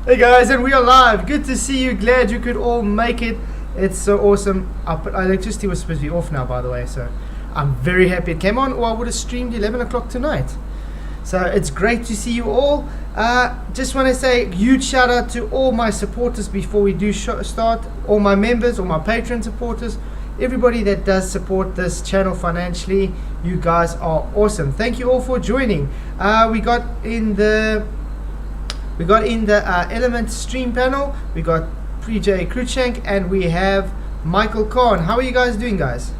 Hey guys, and we are live. Good to see you. Glad you could all make it. It's so awesome. Our electricity was supposed to be off now, by the way, so I'm very happy it came on, or I would have streamed 11 o'clock tonight. So it's great to see you all. Just want to say huge shout out to all my supporters before we do start. All my members, all my Patreon supporters, everybody that does support this channel financially. You guys are awesome. Thank you all for joining. We got in the Element stream panel. We got PJ Cruikshank and we have Michael Kahn. How are you guys doing, guys?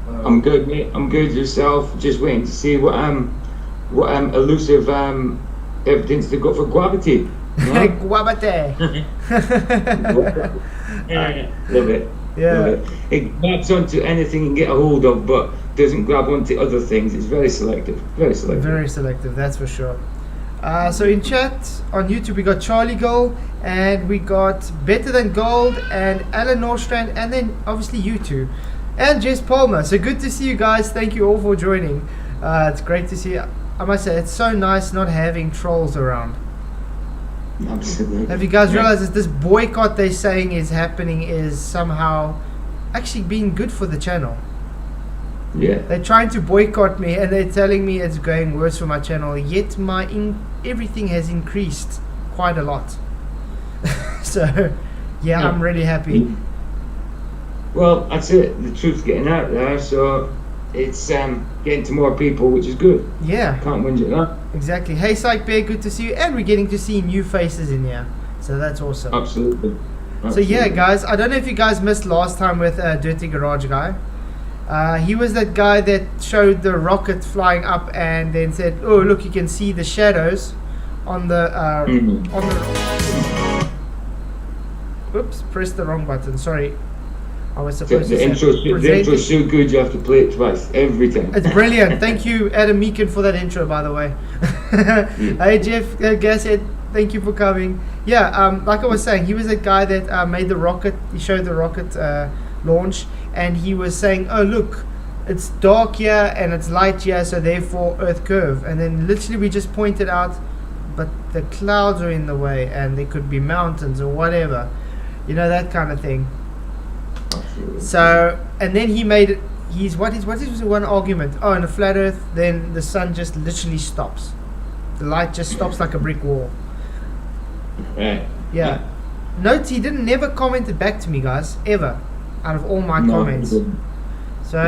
I'm good, mate. I'm good. Yourself? Just waiting to see what elusive evidence they've got for Gwabbity. Gwabbity. Love it. Yeah. Love it. It grabs onto anything it can get a hold of, but doesn't grab onto other things. It's very selective. Very selective. Very selective, that's for sure. So in chat on YouTube we got Charlie Gold and we got Better Than Gold and Alan Norstrand and then obviously you two and Jess Palmer. So good to see you guys. Thank you all for joining. It's great to see you. I must say it's so nice not having trolls around. Absolutely. Have you guys realized that this boycott they're saying is happening is somehow actually being good for the channel? Yeah. They're trying to boycott me and they're telling me it's going worse for my channel, yet my everything has increased quite a lot. So yeah, I'm really happy. Well, that's it. The truth's getting out there, so it's getting to more people, which is good. Yeah. Can't whinge at that. Exactly. Hey Psych Bear, good to see you. And we're getting to see new faces in here. So that's awesome. Absolutely. So yeah, guys, I don't know if you guys missed last time with Dirty Garage Guy. He was that guy that showed the rocket flying up and then said, "Oh, look, you can see the shadows on the on the." Whoops! Pressed the wrong button. Sorry, I was supposed to. The intro's so good you have to play it twice every time. It's brilliant. Thank you, Adam Meakin, for that intro, by the way. Hey Jeff Gasset, thank you for coming. Yeah, like I was saying, he was that guy that made the rocket. He showed the rocket launch. And he was saying, oh look, it's dark here and it's light here, so therefore Earth curve. And then literally we just pointed out, but the clouds are in the way and there could be mountains or whatever, you know, that kind of thing. Absolutely. So, and then he made it, what is one argument? Oh, in a flat Earth, then the sun just literally stops. The light just stops like a brick wall. Right. Yeah. Note he never commented back to me, guys, ever. Out of all my comments, so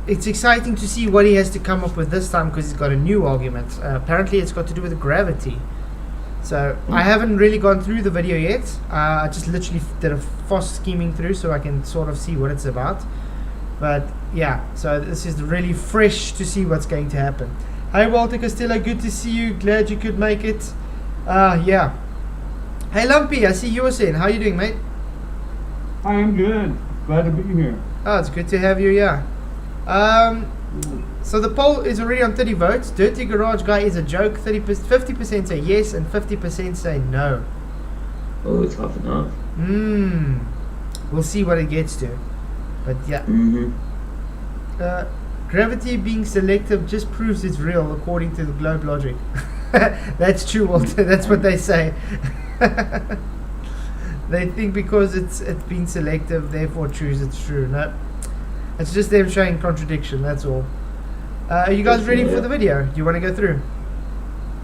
it's exciting to see what he has to come up with this time because he's got a new argument. Apparently, it's got to do with gravity. So I haven't really gone through the video yet. I just literally did a fast skimming through so I can sort of see what it's about. But yeah, so this is really fresh to see what's going to happen. Hey Walter Costello, good to see you. Glad you could make it. Yeah. Hey Lumpy, I see you were saying. How you doing, mate? I am good. Glad to be here. Oh, it's good to have you, yeah. So the poll is already on 30 votes. Dirty Garage Guy is a joke. 50% say yes and 50% say no. Oh, it's half and half. We'll see what it gets to. But yeah. Gravity being selective just proves it's real according to the globe logic. That's true, Walter. That's what they say. They think because it's been selective, therefore choose it's true. No, it's just them showing contradiction. That's all. Are you guys ready for the video? Do you want to go through?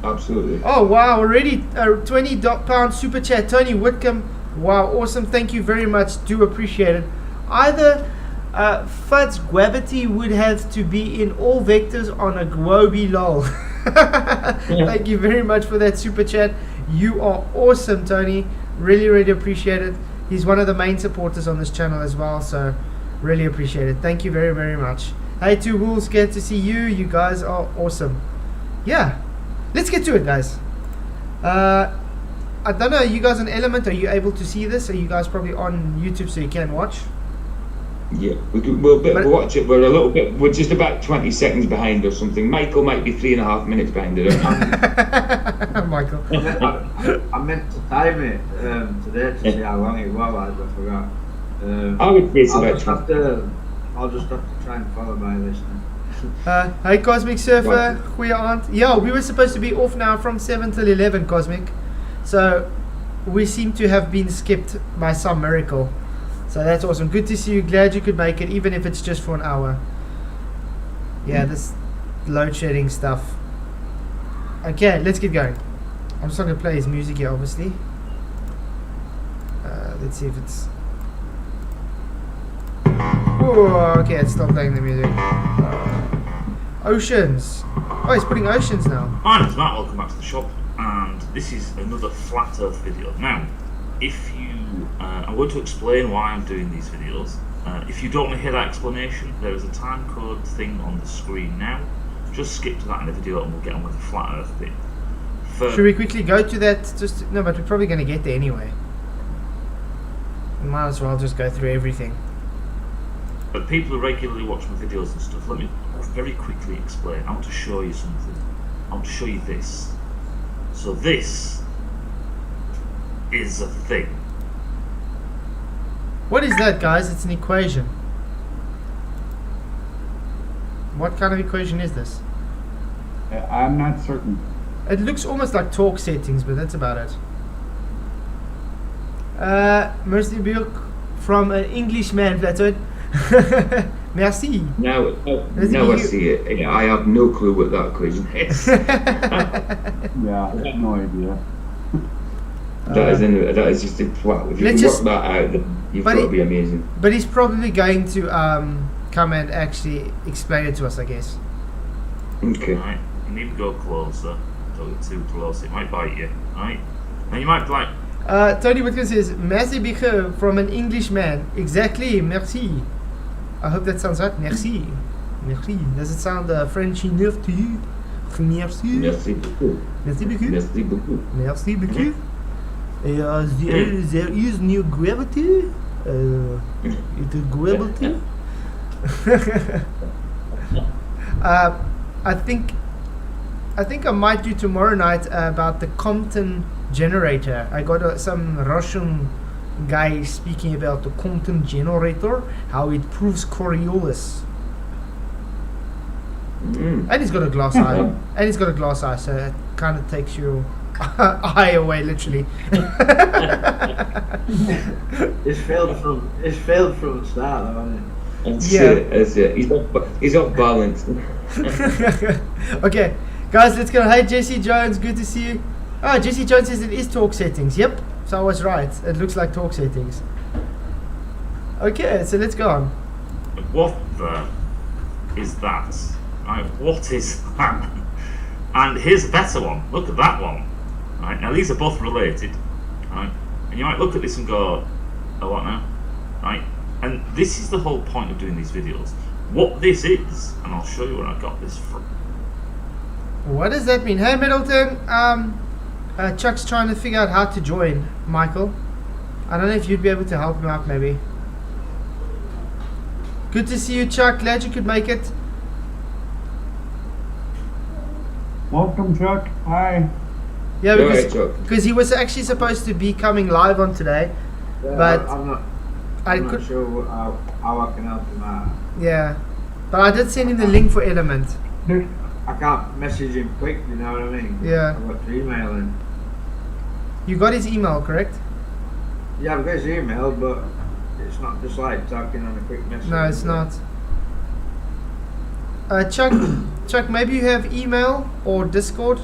Absolutely. Oh wow! Already £20 super chat, Tony Whitcomb. Wow, awesome! Thank you very much. Do appreciate it. Either Fuds Gwabbity would have to be in all vectors on a Gwobi lol. Thank you very much for that super chat. You are awesome, Tony. Really, really appreciate it. He's one of the main supporters on this channel as well, so really appreciate it. Thank you very, very much. Hey, Two Wolves, good to see you. You guys are awesome. Yeah, let's get to it, guys. I don't know, you guys on Element, are you able to see this? Are you guys probably on YouTube so you can watch? Yeah, we'll watch it. We're just about 20 seconds behind or something. Michael might be 3.5 minutes behind it. Michael. I meant to time it today to see how long it was. I forgot. I would guess about 20. I'll just have to try and follow by this now. Hey Cosmic Surfer, goeie aand. Yeah, we were supposed to be off now from 7 till 11, Cosmic. So we seem to have been skipped by some miracle. So that's awesome. Good to see you. Glad you could make it, even if it's just for an hour. Yeah, this load shedding stuff. Okay, let's get going. I'm just not going to play his music here, obviously. Let's see if it's... Oh, okay, it's still playing the music. Oceans. Oh, he's putting oceans now. My name's Matt, welcome back to the shop, and this is another Flat Earth video. Now, if you... I'm going to explain why I'm doing these videos. If you don't want to hear that explanation, there is a time code thing on the screen now. Just skip to that in the video and we'll get on with the Flat Earth bit. Should we quickly go to that? Just no, but we're probably going to get there anyway. We might as well just go through everything. But people who regularly watch my videos and stuff, let me very quickly explain. I want to show you something. I want to show you this. So this is a thing. What is that, guys? It's an equation. What kind of equation is this? I'm not certain. It looks almost like torque settings, but that's about it. Merci beaucoup from an Englishman, Flatwood. Merci. Now I see it. Yeah, I have no clue what that equation is. Yeah, I have no idea. That is just a wow. If you can work that out, then you've got to be amazing. But he's probably going to come and actually explain it to us, I guess. Okay. Right, you need to go closer. Don't get too close, it might bite you. Right? And you might be like... Tony Whitcomb says, Merci beaucoup from an Englishman. Exactly, merci. I hope that sounds right. Merci. Merci. Does it sound French enough to you? Merci. Merci beaucoup. Merci beaucoup. Merci beaucoup. Merci beaucoup. There is new gravity. It is gravity. I think I might do tomorrow night about the Compton generator. I got some Russian guy speaking about the Compton generator, how it proves Coriolis. And he's got a glass eye. So it kind of takes your eye away, literally. It's failed from the start, though, hasn't That's it. He's off balance. Okay, guys, let's go. Hey, Jesse Jones, good to see you. Ah, Jesse Jones says it is torque settings. Yep, so I was right. It looks like torque settings. Okay, so let's go on. What the is that? Right, what is that? And here's a better one. Look at that one. Right, now these are both related. Right, and you might look at this and go, oh, what now? Right, and this is the whole point of doing these videos. What this is, and I'll show you where I got this from. What does that mean? Hey, Middleton. Chuck's trying to figure out how to join, Michael. I don't know if you'd be able to help him out, maybe. Good to see you, Chuck. Glad you could make it. Welcome, Chuck. Hi. Yeah, Chuck. because he was actually supposed to be coming live on today, but I'm not sure how I can help him out. Yeah, but I did send him the link for Element. I can't message him quick, you know what I mean? Yeah. I've got to email him. You got his email, correct? Yeah, I've got his email, but it's not just like talking on a quick message. No, it's not. Chuck, maybe you have email or Discord.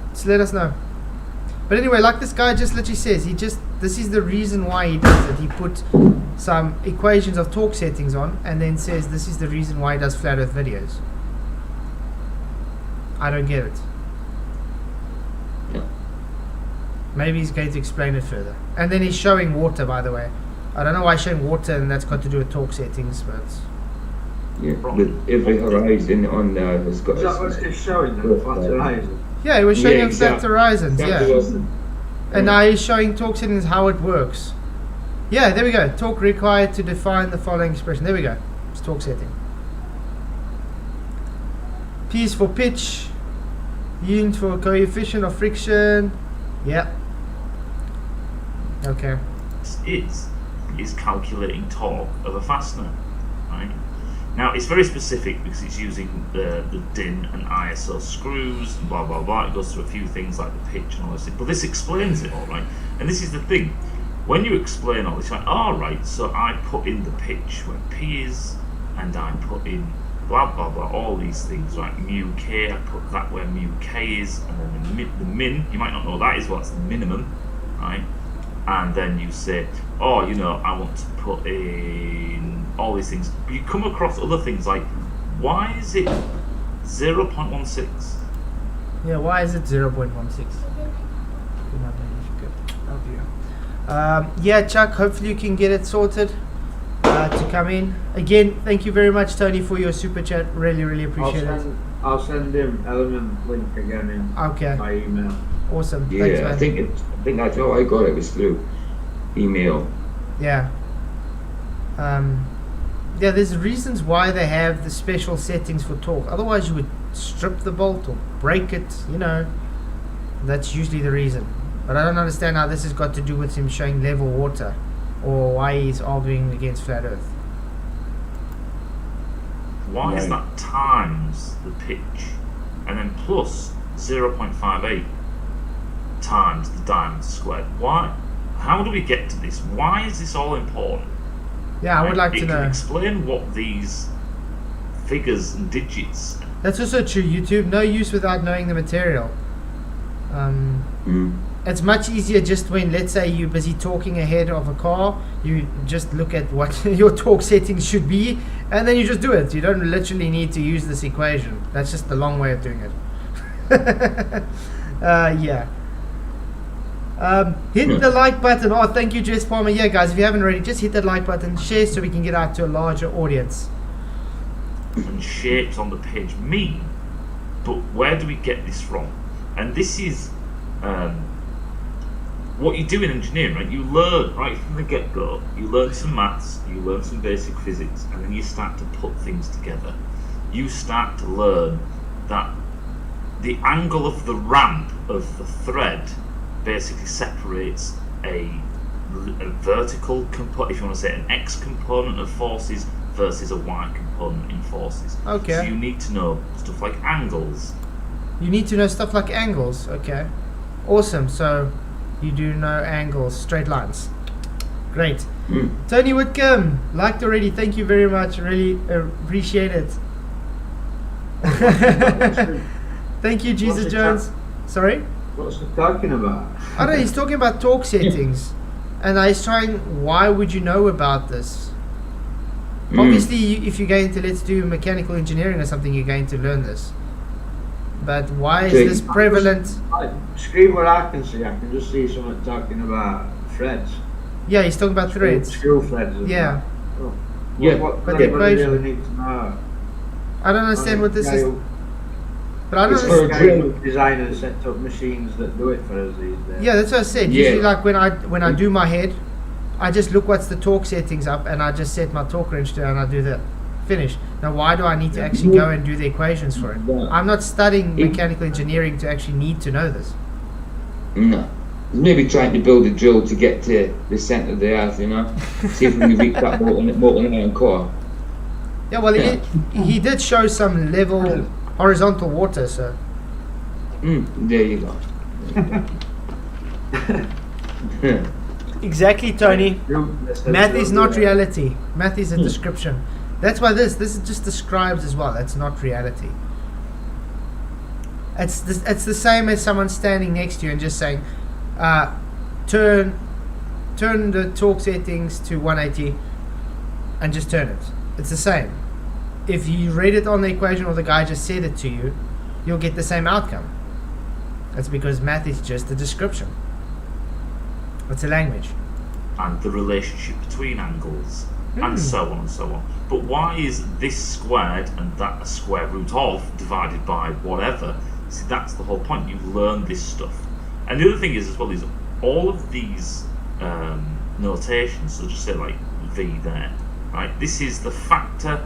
Just let us know. But anyway, like this guy just literally says, this is the reason why he does it. He put some equations of torque settings on and then says this is the reason why he does flat earth videos. I don't get it. Yeah. Maybe he's going to explain it further. And then he's showing water, by the way. I don't know why he's showing water, and that's got to do with torque settings, but... Yeah, with every horizon on there has got... Is that what it's showing then? Flat horizon? Yeah, he was showing him exactly. flat horizons, Exactly yeah. what- And now he's showing torque settings, how it works. Yeah, there we go. Torque required to define the following expression. There we go. It's torque setting. P is for pitch. Unit for coefficient of friction. Yeah. Okay. Is calculating torque of a fastener, right? Now it's very specific because it's using the DIN and ISO screws and blah blah blah. It goes through a few things like the pitch and all this, but this explains it all, right? And this is the thing: when you explain all this, you're like, all right, so I put in the pitch where P is, and I put in blah blah blah, all these things, right? Mu K, I put that where mu K is, and then the min, you might not know that is what's the minimum, right? And then you say, oh, you know, I want to put in all these things. But you come across other things like, why is it 0.16? Yeah, why is it 0.16? Yeah, Chuck, hopefully you can get it sorted to come in. Again, thank you very much, Tony, for your super chat. Really, really appreciate it. I'll send him element link again in by email. Awesome. Yeah, Thanks, man. I think that's how I got it, was through email. Yeah. Yeah, there's reasons why they have the special settings for torque. Otherwise, you would strip the bolt or break it, you know. That's usually the reason. But I don't understand how this has got to do with him showing level water or why he's arguing against flat earth. Why is that times the pitch and then plus 0.58 times the diameter squared? Why? How do we get to this? Why is this all important? Yeah, I would like to know. Can explain what these figures and digits. That's also true, YouTube. No use without knowing the material. It's much easier just when, let's say, you're busy talking ahead of a car, you just look at what your torque settings should be, and then you just do it. You don't literally need to use this equation. That's just the long way of doing it. Yeah. Hit the like button. Oh, thank you, Jess Palmer. Yeah, guys, if you haven't already, just hit that like button, share so we can get out to a larger audience. And shapes on the page mean, but where do we get this from? And this is what you do in engineering, right? You learn right from the get-go. You learn some maths, you learn some basic physics, and then you start to put things together. You start to learn that the angle of the ramp of the thread basically separates a vertical component, if you want to say an X component of forces versus a Y component in forces. Okay. So you need to know stuff like angles. You need to know stuff like angles. Okay. Awesome. So you do know angles, straight lines. Great. Tony Whitcomb, liked already. Thank you very much. Really appreciate it. Thank you, Jesus Jones. Sorry? What's he talking about? I don't know, he's talking about torque settings. And he's trying, why would you know about this? Obviously, if you're going to, let's do mechanical engineering or something, you're going to learn this. But why is this prevalent? Screen what I can see. I can just see someone talking about threads. Yeah, he's talking about threads. Screw threads. Yeah. Oh. Yeah, What but do the you equation. really need to know? I don't understand what this is. But I don't It's for understand. a drill. Designers set up machines that do it for us these days. Yeah, that's what I said. Yeah. Usually, like when I do my head, I just look what's the torque settings up, and I just set my torque wrench to, and I do that. Finish. Now, why do I need to actually go and do the equations for it? Yeah. I'm not studying mechanical engineering to actually need to know this. No. Maybe trying to build a drill to get to the centre of the earth, you know? See if we can reach that molten iron core. Yeah, well, he did show some level horizontal water, so. There you go. Exactly, Tony. Math is not real. reality. Math is a description. That's why this just describes as well. That's not reality. It's the same as someone standing next to you and just saying, turn the torque settings to 180 and just turn it. It's the same. If you read it on the equation or the guy just said it to you, you'll get the same outcome. That's because math is just a description. It's a language. And the relationship between angles, and so on and so on. But why is this squared and that a square root of divided by whatever? See, that's the whole point. You learn this stuff. And the other thing is, as well, is all of these notations, so just say like V there, right? This is the factor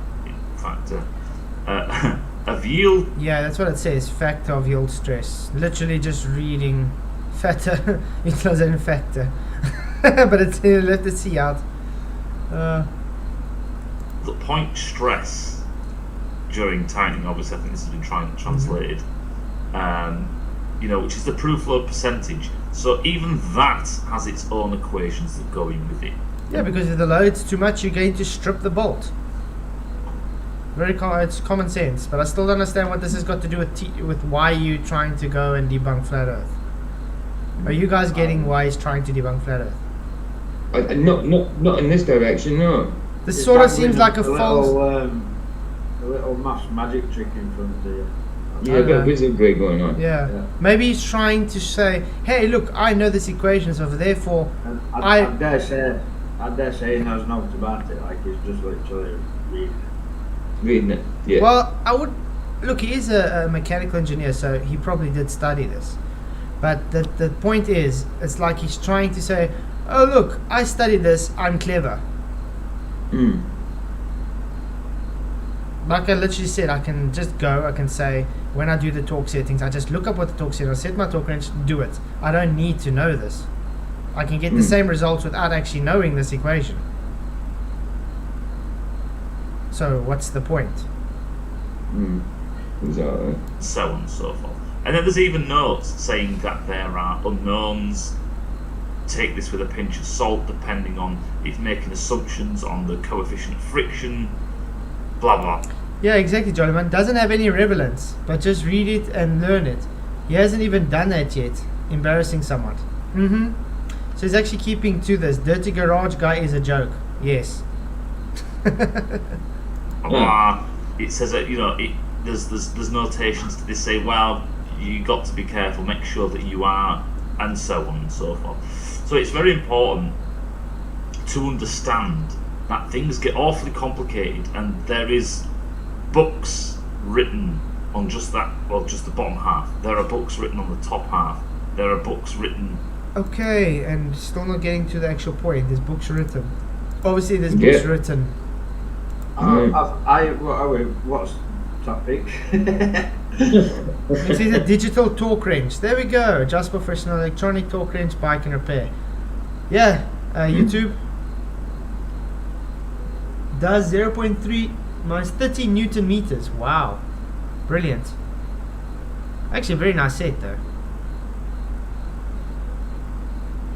of yield. Yeah, that's what it says. Factor of yield stress. Literally just reading factor. It doesn't factor. But it's left the C out. the point stress during tightening, obviously I think this has been translated, which is the proof load percentage. So even that has its own equations that go in with it. Yeah, because if the load's too much, you're going to strip the bolt. It's common sense, but I still don't understand what this has got to do with why you trying to go and debunk flat Earth. Are you guys getting why he's trying to debunk flat Earth? Not in this direction, no. This sort of seems like a false. A little maths magic trick in front of you. Yeah, a bit of wizardry going on. Yeah. Maybe he's trying to say, "Hey, look, I know this equation, so therefore, And I dare say he knows nothing about it. Like he's just literally Reading it. Yeah. Well, I would look. He is a mechanical engineer, so he probably did study this. But the point is, it's like he's trying to say, "Oh, look, I studied this. I'm clever." Like I literally said, I can just go. I can say when I do the torque settings, I just look up what the torque settings. I set my torque range, do it. I don't need to know this. I can get the same results without actually knowing this equation. So what's the point? Exactly. So on and so forth. And then there's even notes saying that there are unknowns. Take this with a pinch of salt, depending on if making assumptions on the coefficient of friction, blah blah. Yeah, exactly, Jonathan. Doesn't have any relevance, but just read it and learn it. He hasn't even done that yet. Embarrassing somewhat. So he's actually keeping to this. Dirty garage guy is a joke. Yes. It says that there's notations to this say, well, you got to be careful, make sure that you are, and so on and so forth. So it's very important to understand that things get awfully complicated, and there is books written on just that, well, just the bottom half. There are books written on the top half. There are books written. Okay, and still not getting to the actual point. There's books written. Obviously, there's books written. What's topic? This is a digital torque wrench. There we go. Adjustable professional electronic torque wrench, bike and repair. Yeah, YouTube does 0.3 minus 30 Newton meters. Wow, brilliant. Actually, a very nice set though.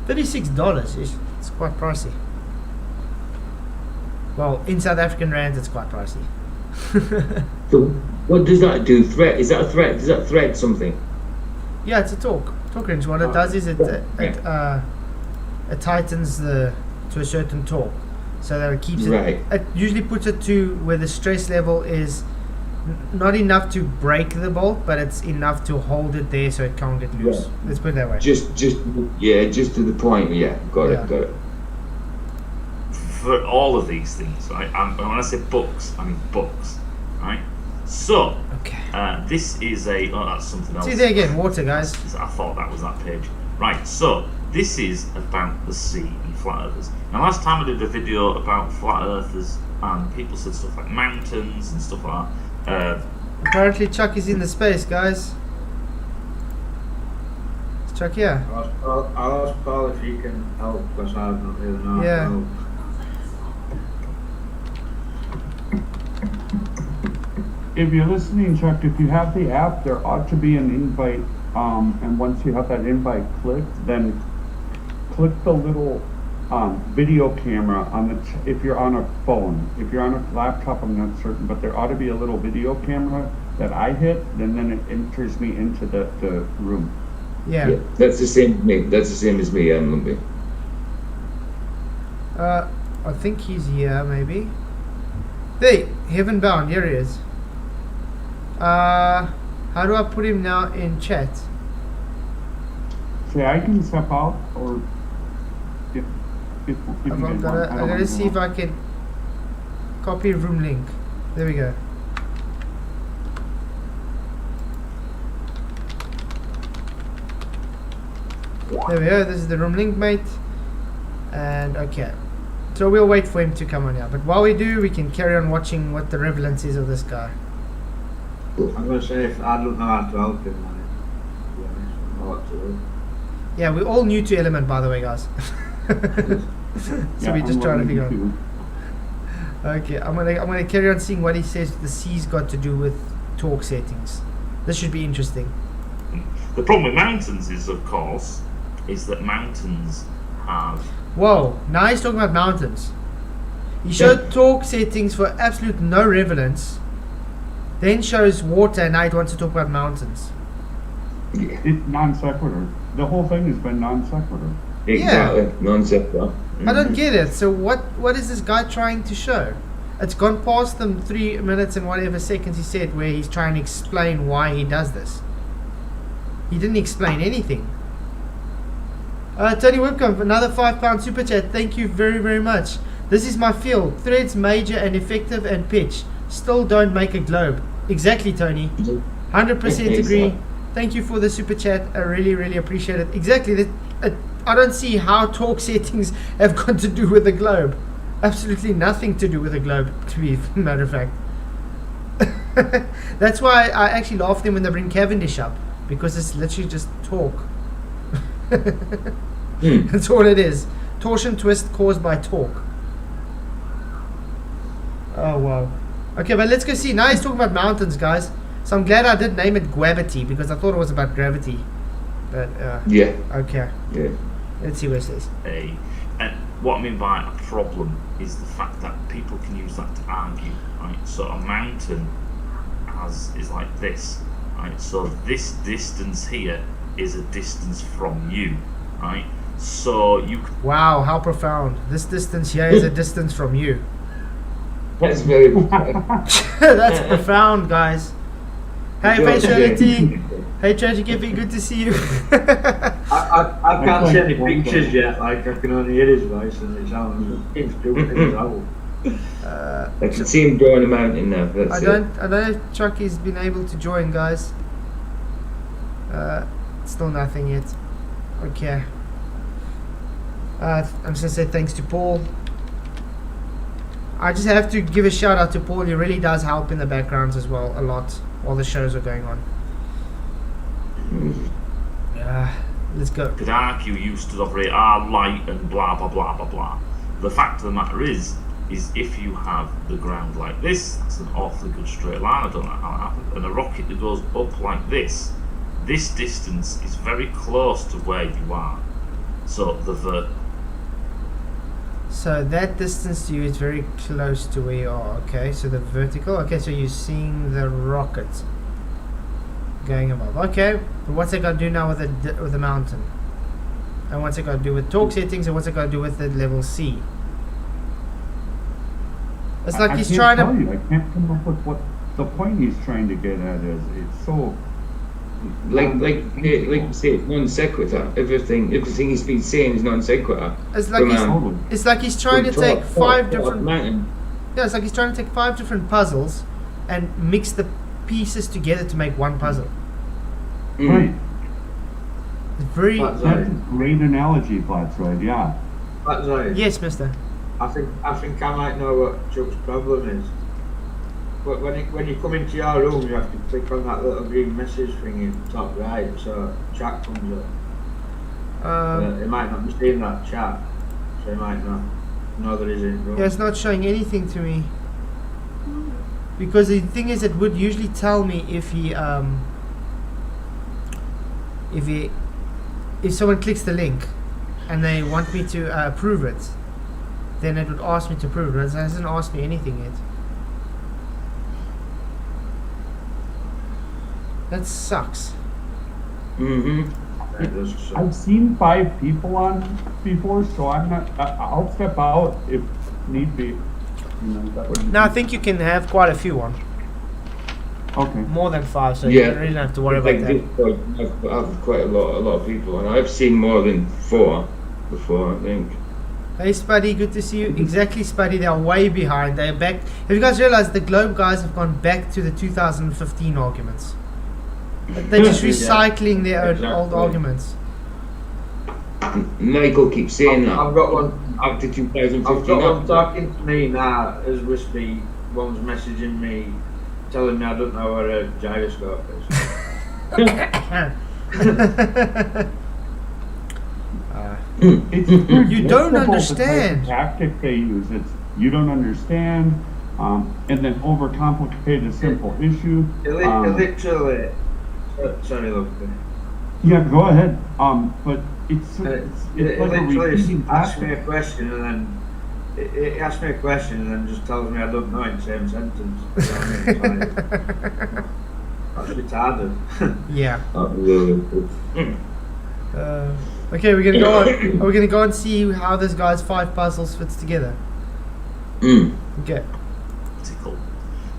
$36 is it's quite pricey. Well, in South African rands, it's quite pricey. So what does that do? Thread? Is that a thread? Does that thread something? Yeah, it's a torque wrench. What it does is it tightens to a certain torque, so that it keeps it. Right. It usually puts it to where the stress level is not enough to break the bolt, but it's enough to hold it there so it can't get loose. Yeah. Let's put it that way. Just to the point. Yeah, got it. For all of these things, right? And when I say books, I mean books, right? So, this is that's something else. See there again, water, guys. I thought that was that page. Right, so this is about the sea and flat earthers. Now, last time I did a video about flat earthers, and people said stuff like mountains and stuff like that. Apparently, Chuck is in the space, guys. Is Chuck here? I'll ask Paul if he can help, because I don't really know. Yeah. If you're listening, Chuck, if you have the app, there ought to be an invite, and once you have that invite clicked, then click the little video camera on the. If you're on a phone, if you're on a laptop, I'm not certain, but there ought to be a little video camera that I hit, and then it enters me into the room. Yeah. That's the same as me. That's the same as me, Lumpy. I think he's here, maybe. Hey, Heaven Bound, here he is. How do I put him now in chat? See, I can step out, or if you I'm guys want, gonna see if I can copy room link. There we go. There we go. This is the room link, mate. And okay. So we'll wait for him to come on here. But while we do, we can carry on watching what the relevance is of this guy. I'm going to say if I don't know how to help him, man. I don't know what to do. Yeah, we're all new to Element, by the way, guys. So Yeah, we just I'm trying to learning figure out. too. Okay, I'm gonna carry on seeing what he says the C's got to do with torque settings. This should be interesting. The problem with mountains is, of course, is that mountains have. Whoa, now he's talking about mountains. He showed torque settings for absolute no relevance, then shows water, and now he wants to talk about mountains. Yeah. It's non sequitur. The whole thing has been non sequitur. Exactly. Non-sequitur. I don't get it. So what is this guy trying to show? It's gone past them 3 minutes and whatever seconds he said where he's trying to explain why he does this. He didn't explain anything. Tony Whipcomb, another £5 super chat. Thank you very, very much. This is my field. Threads, major and effective and pitch. Still don't make a globe. Exactly, Tony. 100% agree. Thank you for the super chat. I really, really appreciate it. Exactly. I don't see how torque settings have got to do with the globe. Absolutely nothing to do with the globe, to be a matter of fact. That's why I actually laugh at them when they bring Cavendish up, because it's literally just torque. That's all it is. Torsion twist caused by torque. Oh wow. Okay, but let's go see. Now he's talking about mountains, guys. So I'm glad I did name it Gwabbity, because I thought it was about gravity. But Yeah. okay. Yeah. Let's see what it says. And what I mean by a problem is the fact that people can use that to argue, right? So a mountain is like this, right? So this distance here is a distance from you, right? So you. Wow, how profound! This distance here is a distance from you. That's very. That's profound, guys. Hey, Faciality. Hey, Tragic Effie, good to see you. I can't see any pictures yet, like I can only hear his voice and it sounds stupid as hell. I can see him going a mountain now. I don't know if Chucky's been able to join, guys. Still nothing yet. Okay. I'm just gonna say thanks to Paul. I just have to give a shout out to Paul. He really does help in the backgrounds as well, a lot, while the shows are going on. Let's go. Could argue you stood over here are light and blah blah blah blah blah. The fact of the matter is if you have the ground like this, that's an awfully good straight line. I don't know how it happened. And a rocket that goes up like this distance is very close to where you are. So So that distance to you is very close to where you are. Okay, so the vertical. Okay, so you're seeing the rocket going above. Okay, but what's it got to do now with the mountain? And what's it got to do with torque settings? And what's it got to do with the level C? It's like he's trying to. I can't come up with what the point he's trying to get at is. It's so. Like you say, non sequitur. Everything he's been saying is non sequitur. It's like he's trying to take five different. Mountain. Yeah, it's like he's trying to take 5 different puzzles and mix the pieces together to make one puzzle. Right. It's very. That's a great analogy, Flatside. Yeah. Flatside. Yes, Mister. I think I might know what Chuck's problem is. But when you come into your room, you have to click on that little green message thing in the top right, so chat comes up. It might not be seeing that chat, so it might not know there is in room. Yeah, it's not showing anything to me. Because the thing is, it would usually tell me if someone clicks the link and they want me to approve it, then it would ask me to approve it. It hasn't asked me anything yet. That sucks. I've seen 5 people on before, so I'm not. I'll step out if need be. No, I think you can have quite a few on. Okay. More than 5, so you don't really have to worry about that. I've quite a lot of people, and I've seen more than 4 before, I think. Hey Spuddy, good to see you. Exactly, Spuddy, they're way behind. They're back. Have you guys realized the Globe guys have gone back to the 2015 arguments? They're just recycling their own old arguments. Michael keeps saying that. I've got one. After 2015. I've got one talking to me now as we speak. One's messaging me, telling me I don't know what a gyroscope is. You don't understand. The tactic they use. It's you don't understand, and then overcomplicate a simple issue. Literally, sorry, look. Yeah, go ahead. But it's like a literally repeating asks me pattern. a question and then it asks me a question and then just tells me I don't know in the same sentence. You know what I mean? It's like, that's retarded. Yeah. Absolutely. Okay, we're gonna go on. We're gonna go and see how this guy's 5 puzzles fits together. Okay. Political.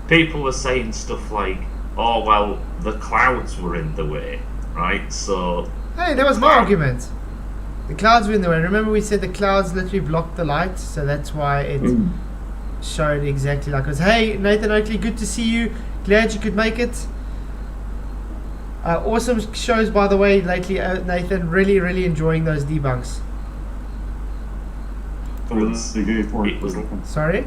People are saying stuff like, "Oh well, the clouds were in the way," right? So. Hey, that was my argument. The clouds were in the way. Remember we said the clouds literally blocked the light, so that's why it showed exactly like it was. Hey, Nathan Oakley, good to see you. Glad you could make it. Awesome shows, by the way, lately, Nathan. Really enjoying those debunks. Sorry?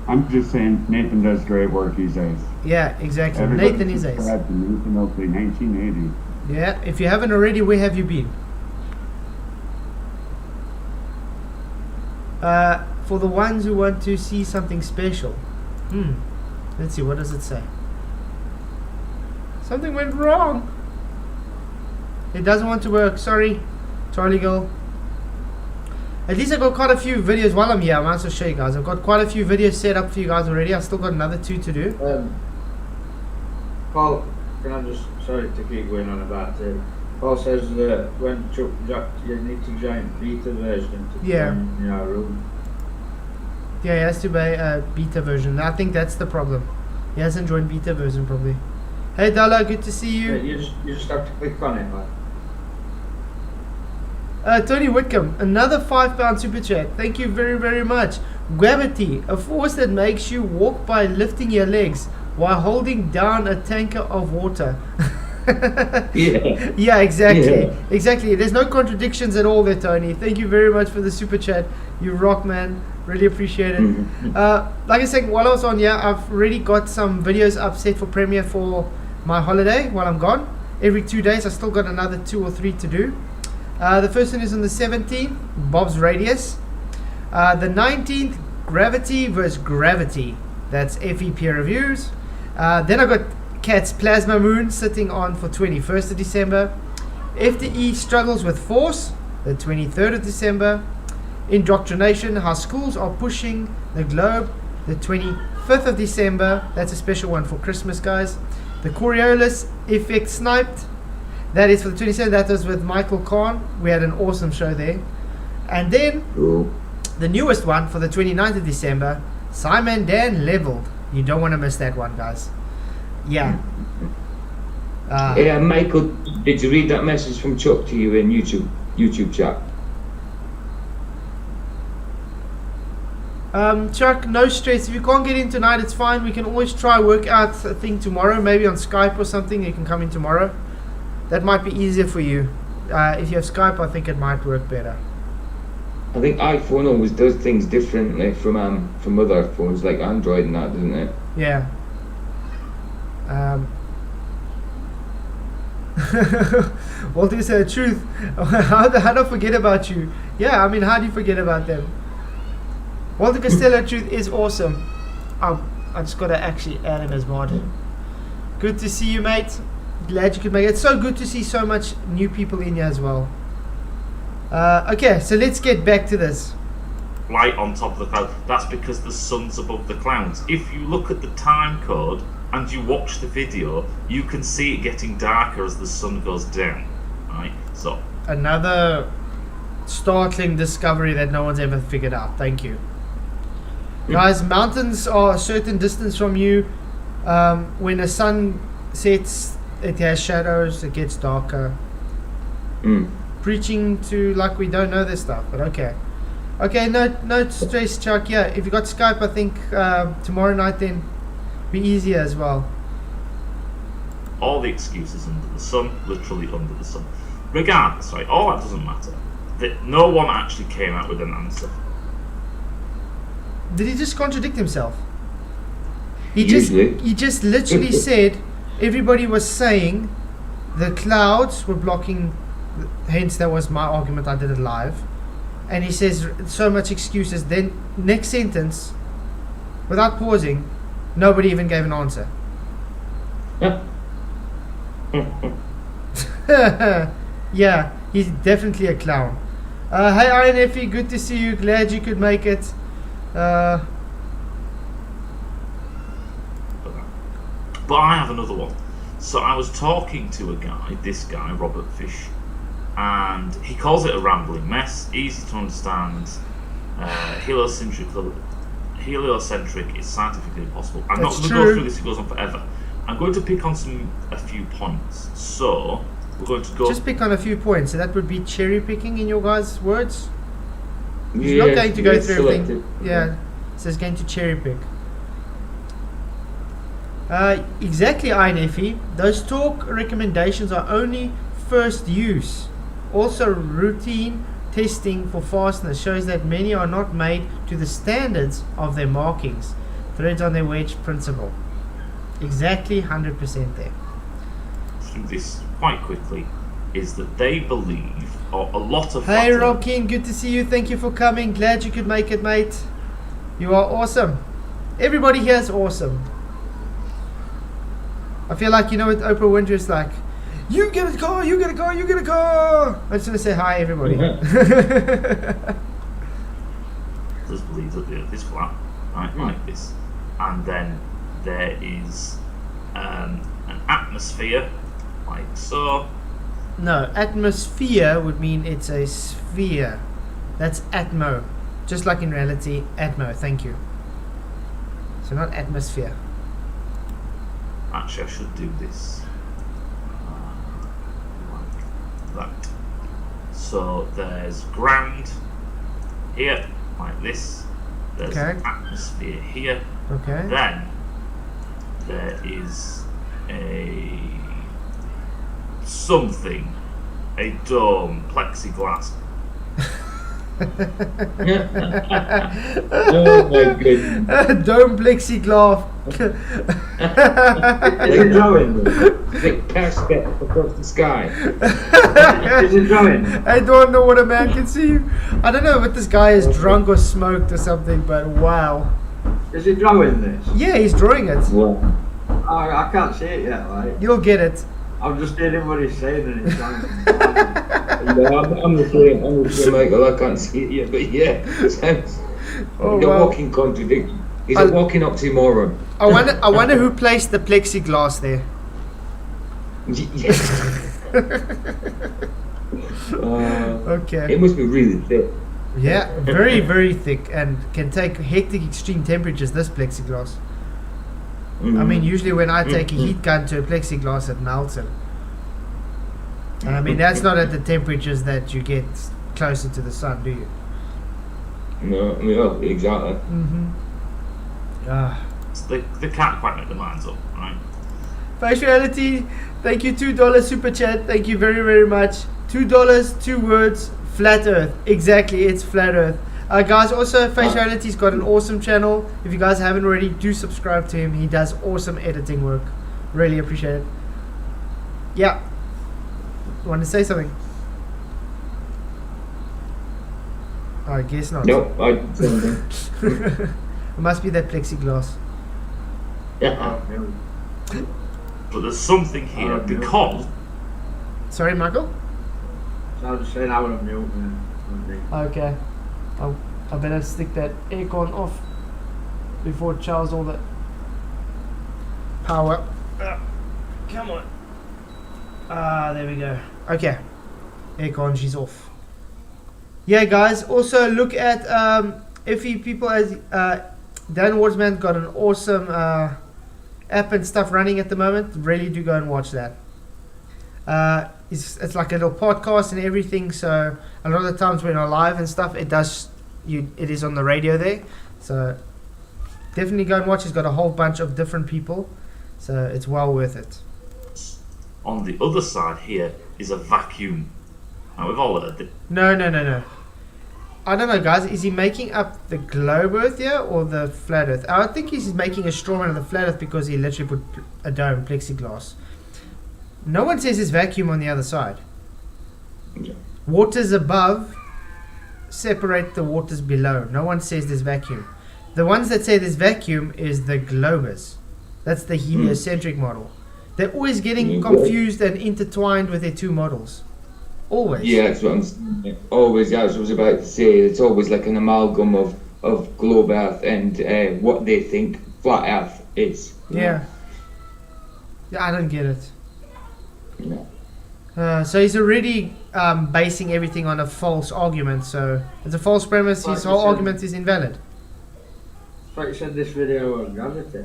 I'm just saying, Nathan does great work. He's ace. Yeah, exactly. Everybody Nathan is ace. subscribe to Nathan Oakley, 1980. Yeah, if you haven't already, where have you been? For the ones who want to see something special. Let's see, what does it say? Something went wrong. It doesn't want to work. Sorry, Charlie girl. At least I've got quite a few videos while I'm here. I might as well show you guys. I've got quite a few videos set up for you guys already. I've still got another 2 to do. Paul, can I just, sorry to keep going on about it. Paul says that when Chuck, you need to join beta version to join your room. Yeah, he has to buy a beta version. I think that's the problem. He hasn't joined beta version probably. Hey Dalla, good to see you. You just have to click on it, like. Tony Whitcomb, another £5 super chat. Thank you very much. Gwabbity, a force that makes you walk by lifting your legs while holding down a tanker of water. Yeah, exactly. Yeah. Exactly. There's no contradictions at all there, Tony. Thank you very much for the super chat. You rock, man. Really appreciate it. Like I said, while I was on here, I've already got some videos up set for premiere for my holiday while I'm gone. Every 2 days, I still got another 2 or 3 to do. The first one is on the 17th, Bob's Radius. The 19th, Gravity versus Gravity. That's FE peer reviews. Then I got Cat's Plasma Moon sitting on for 21st of December. FTE Struggles with Force, the 23rd of December. Indoctrination, How Schools Are Pushing the Globe, the 25th of December. That's a special one for Christmas, guys. The Coriolis Effect Sniped. That is for the 27th. That was with Michael Kahn. We had an awesome show there. And then the newest one for the 29th of December, Simon Dan Leveled. You don't want to miss that one, guys. Yeah. Michael, did you read that message from Chuck to you in YouTube chat? Chuck, no stress. If you can't get in tonight, it's fine. We can always try work out a thing tomorrow, maybe on Skype or something. You can come in tomorrow. That might be easier for you. If you have Skype, I think it might work better. I think iPhone always does things differently from other phones like Android and that, doesn't it? Yeah. Walter said the truth. How do I forget about you? Yeah, I mean, how do you forget about them? Walter Costello, truth is awesome. I just got to actually add him as mod. Good to see you, mate. Glad you could make it. It's so good to see so much new people in here as well. Okay, so let's get back to this. Light on top of the cloud. That's because the sun's above the clouds. If you look at the time code and you watch the video, you can see it getting darker as the sun goes down. Right? So another startling discovery that no one's ever figured out. Thank you. Guys, mountains are a certain distance from you. When the sun sets, it has shadows, it gets darker. Preaching to like we don't know this stuff, but okay. Okay, no stress, Chuck. Yeah, if you got Skype, I think tomorrow night then be easier as well. All the excuses under the sun, literally under the sun. Regardless, right, all that doesn't matter. No one actually came out with an answer. Did he just contradict himself? He just literally said everybody was saying the clouds were blocking, hence that was my argument, I did it live. and he says so much excuses. Then next sentence, without pausing, nobody even gave an answer. Yeah, he's definitely a clown. Hey INFE, good to see you. Glad you could make it. But I have another one. So I was talking to a guy, this guy, Robert Fish, and he calls it a rambling mess, easy to understand, heliocentric is scientifically impossible. I'm not going to go through this, it goes on forever. I'm going to pick on a few points. So, we're going to go... Just pick on a few points, so that would be cherry picking in your guys' words? He's not going to go through everything. Yeah, so he's going to cherry pick. Exactly, INFE. Those talk recommendations are only first use. Also, routine testing for fastness shows that many are not made to the standards of their markings. Threads on their wedge principle. Exactly, 100% there. Through this quite quickly is that they believe, or a lot of... Hey Rob King, good to see you. Thank you for coming. Glad you could make it, mate. You are awesome. Everybody here is awesome. I feel like, you know what Oprah Winfrey is like, you get a car, you get a car, you get a car. I just want to say hi, everybody. Just believe that the earth is flat, right, like this. And then there is an atmosphere, like so. No, atmosphere would mean it's a sphere. That's atmo. Just like in reality, atmo, thank you. So not atmosphere. Actually, I should do this like that. So there's ground here, like this. There's an atmosphere here. Okay. Then there is a something, a dome, plexiglass. Oh my goodness. Dome plexiglass. Is it drawing? Big casket across the sky. Is it drawing? I don't know what a man can see. I don't know if this guy is drunk or smoked or something, but wow. Is it drawing this? Yeah, he's drawing it. Well, Oh, I can't see it yet, like. You'll get it. I'm just hearing what he's saying and it's drawing. I'm looking Michael, I can't see it yet, but yeah. Sounds Oh, the wow. walking contradiction. He's a walking oxymoron. I wonder who placed the plexiglass there. Okay. It must be really thick. Yeah, very, very thick and can take hectic extreme temperatures, this plexiglass. I mean, usually when I take a heat gun to a plexiglass, it melts it. And I mean, that's not at the temperatures that you get closer to the sun, do you? No, exactly. They can't quite make their minds up, right? Face Reality, thank you, $2 super chat. Thank you very, very much. $2, 2 words, flat earth. Exactly, it's flat earth. Guys, also Face Reality's got an awesome channel. If you guys haven't already, do subscribe to him. He does awesome editing work. Really appreciate it. Yeah. Want to say something? I guess not. Nope, I It must be that plexiglass. yeah. But there's something here because Sorry, Michael? So I was just saying I would have milk man. Okay. I better stick that aircon off before it charges all that power. Come on. There we go. Okay. Aircon, she's off. Yeah, guys. Also, look at if you people as Dan Wardsman's got an awesome app and stuff running at the moment. Really do go and watch that. It's like a little podcast and everything. So a lot of the times when I'm live and stuff, it is on the radio there. So definitely go and watch. It's got a whole bunch of different people. So it's well worth it. on the other side here is a vacuum. Now we've all heard it. No. I don't know, guys. Is he making up the globe Earth here or the flat Earth? I think he's making a straw man of the flat Earth because he literally put a dome, plexiglass. No one says there's vacuum on the other side. Yeah. Water's above separate the waters below. No one says there's vacuum. The ones that say there's vacuum is the globers. That's the heliocentric model. They're always getting confused and intertwined with their two models. Always. Yeah, that's what I'm saying. Always, yeah, as I was about to say, it's always like an amalgam of globe Earth and what they think flat Earth is. Yeah. Yeah, I don't get it. Yeah. So he's already basing everything on a false argument. So it's a false premise. His whole argument is invalid. Like you said, this video was gravity.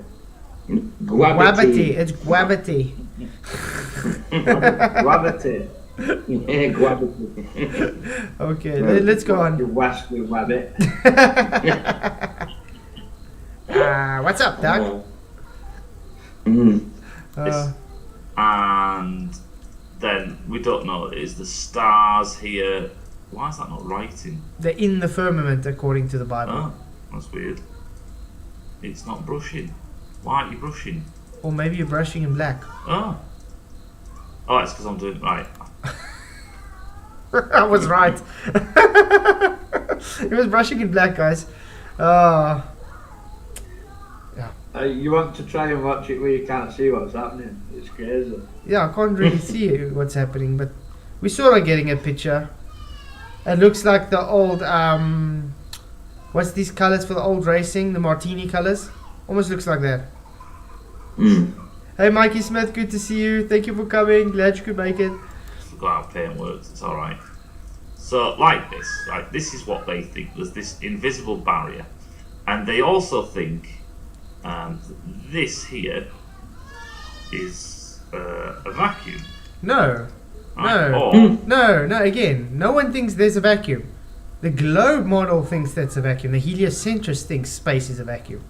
Gwabbity. It's Gwabbity. Gravity. Yeah, Gwabbity. Okay, let's go on. You wasp with wabbit. What's up, Doug? And then we don't know, is the stars here? Why is that not writing? They're in the firmament according to the Bible. Oh, that's weird. It's not brushing. Why aren't you brushing? Or maybe you're brushing in black. Oh. Oh, it's because I'm doing right. I was right. He was brushing in black, guys. You want to try and watch it where you can't see what's happening. It's crazy. Yeah, I can't really see what's happening, but we're sort of getting a picture. It looks like the old, what's these colors for the old racing? The martini colors? Almost looks like that. Hey, Mikey Smith, good to see you. Thank you for coming. Glad you could make it. Forgot how paint works. It's all right. So, like this, right? This is what they think. There's this invisible barrier, and they also think this here is a vacuum. No. Right? No. Again, no one thinks there's a vacuum. The globe model thinks that's a vacuum. The heliocentrist thinks space is a vacuum.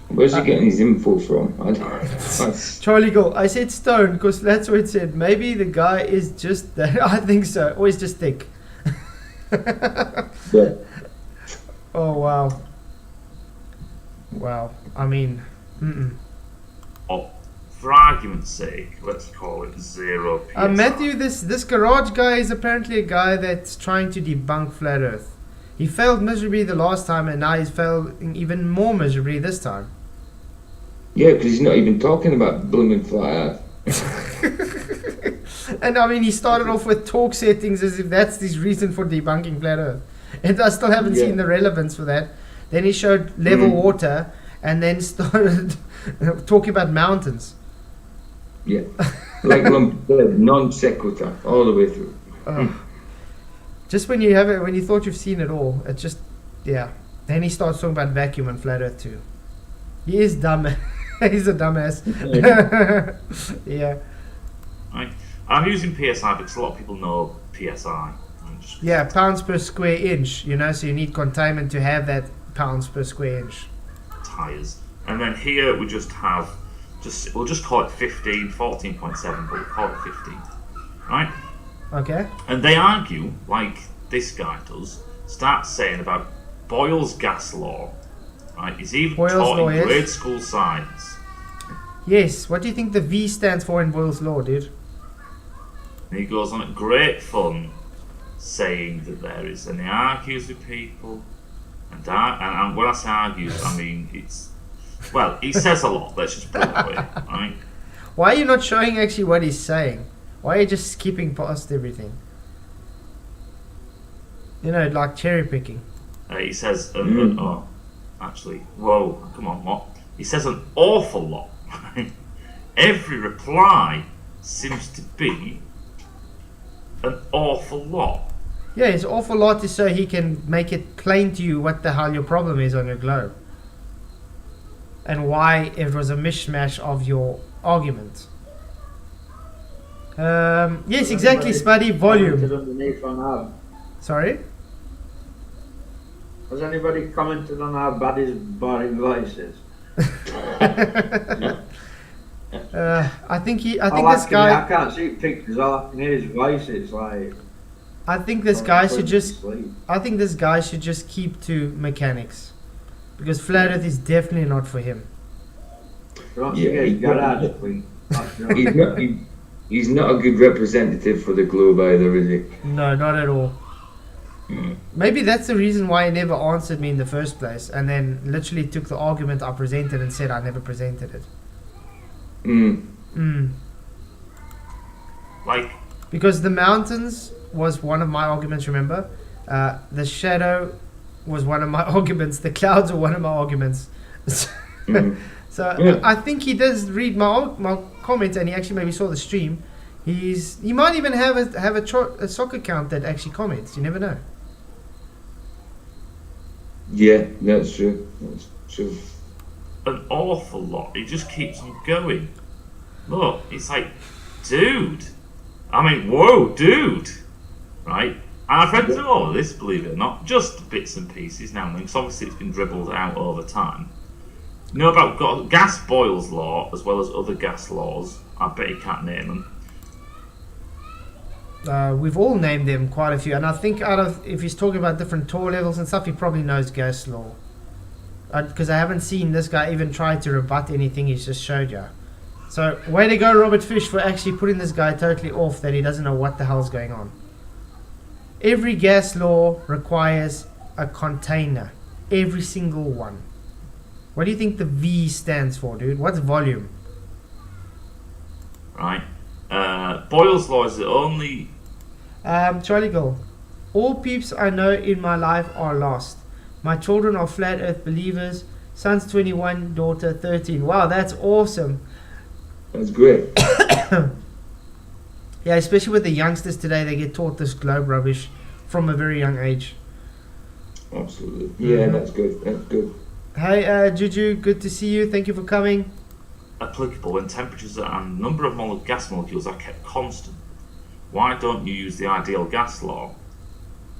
Where's he getting his info from? I don't. Charlie Gold, I said stone because that's what it said. Maybe the guy is just that. I think so. Or he's just thick. Yeah. Oh, wow. Wow. I mean, Oh, for argument's sake, let's call it 0 PSI. Matthew, this garage guy is apparently a guy that's trying to debunk flat Earth. He failed miserably the last time, and now he's failing even more miserably this time. Yeah, because he's not even talking about blooming flat Earth. And I mean, he started off with talk settings as if that's his reason for debunking flat Earth. And I still haven't seen the relevance for that. Then he showed level water, and then started talking about mountains. Yeah, like non sequitur all the way through. Just when you have it, when you thought you've seen it all, it just, yeah. Then he starts talking about vacuum and flat Earth too. He is dumb. He's a dumbass. Yeah. Right. I'm using PSI because a lot of people know PSI. Yeah, pounds per square inch, you know, so you need containment to have that pounds per square inch. Tires. And then here we just have, we'll just call it 15, 14.7, but we'll call it 15. Right? Okay. And they argue, like this guy does, starts saying about Boyle's gas law. Right? He's even taught in grade school science. Yes, what do you think the V stands for in Boyle's law, dude? And he goes on at great fun saying that there is, and he argues with people, and when I say argues, I mean it's, well, he says a lot, let's just put it that way, right? Why are you not showing actually what he's saying? Why are you just skipping past everything? You know, like cherry picking. He says, actually, whoa, come on, what? He says an awful lot, right? Every reply seems to be an awful lot. Yeah, it's an awful lot is so he can make it plain to you what the hell your problem is on your globe. And why it was a mishmash of your argument. Yes, exactly, Spuddy. Volume. Sorry? Has anybody commented on how bad his boring voice is? I think this guy. I can't see pictures. All I can hear his voice. It's like. I think this guy should just. I think this guy should just keep to mechanics, because flat Earth is definitely not for him. He's not a good representative for the globe either, is he? No, not at all. Maybe that's the reason why he never answered me in the first place, and then literally took the argument I presented and said I never presented it. Like, because the mountains was one of my arguments, remember? The shadow was one of my arguments. The clouds were one of my arguments. So I think he does read my comments, and he actually maybe saw the stream. He might even have a soccer account that actually comments. You never know. Yeah, that's true. That's true. An awful lot. He just keeps on going. Look, it's like, dude. I mean, whoa, dude. Right? And I've read through all of this, believe it or not, just bits and pieces now and then, because obviously it's been dribbled out over time. You know about gas Boyle's law, as well as other gas laws. I bet you can't name them. We've all named them quite a few, and I think if he's talking about different Tor levels and stuff, he probably knows gas law. Because I haven't seen this guy even try to rebut anything he's just showed you. So, way to go, Robert Fish, for actually putting this guy totally off that he doesn't know what the hell's going on. Every gas law requires a container. Every single one. What do you think the V stands for, dude? What's volume? Right. Boyle's law is the only... Charlie Gill. All peeps I know in my life are lost. My children are flat earth believers. Son's 21, daughter 13. Wow, that's awesome. That's great. Yeah, especially with the youngsters today, they get taught this globe rubbish from a very young age. Absolutely. Yeah, that's good. That's good. Hey, Juju, good to see you. Thank you for coming. Applicable when temperatures and number of gas molecules are kept constant. Why don't you use the ideal gas law?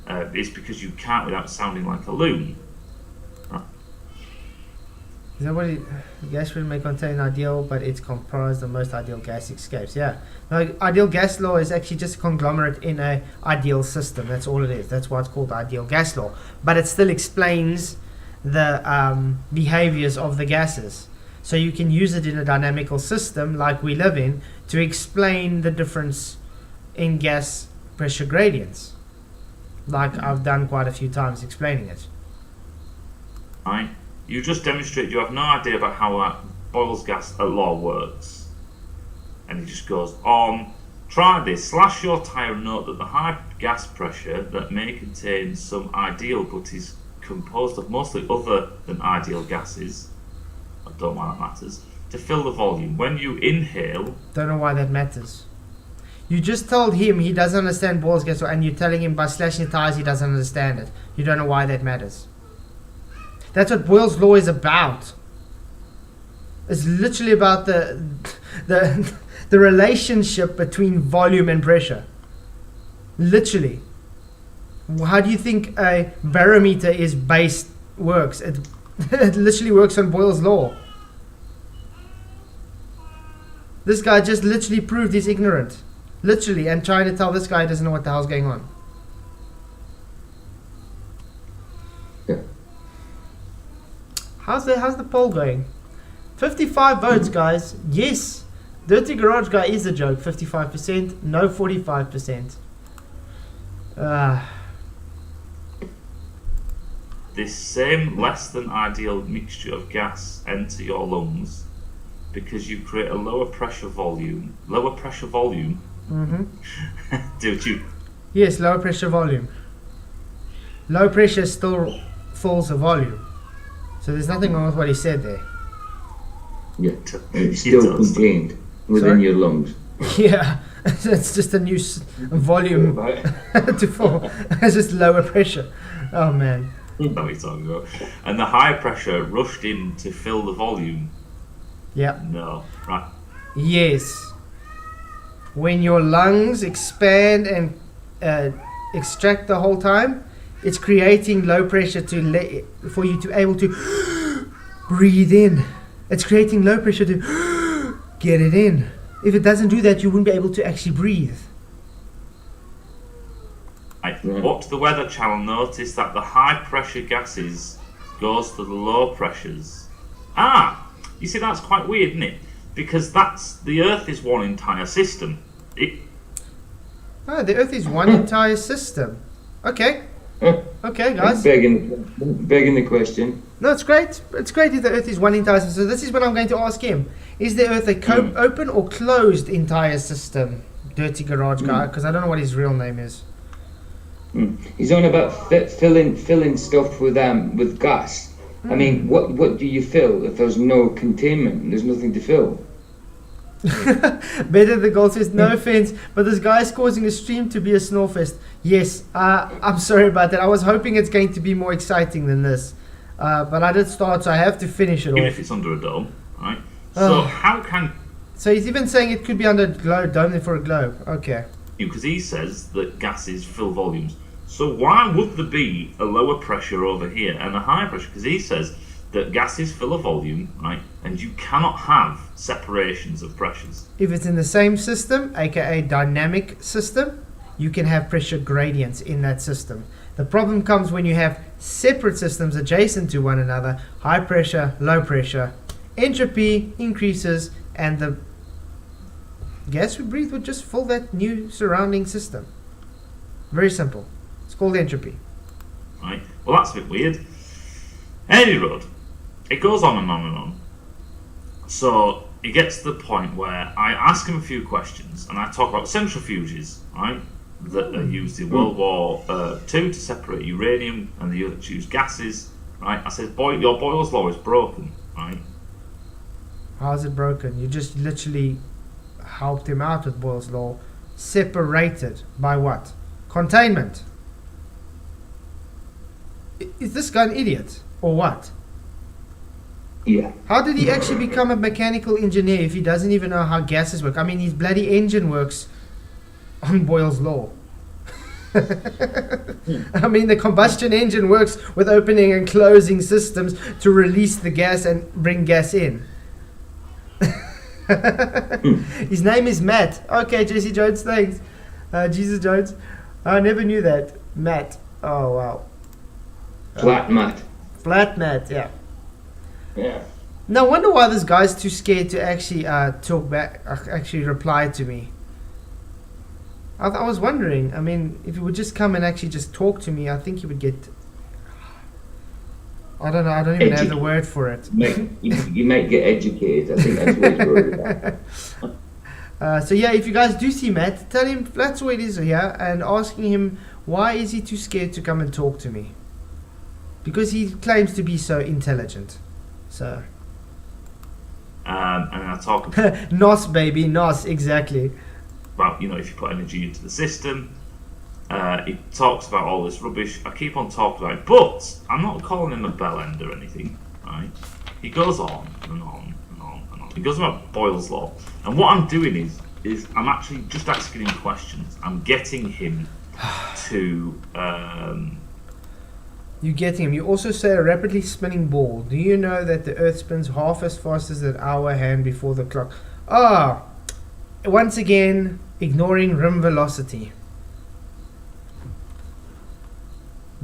It's because you can't without sounding like a loon. Is that what gas stream may contain ideal, but it's comprised of most ideal gas escapes? Yeah. No, ideal gas law is actually just a conglomerate in a ideal system. That's all it is. That's why it's called ideal gas law. But it still explains the behaviors of the gases. So you can use it in a dynamical system like we live in to explain the difference in gas pressure gradients. Like I've done quite a few times explaining it. Right. You just demonstrate you have no idea about how Boyle's gas law works. And he just goes on, try this, slash your tyre and note that the high gas pressure that may contain some ideal but is composed of mostly other than ideal gases, I don't know why that matters, to fill the volume. When you inhale... Don't know why that matters. You just told him he doesn't understand Boyle's gas law, and you're telling him by slashing the tires he doesn't understand it. You don't know why that matters. That's what Boyle's law is about. It's literally about the relationship between volume and pressure. Literally. How do you think a barometer works? It literally works on Boyle's law. This guy just literally proved he's ignorant. Literally, and trying to tell this guy he doesn't know what the hell's going on. How's the poll going? 55 votes, guys. Yes, Dirty Garage Guy is a joke. 55%. No, 45%. This same less than ideal mixture of gas enter your lungs because you create a lower pressure volume. Lower pressure volume? Mm-hmm. Did you? Yes, lower pressure volume. Low pressure still falls a volume. So there's nothing wrong with what he said there. Yeah, it's still contained within your lungs. Yeah, it's just a new volume to fall. It's just lower pressure. Oh man. That's what he's talking about. And the high pressure rushed in to fill the volume. Yeah. No. Right. Yes. When your lungs expand and extract the whole time, it's creating low pressure for you to able to breathe in. It's creating low pressure to get it in. If it doesn't do that, you wouldn't be able to actually breathe. What the Weather Channel noticed that the high pressure gases goes to the low pressures. You see, that's quite weird, isn't it? Because the Earth is one entire system. Oh, the Earth is one entire system. Okay. Okay, guys. Begging the question. No, it's great. It's great if the Earth is one entire system. So this is what I'm going to ask him. Is the Earth a open or closed entire system? Dirty garage guy, because I don't know what his real name is. He's on about filling stuff with gas. I mean, what do you fill if there's no containment? There's nothing to fill. Better the goal says, no offense, but this guy's causing a stream to be a snorefest. Yes, I'm sorry about that. I was hoping it's going to be more exciting than this. But I did start, so I have to finish it Even off. if it's under a dome, right? So how can... So he's even saying it could be under a dome for a globe. Okay. Because he says that gases fill volumes. So why would there be a lower pressure over here and a higher pressure? Because he says that gases fill a volume, right? And you cannot have separations of pressures. If it's in the same system, aka dynamic system, you can have pressure gradients in that system. The problem comes when you have separate systems adjacent to one another, high pressure, low pressure. Entropy increases and the gas we breathe would just fill that new surrounding system. Very simple. It's called entropy. Right? Well, that's a bit weird. Anyway, it goes on and on and on. So it gets to the point where I ask him a few questions and I talk about centrifuges, right, that are used in World War II to separate uranium and the other to use gases, right? I said, your Boyle's law is broken, right? How is it broken? You just literally helped him out with Boyle's law. Separated by what? Containment. Is this guy an idiot or what? Yeah. How did he actually become a mechanical engineer if he doesn't even know how gases work? I mean, his bloody engine works on Boyle's law. I mean, the combustion engine works with opening and closing systems to release the gas and bring gas in. His name is Matt. Okay, Jesse Jones, thanks. Jesus Jones. I never knew that. Matt. Oh, wow. Flat Matt. Flat Matt, yeah. Yeah. No wonder why this guy's too scared to actually talk back, actually reply to me. I was wondering, I mean, if he would just come and actually just talk to me, I think he would get... I don't know, I don't even have the word for it. You might get educated, I think that's what he's worried about. So yeah, if you guys do see Matt, tell him that's what it is here and asking him why is he too scared to come and talk to me. Because he claims to be so intelligent. So... and I talk NOS, baby, NOS, exactly. about, you know, if you put energy into the system. He talks about all this rubbish. I keep on talking about it, but I'm not calling him a bell end or anything, right? He goes on and on and on and on. He goes about Boyle's law. And what I'm doing is I'm actually just asking him questions. I'm getting him to... You're getting him. You also say a rapidly spinning ball. Do you know that the Earth spins half as fast as an hour hand before the clock? Once again, ignoring rim velocity.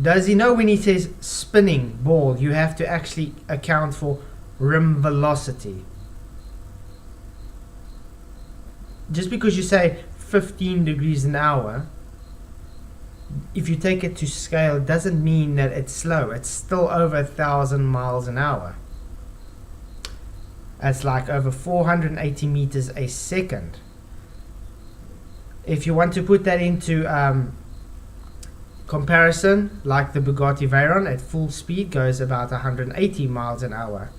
Does he know when he says spinning ball, you have to actually account for rim velocity? Just because you say 15 degrees an hour, if you take it to scale, it doesn't mean that it's slow. It's still over 1,000 miles an hour. That's like over 480 meters a second. If you want to put that into comparison, like the Bugatti Veyron at full speed goes about 180 miles an hour.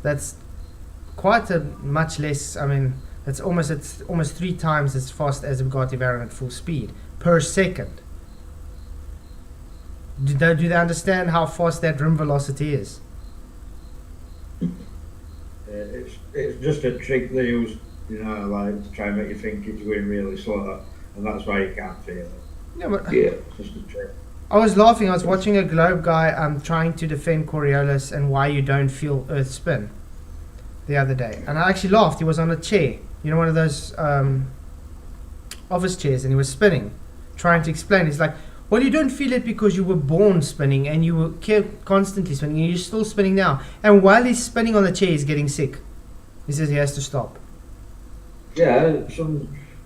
That's quite a much less. I mean, it's almost 3 times as fast as a Bugatti Veyron at full speed per second. Do they understand how fast that rim velocity is? It's just a trick they use, you know, like to try and make you think it's going really slow, and that's why you can't feel it. Yeah, but It's just a trick. I was laughing. I was watching a globe guy trying to defend Coriolis and why you don't feel Earth spin the other day, and I actually laughed. He was on a chair, you know, one of those office chairs, and he was spinning, trying to explain. He's like, well, you don't feel it because you were born spinning and you were constantly spinning and you're still spinning now. And while he's spinning on the chair, he's getting sick. He says he has to stop. Yeah,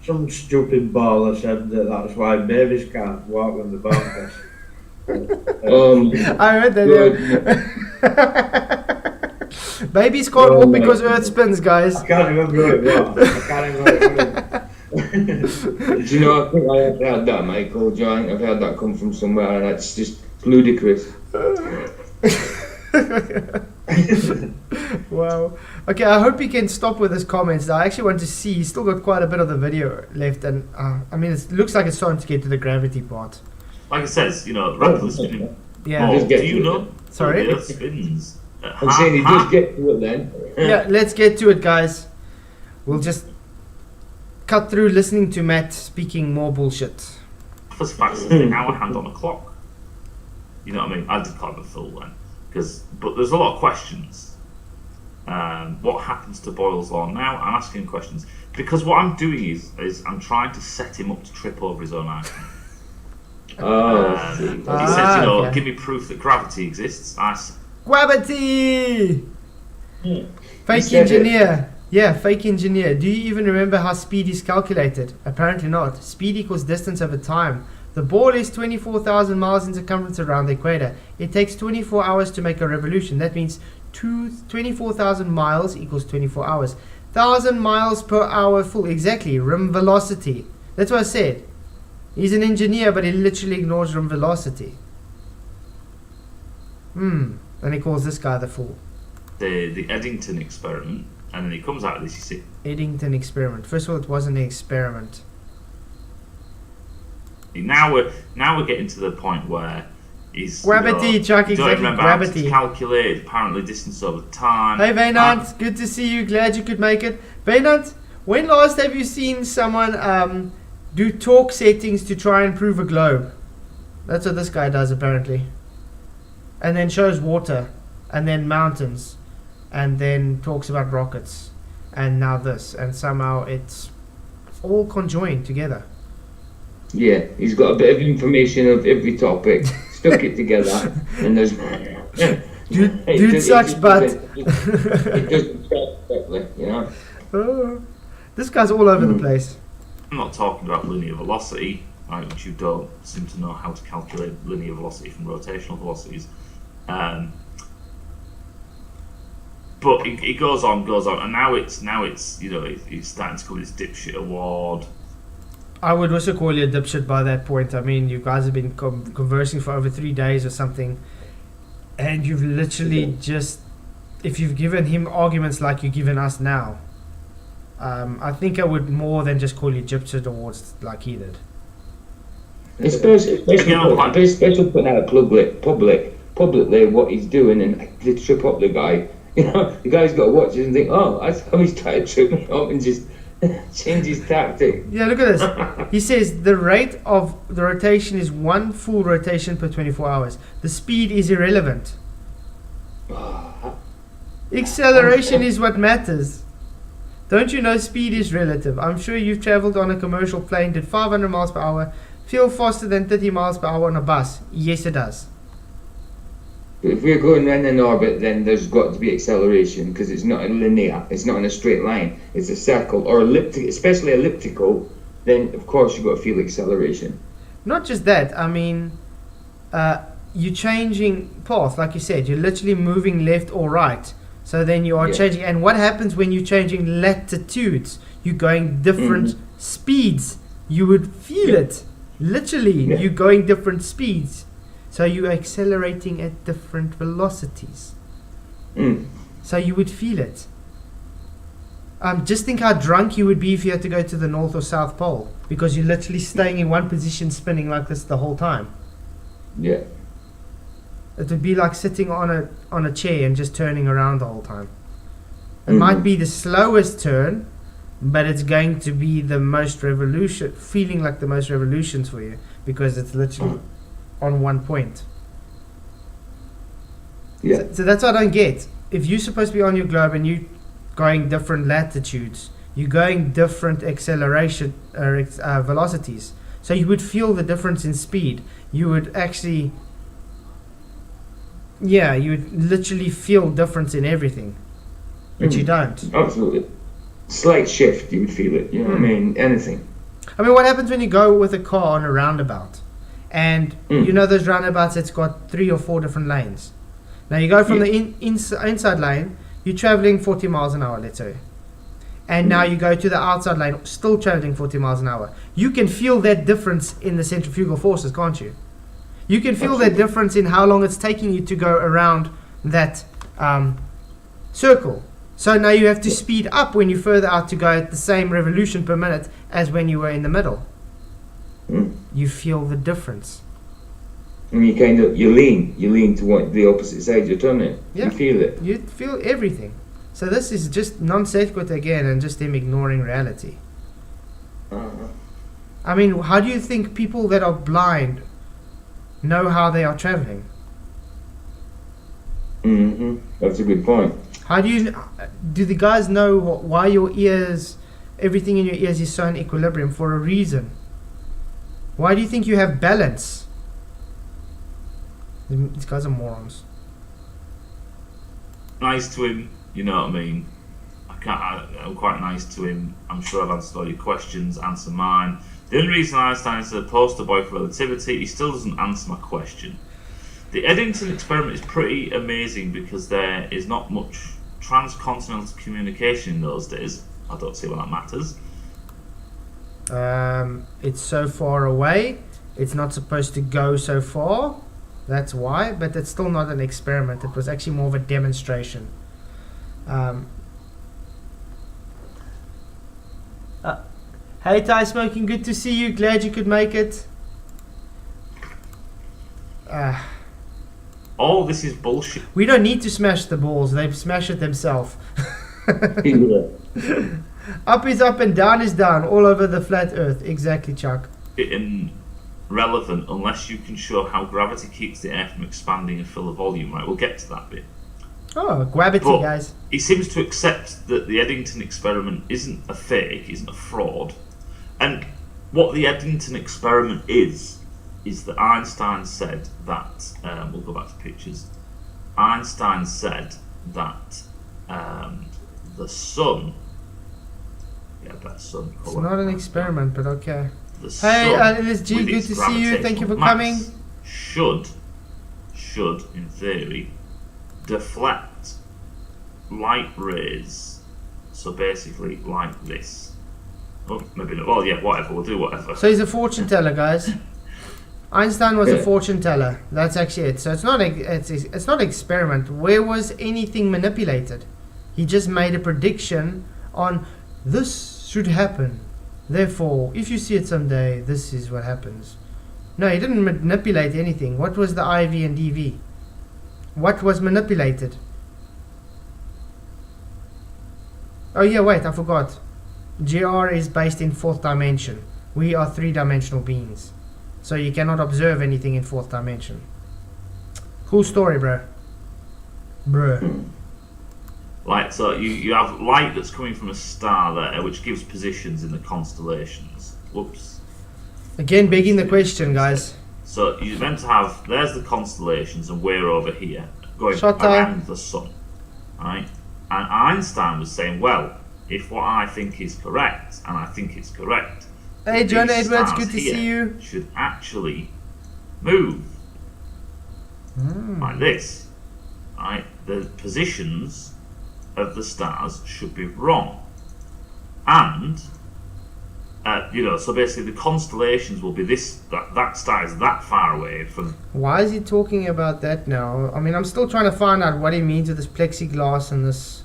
some stupid baller said that that's why babies can't walk when they're born. I heard that. Yeah. Babies can't walk because Earth spins, guys. I can't remember who it was. I can't remember who it was. Do you know, I think I have heard that, Michael. Do you know, I think I've heard that come from somewhere, and that's just ludicrous. Wow. Okay, I hope he can stop with his comments. I actually want to see. He's still got quite a bit of the video left, and I mean, it looks like it's starting to get to the gravity part. Like it says, you know, rapidly spinning. Yeah. Oh, do you know? Sorry? The Earth spins. I'm saying he does get to it then. Yeah, let's get to it, guys. We'll just cut through listening to Matt speaking more bullshit. First facts is the hour hand on the clock. You know what I mean? I did climb a full then. But there's a lot of questions. What happens to Boyle's Law now? I'm asking questions. Because what I'm doing is I'm trying to set him up to trip over his own argument. He says, you know, okay. give me proof that gravity exists. Gwabbity! He Fake said engineer. Yeah, fake engineer. Do you even remember how speed is calculated? Apparently not. Speed equals distance over time. The ball is 24,000 miles in circumference around the equator. It takes 24 hours to make a revolution. That means 24,000 miles equals 24 hours. 1,000 miles per hour full. Exactly. Rim velocity. That's what I said. He's an engineer, but he literally ignores rim velocity. And he calls this guy the fool. The Eddington experiment, and then he comes out of this, you see. Eddington experiment. First of all, it wasn't an experiment. Now we're getting to the point where he's Gwabbity, Chuck, exactly. Gwabbity. It's calculated apparently distance over time. Hey Vaynant, good to see you. Glad you could make it. Vaynant, when last have you seen someone do torque settings to try and prove a globe? That's what this guy does apparently. And then shows water, and then mountains, and then talks about rockets, and now this, and somehow it's all conjoined together. Yeah, he's got a bit of information of every topic, stuck it together, and there's... Dude sucks butt. It doesn't track correctly, you know? Oh, this guy's all over the place. I'm not talking about linear velocity, right, which you don't seem to know how to calculate linear velocity from rotational velocities. But it goes on, and now it's you know, it's starting to come this dipshit award. I would also call you a dipshit by that point. I mean, you guys have been conversing for over 3 days or something, and you've literally just, if you've given him arguments like you're giving us now, I think I would more than just call you dipshit awards like he did. Especially putting out publicly what he's doing and to trip up the guy. You know, the guy's got to watch it and think, oh, that's how he's trying to trip me up and just change his tactic. Yeah, look at this. He says the rate of the rotation is 1 full rotation per 24 hours. The speed is irrelevant. Acceleration is what matters. Don't you know speed is relative? I'm sure you've traveled on a commercial plane, did 500 miles per hour, feel faster than 30 miles per hour on a bus. Yes, it does. But if we're going around in orbit, then there's got to be acceleration because it's not a linear, it's not in a straight line, it's a circle or especially elliptical. Then of course you've got to feel acceleration. Not just that. I mean, you're changing path, like you said. You're literally moving left or right. So then you are changing. And what happens when you're changing latitudes? You're going different speeds. You would feel it. Literally, you're going different speeds. So you're accelerating at different velocities. So you would feel it. Just think how drunk you would be if you had to go to the North or South Pole, because you're literally staying in one position spinning like this the whole time. Yeah. It would be like sitting on a chair and just turning around the whole time. It might be the slowest turn, but it's going to be the most feeling like the most revolutions for you, because it's literally on one point. Yeah. So that's what I don't get. If you're supposed to be on your globe and you're going different latitudes, you're going different acceleration velocities. So you would feel the difference in speed. You would actually, you would literally feel difference in everything, but you don't. Absolutely. slight shift, you would feel it. You know what I mean? Anything. I mean, what happens when you go with a car on a roundabout? And you know those roundabouts that's got 3 or 4 different lanes. Now you go from the inside lane, you're traveling 40 miles an hour, let's say. And now you go to the outside lane, still traveling 40 miles an hour. You can feel that difference in the centrifugal forces, can't you? You can feel that difference in how long it's taking you to go around that circle. So now you have to speed up when you're further out to go at the same revolution per minute as when you were in the middle. You feel the difference. And you lean to the opposite side you're turning. Yeah. You feel it. You feel everything. So this is just non sequitur again and just them ignoring reality. I mean, how do you think people that are blind know how they are traveling? That's a good point. How do the guys know why your ears, everything in your ears is so in equilibrium? For a reason. Why do you think you have balance? These guys are morons. Nice to him, you know what I mean? I'm quite nice to him. I'm sure I've answered all your questions, answer mine. The only reason Einstein is the poster boy for relativity, he still doesn't answer my question. The Eddington experiment is pretty amazing because there is not much transcontinental communication in those days. I don't see why that matters. It's so far away. It's not supposed to go so far. That's why. But it's still not an experiment. It was actually more of a demonstration. Hey Ty Smoking, good to see you. Glad you could make it. All this is bullshit. We don't need to smash the balls. They smash it themselves. Up is up and down is down all over the flat earth. Exactly, Chuck. Irrelevant unless you can show how gravity keeps the air from expanding and fill the volume. Right, we'll get to that bit. Oh, Gwabbity, but guys. He seems to accept that the Eddington experiment isn't a fake, isn't a fraud. And what the Eddington experiment is that Einstein said that, we'll go back to pictures. Einstein said that the sun, better sun It's colour. not an experiment, but okay. The Hey, sun, LSG, with good its to see you. Thank you for gravitational coming. mass, should, in theory, deflect light rays. So basically, like this. Oh, maybe not. Well, yeah, whatever. We'll do whatever. So he's a fortune teller, guys. Einstein was a fortune teller. That's actually it. So it's not an experiment. Where was anything manipulated? He just made a prediction on this should happen. Therefore, if you see it someday, this is what happens. No, he didn't manipulate anything. What was the IV and DV? What was manipulated? Oh yeah, wait, I forgot. GR is based in 4th dimension. We are 3-dimensional beings. So you cannot observe anything in 4th dimension. Cool story, bro. Like, so you have light that's coming from a star there, which gives positions in the constellations. Whoops. Again, begging the question, guys. So you're meant to have, there's the constellations, and we're over here, going Shut around the sun. Right? And Einstein was saying, well, if what I think is correct, and I think it's correct, Hey, John these Edwards, stars good to here see you. should actually move like this. Right? The positions of the stars should be wrong. And, so basically the constellations will be this, that star is that far away from... Why is he talking about that now? I mean, I'm still trying to find out what he means with this plexiglass and this...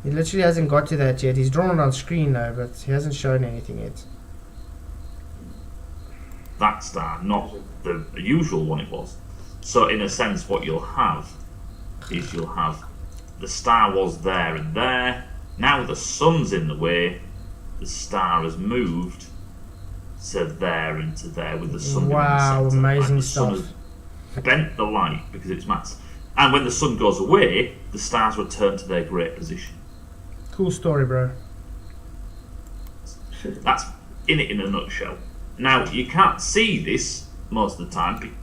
He literally hasn't got to that yet. He's drawn it on screen though, but he hasn't shown anything yet. That star, not the usual one it was. So in a sense what you'll have is you'll have the star was there and there. Now the sun's in the way, the star has moved to there and to there with the sun Wow, in the centre. amazing The sun stuff. has bent the light because it's mass. And when the sun goes away, the stars return to their great position. Cool story, bro. That's in it in a nutshell. Now, you can't see this most of the time.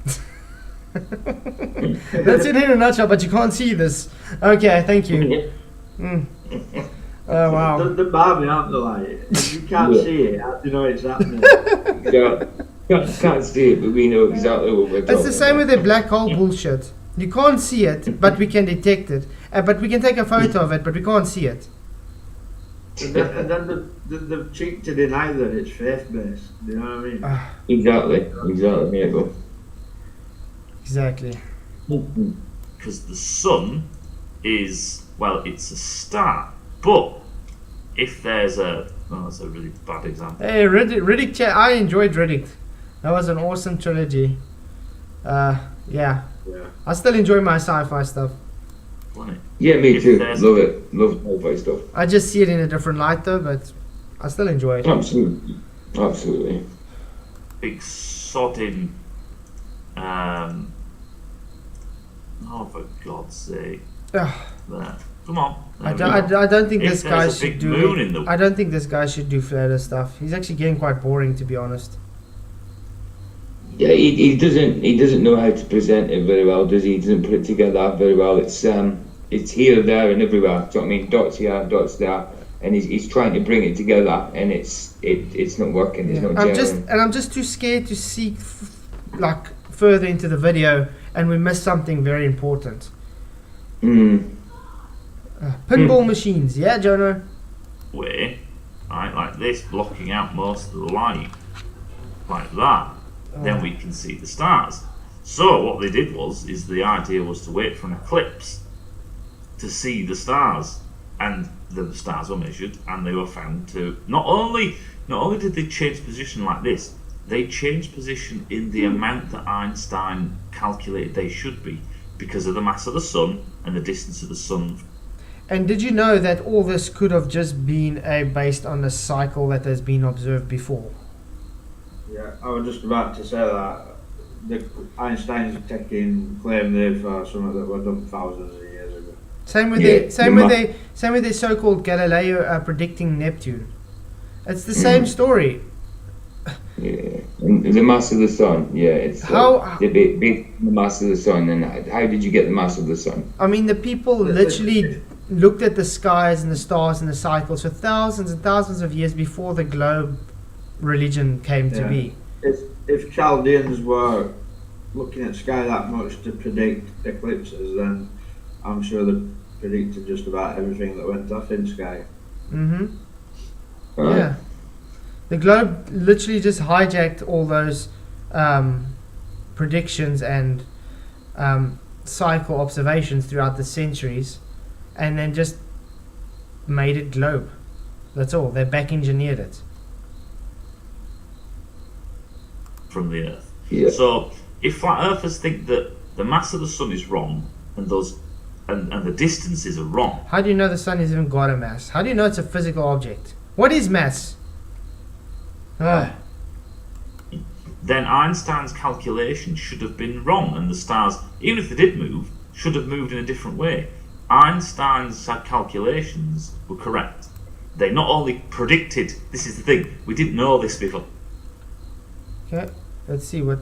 That's it in a nutshell, but you can't see this. Okay, thank you. Oh wow. The Barbie aren't the light. If you can't Yeah. see it, how do you know it's happening? Can't see it, but we know exactly what we're talking It's the same with about. the black hole bullshit. You can't see it, but we can detect it. But we can take a photo of it, but we can't see it. And then they've cheated to deny that it's faith-based. Do you know what I mean? Exactly. There you go. Exactly. Because the sun is, well, it's a star. But if there's that's a really bad example. Hey, Riddick chat. I enjoyed Riddick. That was an awesome trilogy. Yeah. Yeah. I still enjoy my sci-fi stuff. Wasn't it? Yeah, me If too. there's- Love it. Love sci-fi stuff. I just see it in a different light though, but I still enjoy it. Absolutely. Big sodding. Oh, for God's sake! Ugh. There. Come on. I There we don't, go. I don't think If this there's guy a should big do. moon in the- I don't think this guy should do flat Earth stuff. He's actually getting quite boring, to be honest. Yeah, he doesn't know how to present it very well, does he? He doesn't put it together very well. It's here, there, and everywhere. Do you know what I mean? Dots here, dots there, and he's trying to bring it together, and it's not working. It's Yeah. not gelling. I'm just too scared to see like further into the video, and we miss something very important. Pinball machines, yeah, Jono. Way, right, like this, blocking out most of the light, like that. Then we can see the stars. So what they did is the idea was to wait for an eclipse to see the stars, and the stars were measured, and they were found to not only did they change position like this, they changed position in the amount that Einstein calculated they should be because of the mass of the sun and the distance of the sun. And did you know that all this could have just been based on a cycle that has been observed before? Yeah, I was just about to say that. The Einstein's taking claim there for something that was done thousands of years ago. Same with Yeah, same with the so-called Galileo predicting Neptune. It's the same story. Yeah, and the mass of the sun. Yeah, it's the mass of the sun. And how did you get the mass of the sun? I mean, the people literally looked at the skies and the stars and the cycles for thousands and thousands of years before the globe religion came to be. If Chaldeans were looking at sky that much to predict eclipses, then I'm sure they predicted just about everything that went off in sky. Mm-hmm. Right? Yeah. The globe literally just hijacked all those predictions and cycle observations throughout the centuries, and then just made it globe. That's all. They back engineered it. From the Earth. Yeah. So if flat earthers think that the mass of the sun is wrong and and the distances are wrong, How do you know the sun has even got a mass? How do you know it's a physical object? What is mass? then Einstein's calculations should have been wrong, and the stars, even if they did move, should have moved in a different way. Einstein's calculations were correct. They not only predicted, this is the thing, we didn't know this before. Okay, let's see what.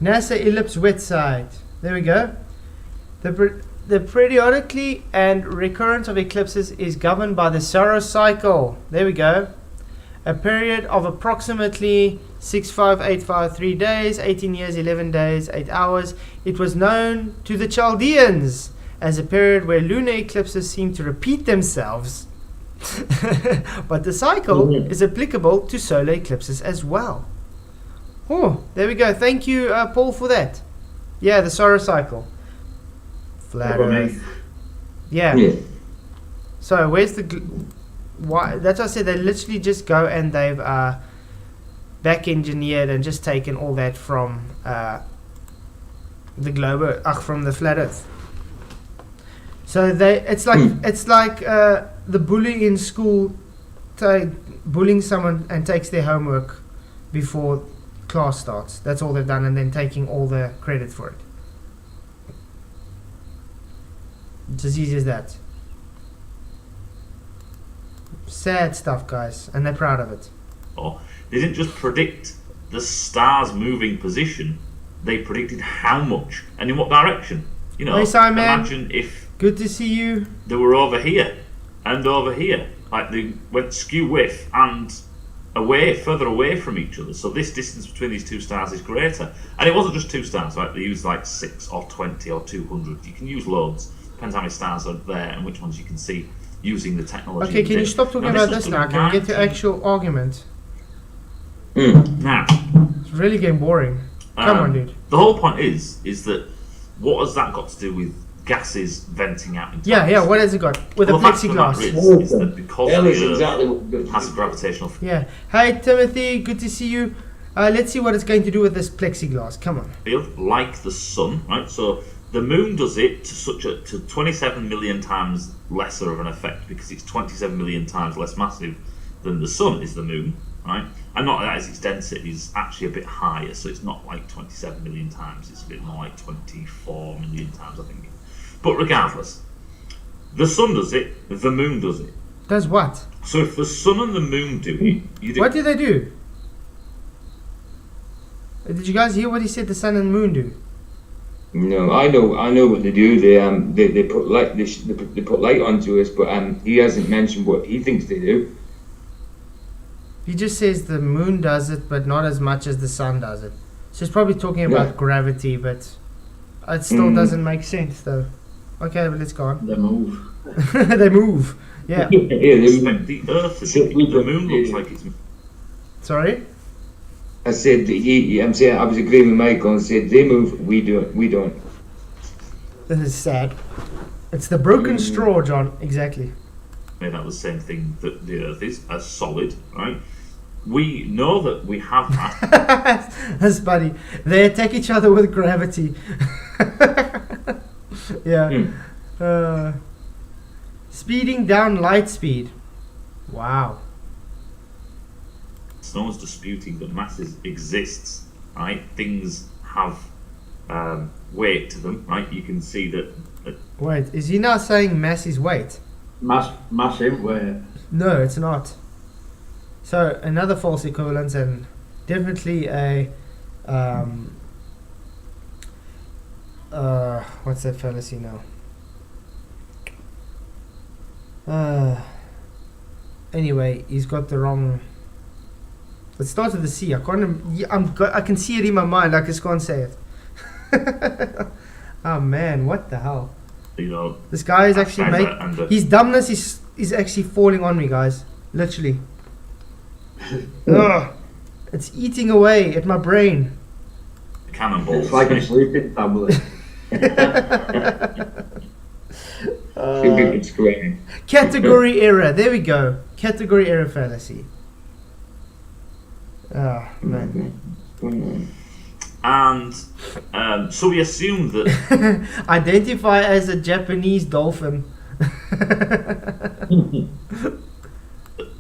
NASA ellipse wet side. There we go. The periodicity and recurrence of eclipses is governed by the Saros cycle. There we go. A period of approximately 65853 days, 18 years, 11 days, 8 hours. It was known to the Chaldeans as a period where lunar eclipses seem to repeat themselves. But the cycle is applicable to solar eclipses as well. Oh, there we go. Thank you, Paul, for that. Yeah, the Saros cycle. Flat Earth. Yeah. So where's the why? That's what I said. They literally just go and they've back engineered and just taken all that from the globe, from the flat Earth. So it's like the bully in school bullying someone and takes their homework before class starts. That's all they've done, and then taking all the credit for it. It's as easy as that. Sad stuff, guys, and they're proud of it. Or they didn't just predict the stars' moving position, they predicted how much and in what direction. You know, Hey, Simon. imagine if Good to see you. they were over here and over here. Like they went skew with and away, further away from each other. So this distance between these two stars is greater. And it wasn't just two stars, right? They used like 6 or 20 or 200. You can use loads. Depends how many stars are there and which ones you can see using the technology. Okay, can you stop talking about this now? Can we get to actual argument? Now, It's really getting boring. Come on, dude. the whole point is that what has that got to do with gases venting out into Yeah, atmosphere? what has it got? With Well, a the fact of the matter plexiglass. is that because That the is Earth exactly what has a gravitational Yeah. Hi, Timothy. Good to see you. Let's see what it's going to do with this plexiglass. Come on. field like the sun, right? So the moon does it to 27 million times lesser of an effect because it's 27 million times less massive than the sun is the moon, right? And not that as its density is actually a bit higher, so it's not like 27 million times, it's a bit more like 24 million times, I think. But regardless, the sun does it, the moon does it. Does what? So if the sun and the moon do it, you do. What do they do? Did you guys hear what he said the sun and moon do? No, I know what they do. They put light. They put light onto us, but he hasn't mentioned what he thinks they do. He just says the moon does it, but not as much as the sun does it. So he's probably talking about Yeah. gravity, but it still doesn't make sense, though. Okay, but let's go on. They move. They move. Yeah. Yeah, they Expect the Earth to do it. The moon looks like it's. Sorry? I said I'm saying I was agreeing with Michael and said they move, we don't. This is sad. It's the broken straw, John. Exactly. Made out the same thing that the Earth is, as solid, right? We know that we have that. That's funny. They attack each other with gravity. Yeah. Speeding down light speed. Wow. No one's disputing that mass exists, right? Things have weight to them, right? You can see that. Wait, is he now saying mass is weight? Mass ain't weight. No, it's not. So another false equivalence and definitely a what's that fallacy now? Anyway, he's got the wrong. It starts with the C. I can see it in my mind. I just can't say it. Oh man, what the hell? You know, This guy is actually his dumbness is actually falling on me, guys. Literally. Ugh. It's eating away at my brain. cannonballs. It's like a sleeping tablet. Category error. There we go. Category error fallacy. Oh man. And so we assume that Identify as a Japanese dolphin.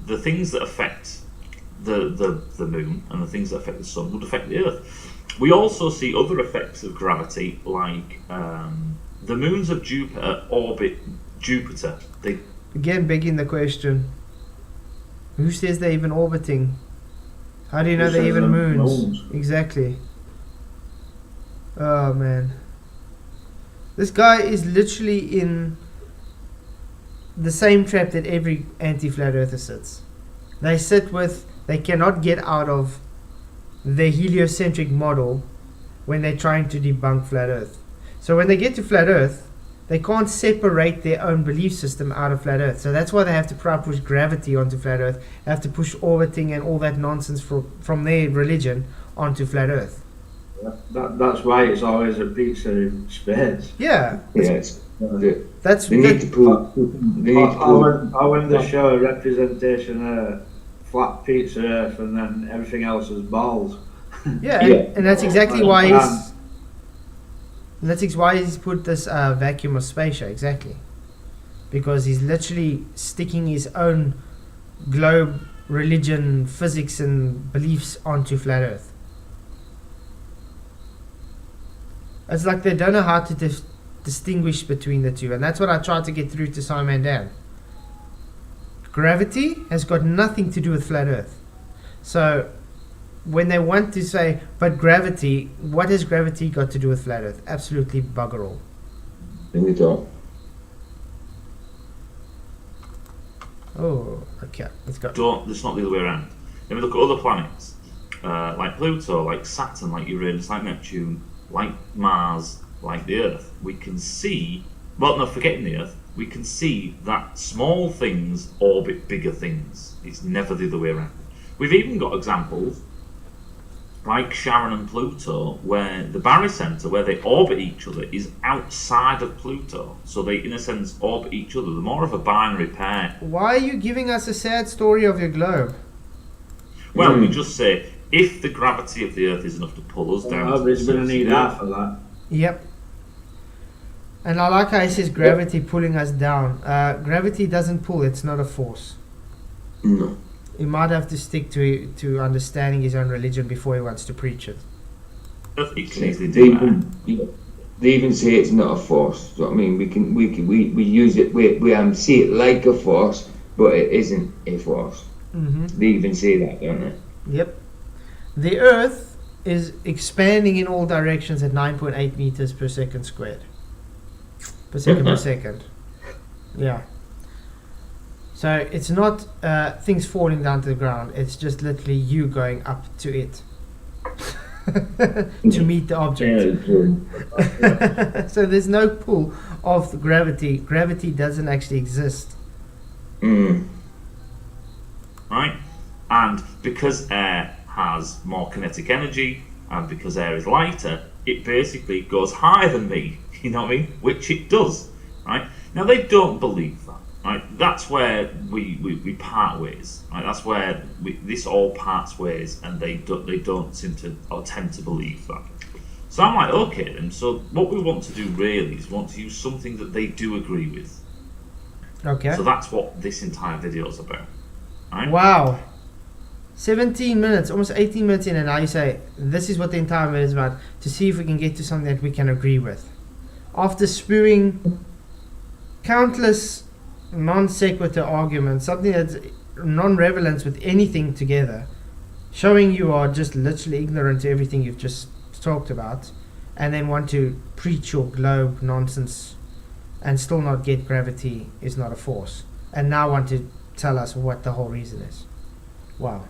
the things that affect the moon and the things that affect the sun would affect the Earth. We also see other effects of gravity, like the moons of Jupiter orbit Jupiter. They Again, begging the question. Who says they're even orbiting? How do you know Who they're says even they're moons? moons? Exactly. Oh man. This guy is literally in the same trap that every anti-flat earther sits. They cannot get out of the heliocentric model when they're trying to debunk flat earth. So when they get to flat earth, they can't separate their own belief system out of flat earth. So that's why they have to try to push gravity onto flat earth. They have to push orbiting and all that nonsense from their religion onto flat earth. That's why it's always a pizza in space. Yeah. Yes. That's They need to pull. They need to I pull. when they show a representation of flat pizza Earth and then everything else is balls. yeah, Yeah. and that's exactly why Um, he's put this vacuum of spatia, exactly. Because he's literally sticking his own globe, religion, physics and beliefs onto flat earth. It's like they don't know how to distinguish between the two, and that's what I tried to get through to Simon Dan. Gravity has got nothing to do with flat earth. So when they want to say, but gravity, what has gravity got to do with flat earth? Absolutely bugger all. we don't. Oh, okay. Let's go. It's not the other way around. Then we look at other planets, like Pluto, like Saturn, like Uranus, like Neptune, like Mars, like the Earth. We can see, well, no, forgetting the Earth, we can see that small things orbit bigger things. It's never the other way around. We've even got examples like Charon and Pluto, where the barycenter, where they orbit each other, is outside of Pluto. So they, in a sense, orbit each other. They're more of a binary pair. Why are you giving us a sad story of your globe? Well, we just say, if the gravity of the Earth is enough to pull us down... Nobody's going to need that for that. Yep. And I like how he says gravity pulling us down. Gravity doesn't pull, it's not a force. No. He might have to stick to understanding his own religion before he wants to preach it. They even say it's not a force. So, I mean, we use it. We see it like a force, but it isn't a force. Mm-hmm. They even say that, don't they? Yep. The Earth is expanding in all directions at 9.8 meters per second squared. Per second. Yeah. So it's not things falling down to the ground. It's just literally you going up to it to meet the object. Yeah, So there's no pull of the gravity. Gravity doesn't actually exist. Right? And because air has more kinetic energy, and because air is lighter, it basically goes higher than me. You know what I mean? Which it does. Right? Now they don't believe that. Right, that's where we part ways. Right, that's where this all parts ways, and they don't seem to or tend to believe that. So I'm like, okay then. So what we want to do really is want to use something that they do agree with. Okay. So that's what this entire video is about. Right? Wow. 17 minutes, almost 18 minutes in, and now you say this is what the entire video is about, to see if we can get to something that we can agree with. After spewing countless non sequitur arguments, something that's non-relevant with anything together, showing you are just literally ignorant to everything you've just talked about, and then want to preach your globe nonsense and still not get gravity is not a force, and now want to tell us what the whole reason is. Wow.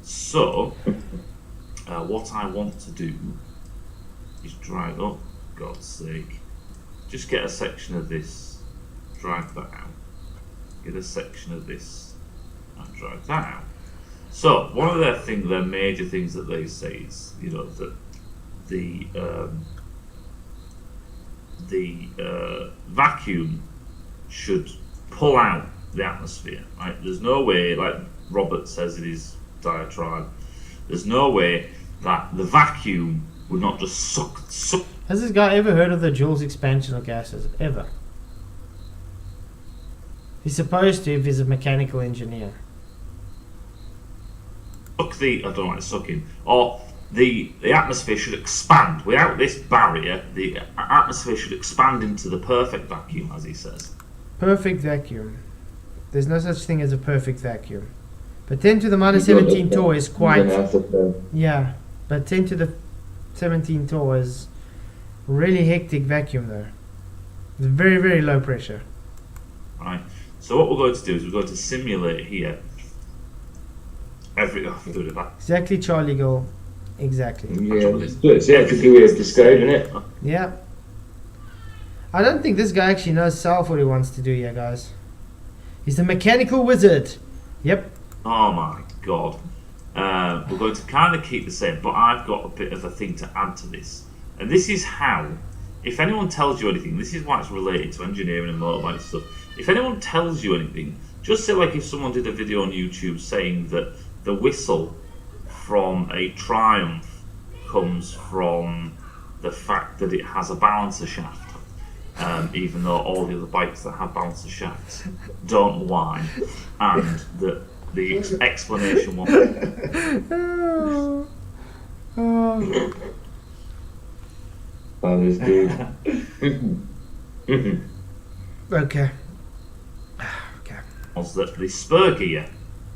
So what I want to do is drag up, God's sake, just get a section of this, drag that out, get a section of this and drag that out. So one of their major things that they say is, you know, that the vacuum should pull out the atmosphere, right? There's no way, like Robert says in his diatribe, there's no way that the vacuum would not just suck. Has this guy ever heard of the Joule's expansion of gases? Ever? He's supposed to if he's a mechanical engineer. I don't like sucking. Or the atmosphere should expand. Without this barrier, the atmosphere should expand into the perfect vacuum, as he says. Perfect vacuum. There's no such thing as a perfect vacuum. But 10 to the minus 17 torr is quite... Yeah, but 10 to the 17 torr is really hectic vacuum though. It's very, very low pressure. Right. So what we're going to do is we're going to simulate here Exactly, Charlie Girl. Exactly. Yeah, it's a good way of describing it. Yeah. I don't think this guy actually knows self what he wants to do here, guys. He's the mechanical wizard. Yep. Oh my god. We're going to kind of keep the same, but I've got a bit of a thing to add to this. And this is how, if anyone tells you anything, this is why it's related to engineering and motorbike stuff. If anyone tells you anything, just say like if someone did a video on YouTube saying that the whistle from a Triumph comes from the fact that it has a balancer shaft, even though all the other bikes that have balancer shafts don't whine, and that the explanation was... Father's dude. Okay. Was that the spur gear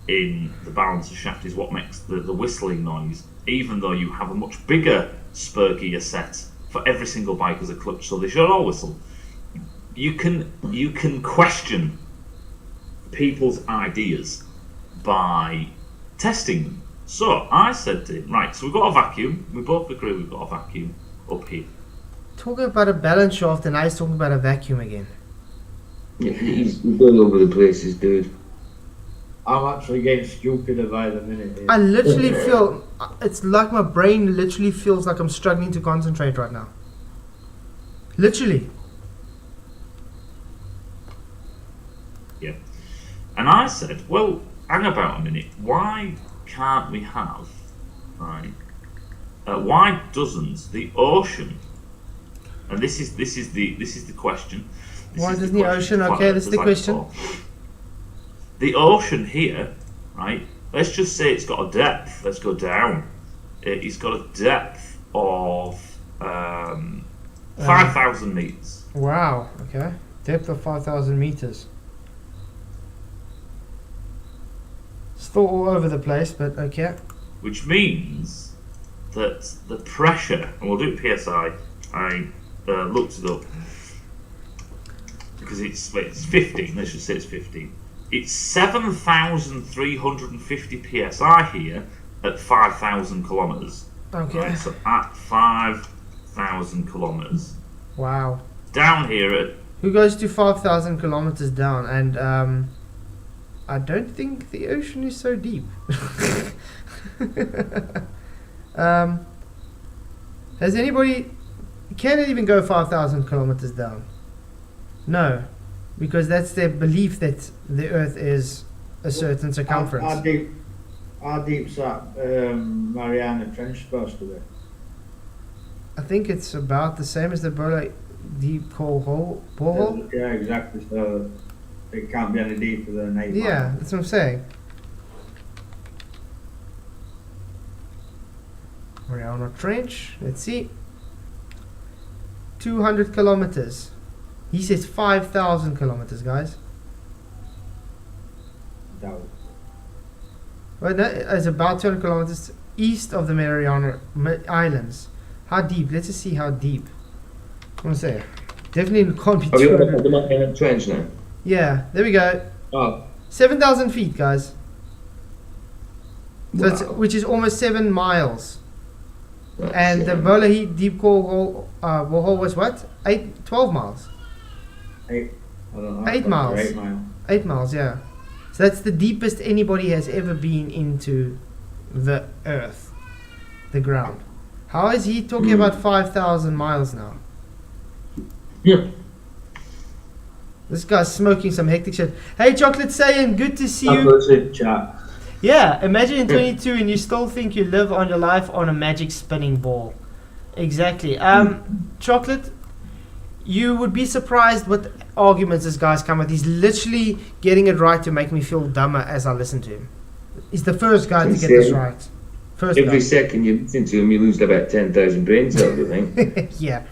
in the balancer shaft is what makes the whistling noise, even though you have a much bigger spur gear set for every single bike as a clutch, so they should all whistle. You can question people's ideas by testing them. So I said to him, right, so we've got a vacuum. We both agree we've got a vacuum up here. Talking about a balance shaft, and now he's talking about a vacuum again. Yeah, he's all over the places, dude. I'm actually getting stupider by the minute here. I literally feel, it's like my brain literally feels like I'm struggling to concentrate right now. Literally. Yeah. And I said, well, hang about a minute. Why can't we have, right? Why doesn't the ocean? And this is the question. Why doesn't the ocean? Okay, that's the question. The ocean here, right? Let's just say it's got a depth. Let's go down. It's got a depth of 5,000 meters. Wow. Okay. Depth of 5,000 meters. Still all over the place, but okay. Which means that the pressure, and we'll do it PSI. I looked it up because it's 15. Let's just say it's 15. It's 7,350 psi here at 5,000 kilometers. Okay. Right, so at 5,000 kilometers. Wow. Down here at. Who goes to 5,000 kilometers down? And I don't think the ocean is so deep. Has anybody? Can it even go 5,000 kilometers down? No, because that's their belief that the Earth is a certain circumference. How deep's that Mariana Trench supposed to be? I think it's about the same as the deep borehole. Yeah, exactly. So it can't be any deeper than 8 miles. Yeah, that's what I'm saying. Mariana Trench. Let's see. 200 kilometers. He says 5,000 kilometers, guys. Doubt. Well, no, it's about 200 kilometers east of the Mariana Islands. How deep? Let's just see how deep. I'm gonna say definitely can't be Have you got 200. the Mariana Trench now? Yeah, there we go. Oh. 7,000 feet, guys. So Wow. it's, which is almost 7 miles. That's, And the Bolahi deep core borehole was what? 12 miles. 8. I don't know. 8 miles. 8 miles. 8 miles, yeah. So that's the deepest anybody has ever been into the earth, the ground. How is he talking about 5,000 miles now? Yeah. This guy's smoking some hectic shit. Hey, Chocolate Saiyan, good to see you. That's it, chat. Yeah, imagine in 22 and you still think you live on your life on a magic spinning ball. Exactly. Chocolate, you would be surprised what arguments this guy's come with. He's literally getting it right to make me feel dumber as I listen to him. He's the first guy to get this right. First Every guy. second you listen to him, you lose about 10,000 brain cells, I think. Yeah.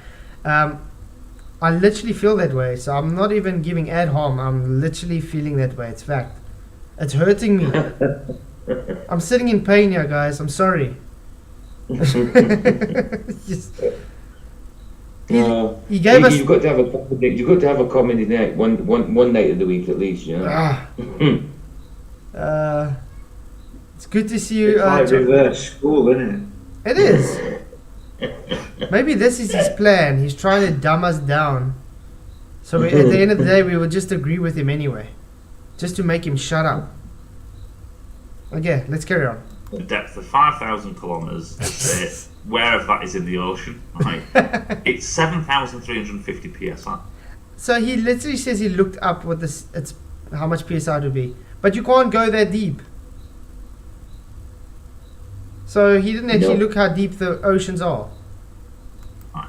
I literally feel that way, so I'm not even giving ad hom. I'm literally feeling that way. It's fact. It's hurting me. I'm sitting in pain here, guys. I'm sorry. Just, he gave us. You've got to have a comedy night one night of the week at least, you know. It's good to see you. It's like reverse school, isn't It is. Maybe this is his plan. He's trying to dumb us down. So at the end of the day, we would just agree with him anyway. Just to make him shut up. Okay, let's carry on. A depth of 5,000 kilometers, wherever that is in the ocean, right? It's 7,350 psi. So he literally says he looked up what this, it's how much psi to be, but you can't go that deep. So he didn't actually look how deep the oceans are. Right.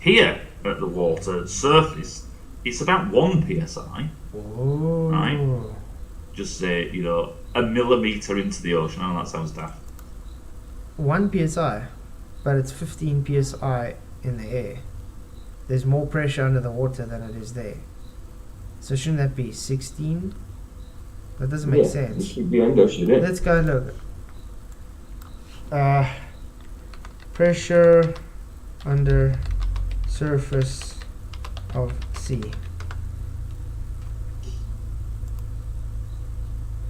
Here at the water surface, it's about 1 psi. Oh. Right. Just say, a millimeter into the ocean. I know that sounds daft. 1 psi, but it's 15 psi in the air. There's more pressure under the water than it is there. So shouldn't that be 16? That doesn't make sense. It should be under, should it? Let's go look. pressure under surface of sea.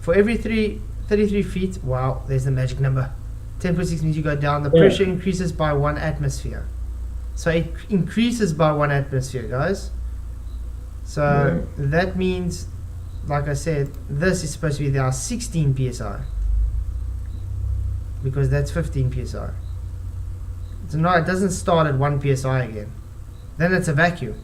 For every 33 feet, wow, there's the magic number. 10.6 meters you go down, the pressure increases by 1 atmosphere. So it increases by 1 atmosphere, guys. So that means, like I said, this is supposed to be there 16 psi. Because that's 15 psi. So no, it doesn't start at 1 psi again. Then it's a vacuum.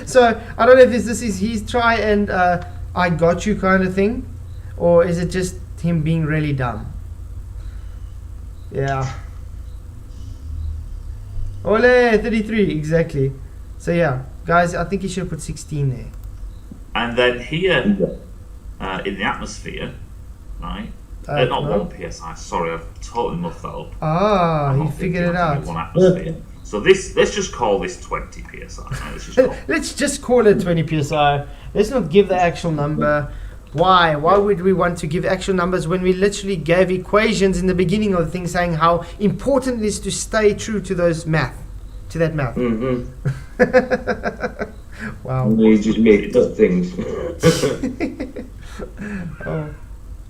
So I don't know if this is his try and I got you kind of thing, or is it just him being really dumb? Yeah. Ole, 33, exactly. So yeah, guys, I think you should put 16 there. And then here, in the atmosphere, right? Not no. 1 psi. Sorry, I've totally muffed that up. Ah, I'm you not figured thinking it I'm out. thinking 1 atmosphere. So this, let's just call this 20 psi. Right? Let's just call it 20 psi. Let's not give the actual number. Why? Why would we want to give actual numbers when we literally gave equations in the beginning of the thing saying how important it is to stay true to those math, to that math? Wow. You just make up things.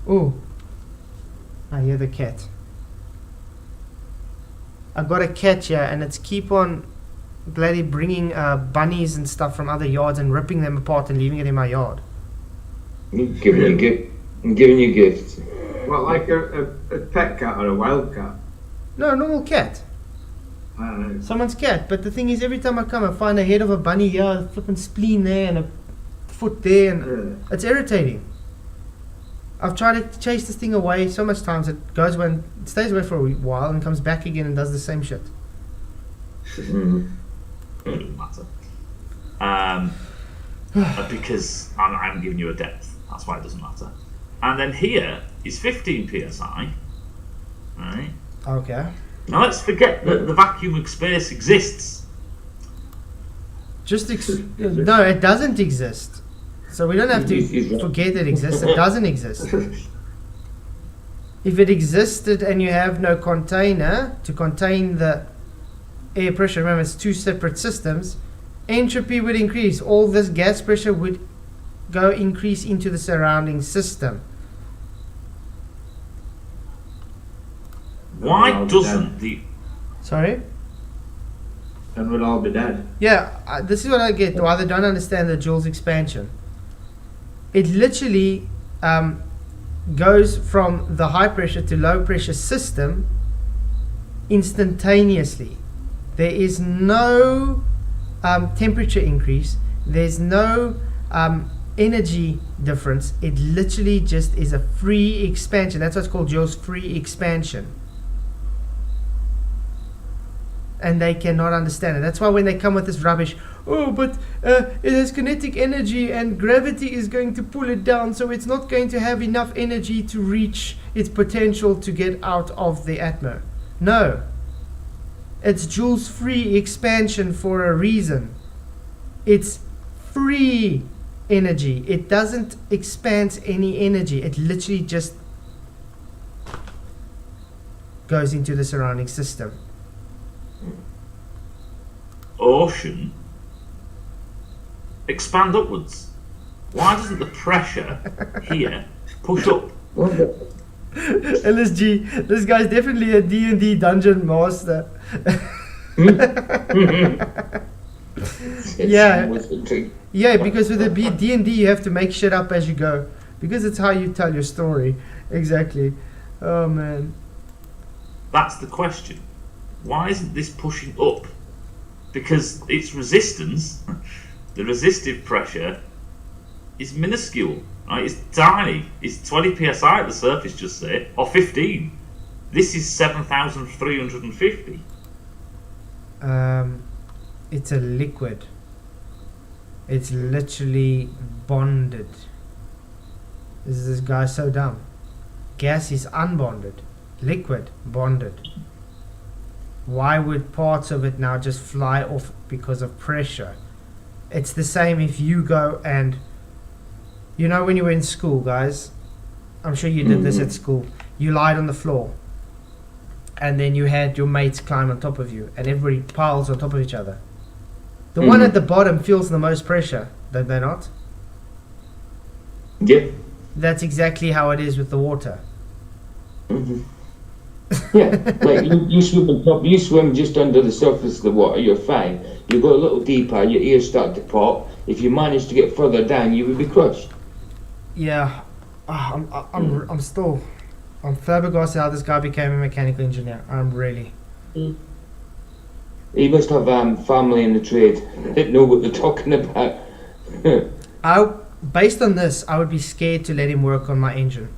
Oh, I hear the cat. I've got a cat here, and it's keep on bloody bringing bunnies and stuff from other yards and ripping them apart and leaving it in my yard. I'm giving you gifts. What, like a pet cat or a wild cat? No, a normal cat. Someone's cat. But the thing is, every time I come, I find a head of a bunny here, a flipping spleen there, and a foot there, and it's irritating. I've tried to chase this thing away so much times it goes away, it stays away for a while and comes back again and does the same shit. It doesn't matter. Because I'm giving you a depth. That's why it doesn't matter. And then here is 15 psi. Right? Okay. Now let's forget that the vacuum of space exists. No, it doesn't exist. So we don't have to forget it exists. It doesn't exist. If it existed and you have no container to contain the air pressure, remember it's 2 separate systems, entropy would increase. All this gas pressure would go increase into the surrounding system. Why doesn't the... Sorry? And we'll all be dead. Yeah, this is what I get. Why they don't understand the Joule's expansion. It literally goes from the high pressure to low pressure system instantaneously. There is no temperature increase. There's no energy difference. It literally just is a free expansion. That's what's called Joule's free expansion. And they cannot understand it. That's why when they come with this rubbish, oh, but it has kinetic energy and gravity is going to pull it down, so it's not going to have enough energy to reach its potential to get out of the atmo. No. It's Joule's free expansion for a reason. It's free energy. It doesn't expand any energy. It literally just goes into the surrounding system. Ocean expand upwards. Why doesn't the pressure here push up? LSG, this guy's definitely a D&D dungeon master. Yeah, because with the D&D you have to make shit up as you go, because it's how you tell your story. Exactly. Oh man, that's the question. Why isn't this pushing up? Because its resistance, the resistive pressure, is minuscule. Right? It's tiny. It's 20 psi at the surface, just say, or 15. This is 7,350. It's a liquid. It's literally bonded. This guy's so dumb. Gas is unbonded. Liquid bonded. Why would parts of it now just fly off because of pressure? It's the same if you go and, you know, when you were in school, guys, I'm sure you did this at school. You lied on the floor, and then you had your mates climb on top of you, and everybody piles on top of each other. The one at the bottom feels the most pressure, don't they not? Yeah. That's exactly how it is with the water. Yeah, like you swim on top, you swim just under the surface of the water, you're fine. You go a little deeper, your ears start to pop. If you manage to get further down, you would be crushed. Yeah, I'm flabbergasted how this guy became a mechanical engineer. I'm really. He must have family in the trade that know what they're talking about. Based on this, I would be scared to let him work on my engine.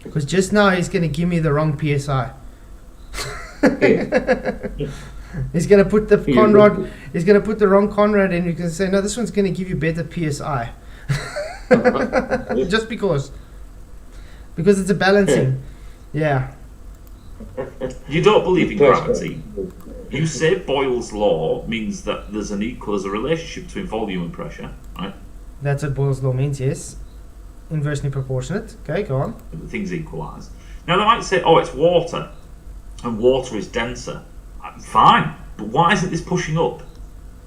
Because just now he's going to give me the wrong PSI. He's going to put the Conrad. He's going to put the wrong Conrad in. You can say, no, this one's going to give you better PSI. Just because it's a balancing. Yeah. You don't believe in gravity. You say Boyle's law means that there's an equal as a relationship between volume and pressure, right? That's what Boyle's law means, yes. Inversely proportionate. Okay, go on. Things equalise. Now they might say, oh, it's water, and water is denser. Fine, but why isn't this pushing up?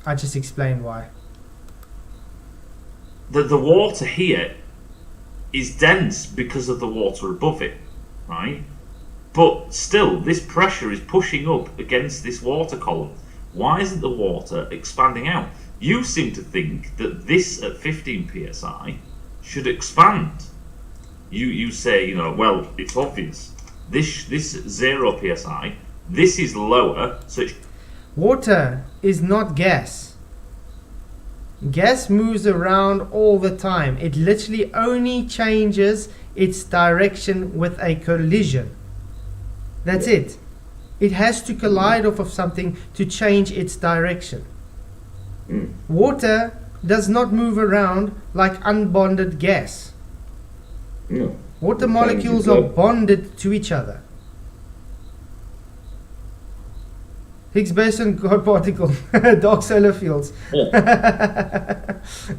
I just explained why. The water here is dense because of the water above it, right? But still, this pressure is pushing up against this water column. Why isn't the water expanding out? You seem to think that this at 15 psi should expand. You say, well, it's obvious. This 0 psi, this is lower, so water is not gas. Gas moves around all the time. It literally only changes its direction with a collision. That's it. It has to collide off of something to change its direction. Water does not move around like unbonded gas. No. Water molecules are bonded to each other. Higgs boson, God particle, dark solar fields.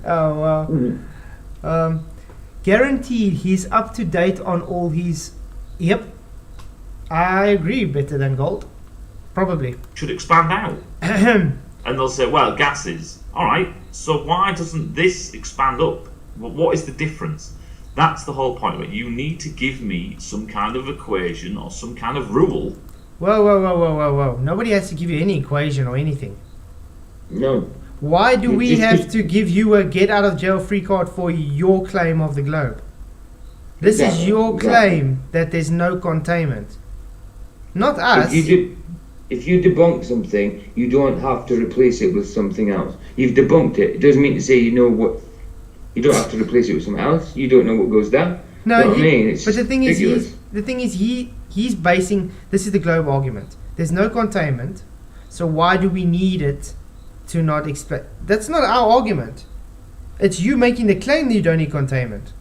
Oh wow. Guaranteed he's up to date on all his. Yep. I agree, better than gold. Probably. Should expand out. And they'll say, well, gases. Alright, so why doesn't this expand up? What is the difference? That's the whole point. Right? You need to give me some kind of equation or some kind of rule. Whoa. Nobody has to give you any equation or anything. No. Why do we have to give you a get out of jail free card for your claim of the globe? This is your claim that there's no containment. Not us. If you debunk something, you don't have to replace it with something else. You've debunked it. It doesn't mean to say you know what. You don't have to replace it with something else. You don't know what goes down. No, you know what I mean? It's but the thing ridiculous. is, he's basing. This is the globe argument. There's no containment, so why do we need it to not expect? That's not our argument. It's you making the claim that you don't need containment.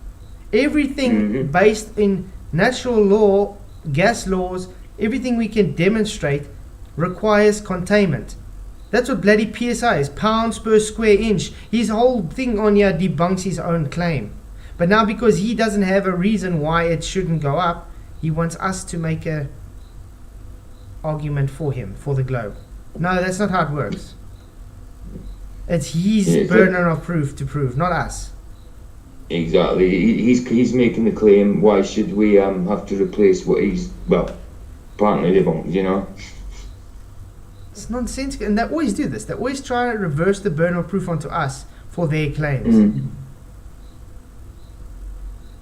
Everything based in natural law, gas laws, everything we can demonstrate requires containment. That's what bloody PSI is, pounds per square inch. His whole thing on here debunks his own claim. But now because he doesn't have a reason why it shouldn't go up, he wants us to make a argument for him, for the globe. No, that's not how it works. It's his burden of proof to prove, not us. Exactly. He's making the claim. Why should we have to replace what he's apparently debunked? It's nonsensical, and they always do this. They always try to reverse the burden of proof onto us for their claims.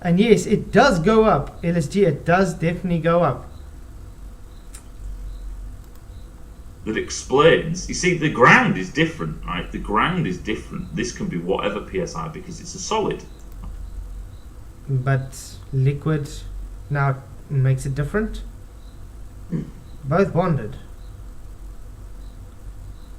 And yes, it does go up. LSG, it does definitely go up. That explains. You see, the ground is different, right? The ground is different. This can be whatever PSI because it's a solid. But liquid now makes it different. Both bonded.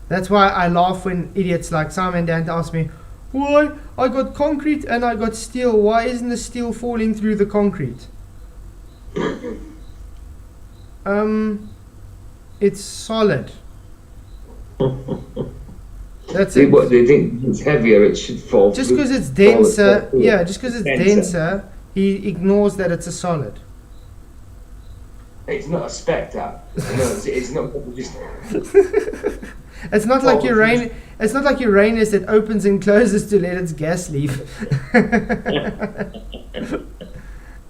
That's why I laugh when idiots like Simon Dant ask me, why I got concrete and I got steel, why isn't the steel falling through the concrete? It's solid. That's They, it. what they think it's heavier, it should fall. Just through- because it's fall denser, through. yeah, just because it's denser, he ignores that it's a solid. It's not a spectre. No, it's not just. It's not like Uranus. It's not like Uranus that opens and closes to let its gas leave.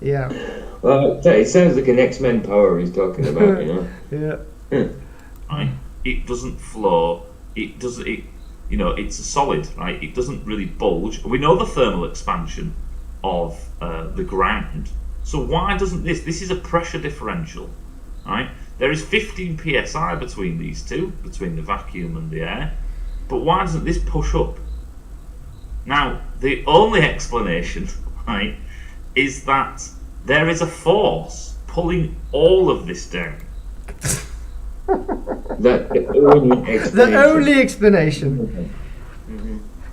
Yeah. Well, it sounds like an X-Men power he's talking about, you know. Yeah. Right? It doesn't flow. It doesn't. It's a solid, right? It doesn't really bulge. We know the thermal expansion of the ground. So why doesn't this? This is a pressure differential, right? There is 15 psi between these two, between the vacuum and the air. But why doesn't this push up? Now, the only explanation, right, is that there is a force pulling all of this down. That's the only explanation. The only explanation.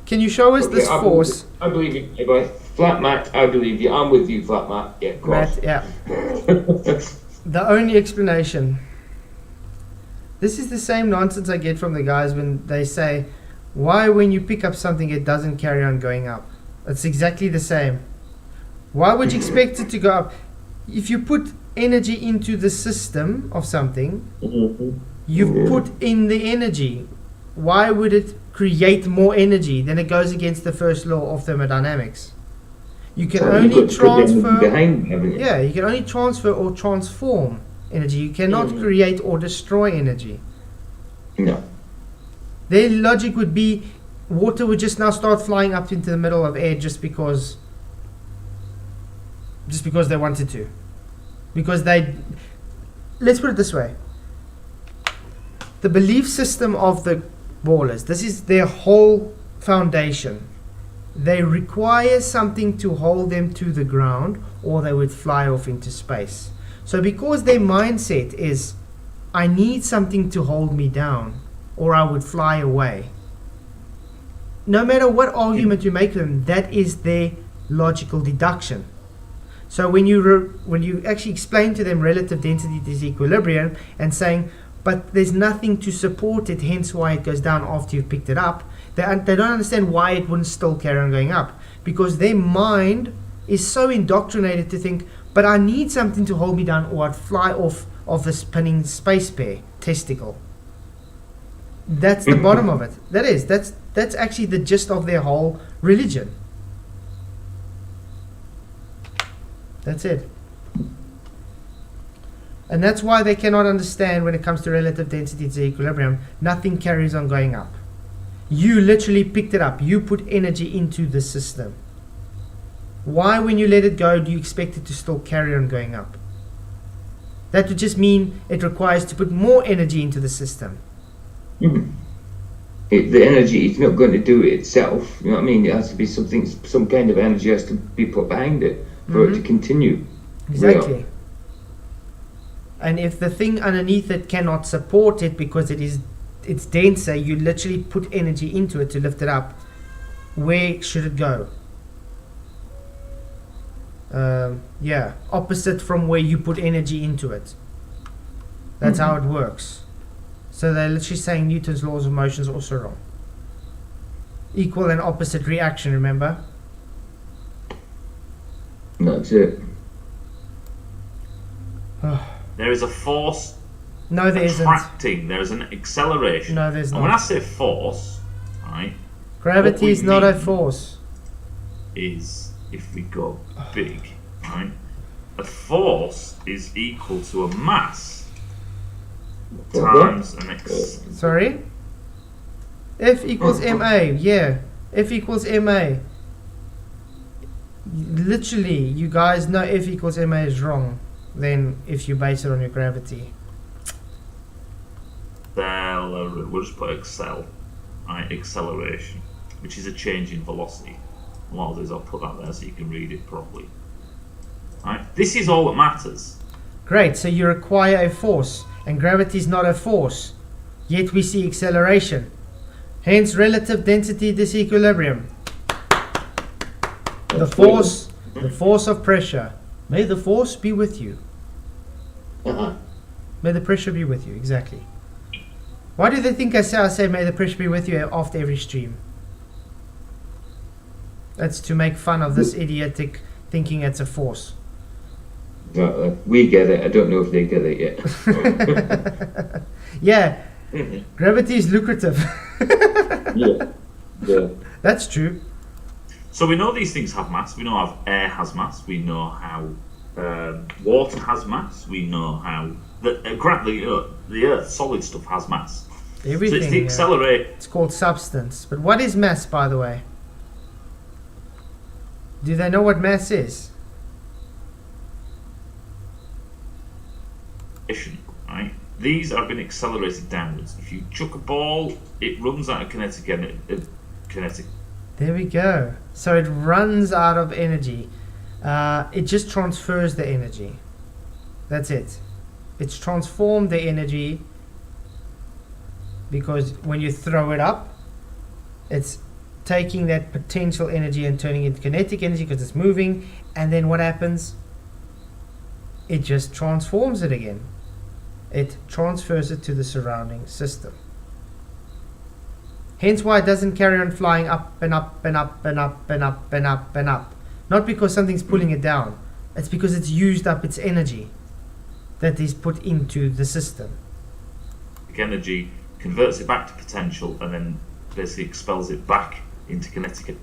Can you show us this force? I believe you. If I flat Matt, I believe you. I'm with you, flat Matt. Yeah, of course. Matt, yeah. The only explanation. This is the same nonsense I get from the guys when they say, why when you pick up something it doesn't carry on going up? It's exactly the same. Why would you expect it to go up? If you put energy into the system of something, you've put in the energy. Why would it create more energy? Then it goes against the first law of thermodynamics. You can only transfer. Yeah, you can only transfer or transform energy. You cannot create or destroy energy. No. Their logic would be water would just now start flying up into the middle of air just because they wanted to. Because let's put it this way. The belief system of the ballers, this is their whole foundation. They require something to hold them to the ground or they would fly off into space. So because their mindset is, I need something to hold me down or I would fly away. No matter what argument you make to them, that is their logical deduction. So when you actually explain to them relative density disequilibrium and saying, but there's nothing to support it, hence why it goes down after you've picked it up, they don't understand why it wouldn't still carry on going up. Because their mind is so indoctrinated to think, but I need something to hold me down or I'd fly off of the spinning space bear testicle. That's the bottom of it. That's actually the gist of their whole religion. That's it. And that's why they cannot understand when it comes to relative density disequilibrium, nothing carries on going up. You literally picked it up. You put energy into the system. Why, when you let it go, do you expect it to still carry on going up? That would just mean it requires to put more energy into the system. The energy is not going to do it itself. You know what I mean? It has to be some kind of energy has to be put behind it for it to continue. Exactly. Yeah. And if the thing underneath it cannot support it because it's denser, you literally put energy into it to lift it up. Where should it go? Opposite from where you put energy into it. That's how it works. So they're literally saying Newton's laws of motion is also wrong. Equal and opposite reaction, remember? That's it. There is a force No, there isn't. attracting. There is an acceleration. No, there's And when I not. say force, right, Gravity what is we not a mean force. is if we go big, right, a force is equal to a mass times an Sorry? F equals MA, yeah. F equals MA. Literally, you guys know F equals MA is wrong then if you base it on your gravity. We'll just put right, acceleration, which is a change in velocity. And what I'll do is I'll put that there so you can read it properly. Right, this is all that matters. Great, so you require a force, and gravity is not a force, yet we see acceleration. Hence relative density disequilibrium. The force of pressure. May the force be with you. May the pressure be with you, exactly. Why do they think I say may the pressure be with you after every stream? That's to make fun of this idiotic thinking it's a force. We get it. I don't know if they get it yet. Yeah, gravity is lucrative. Yeah. That's true. So we know these things have mass. We know how air has mass. We know how water has mass. We know how the Earth, solid stuff, has mass. Everything. So it's the accelerate. It's called substance. But what is mass, by the way? Do they know what mass is? Right? These have been accelerated downwards. If you chuck a ball, it runs out of kinetic. There we go. So it runs out of energy. It just transfers the energy. That's it. It's transformed the energy, because when you throw it up, it's taking that potential energy and turning it into kinetic energy because it's moving. And then what happens? It just transforms it again. It transfers it to the surrounding system. Hence why it doesn't carry on flying up and up and up and up and up and up and up. Not because something's pulling it down. It's because it's used up its energy that is put into the system. Energy converts it back to potential and then basically expels it back into kinetic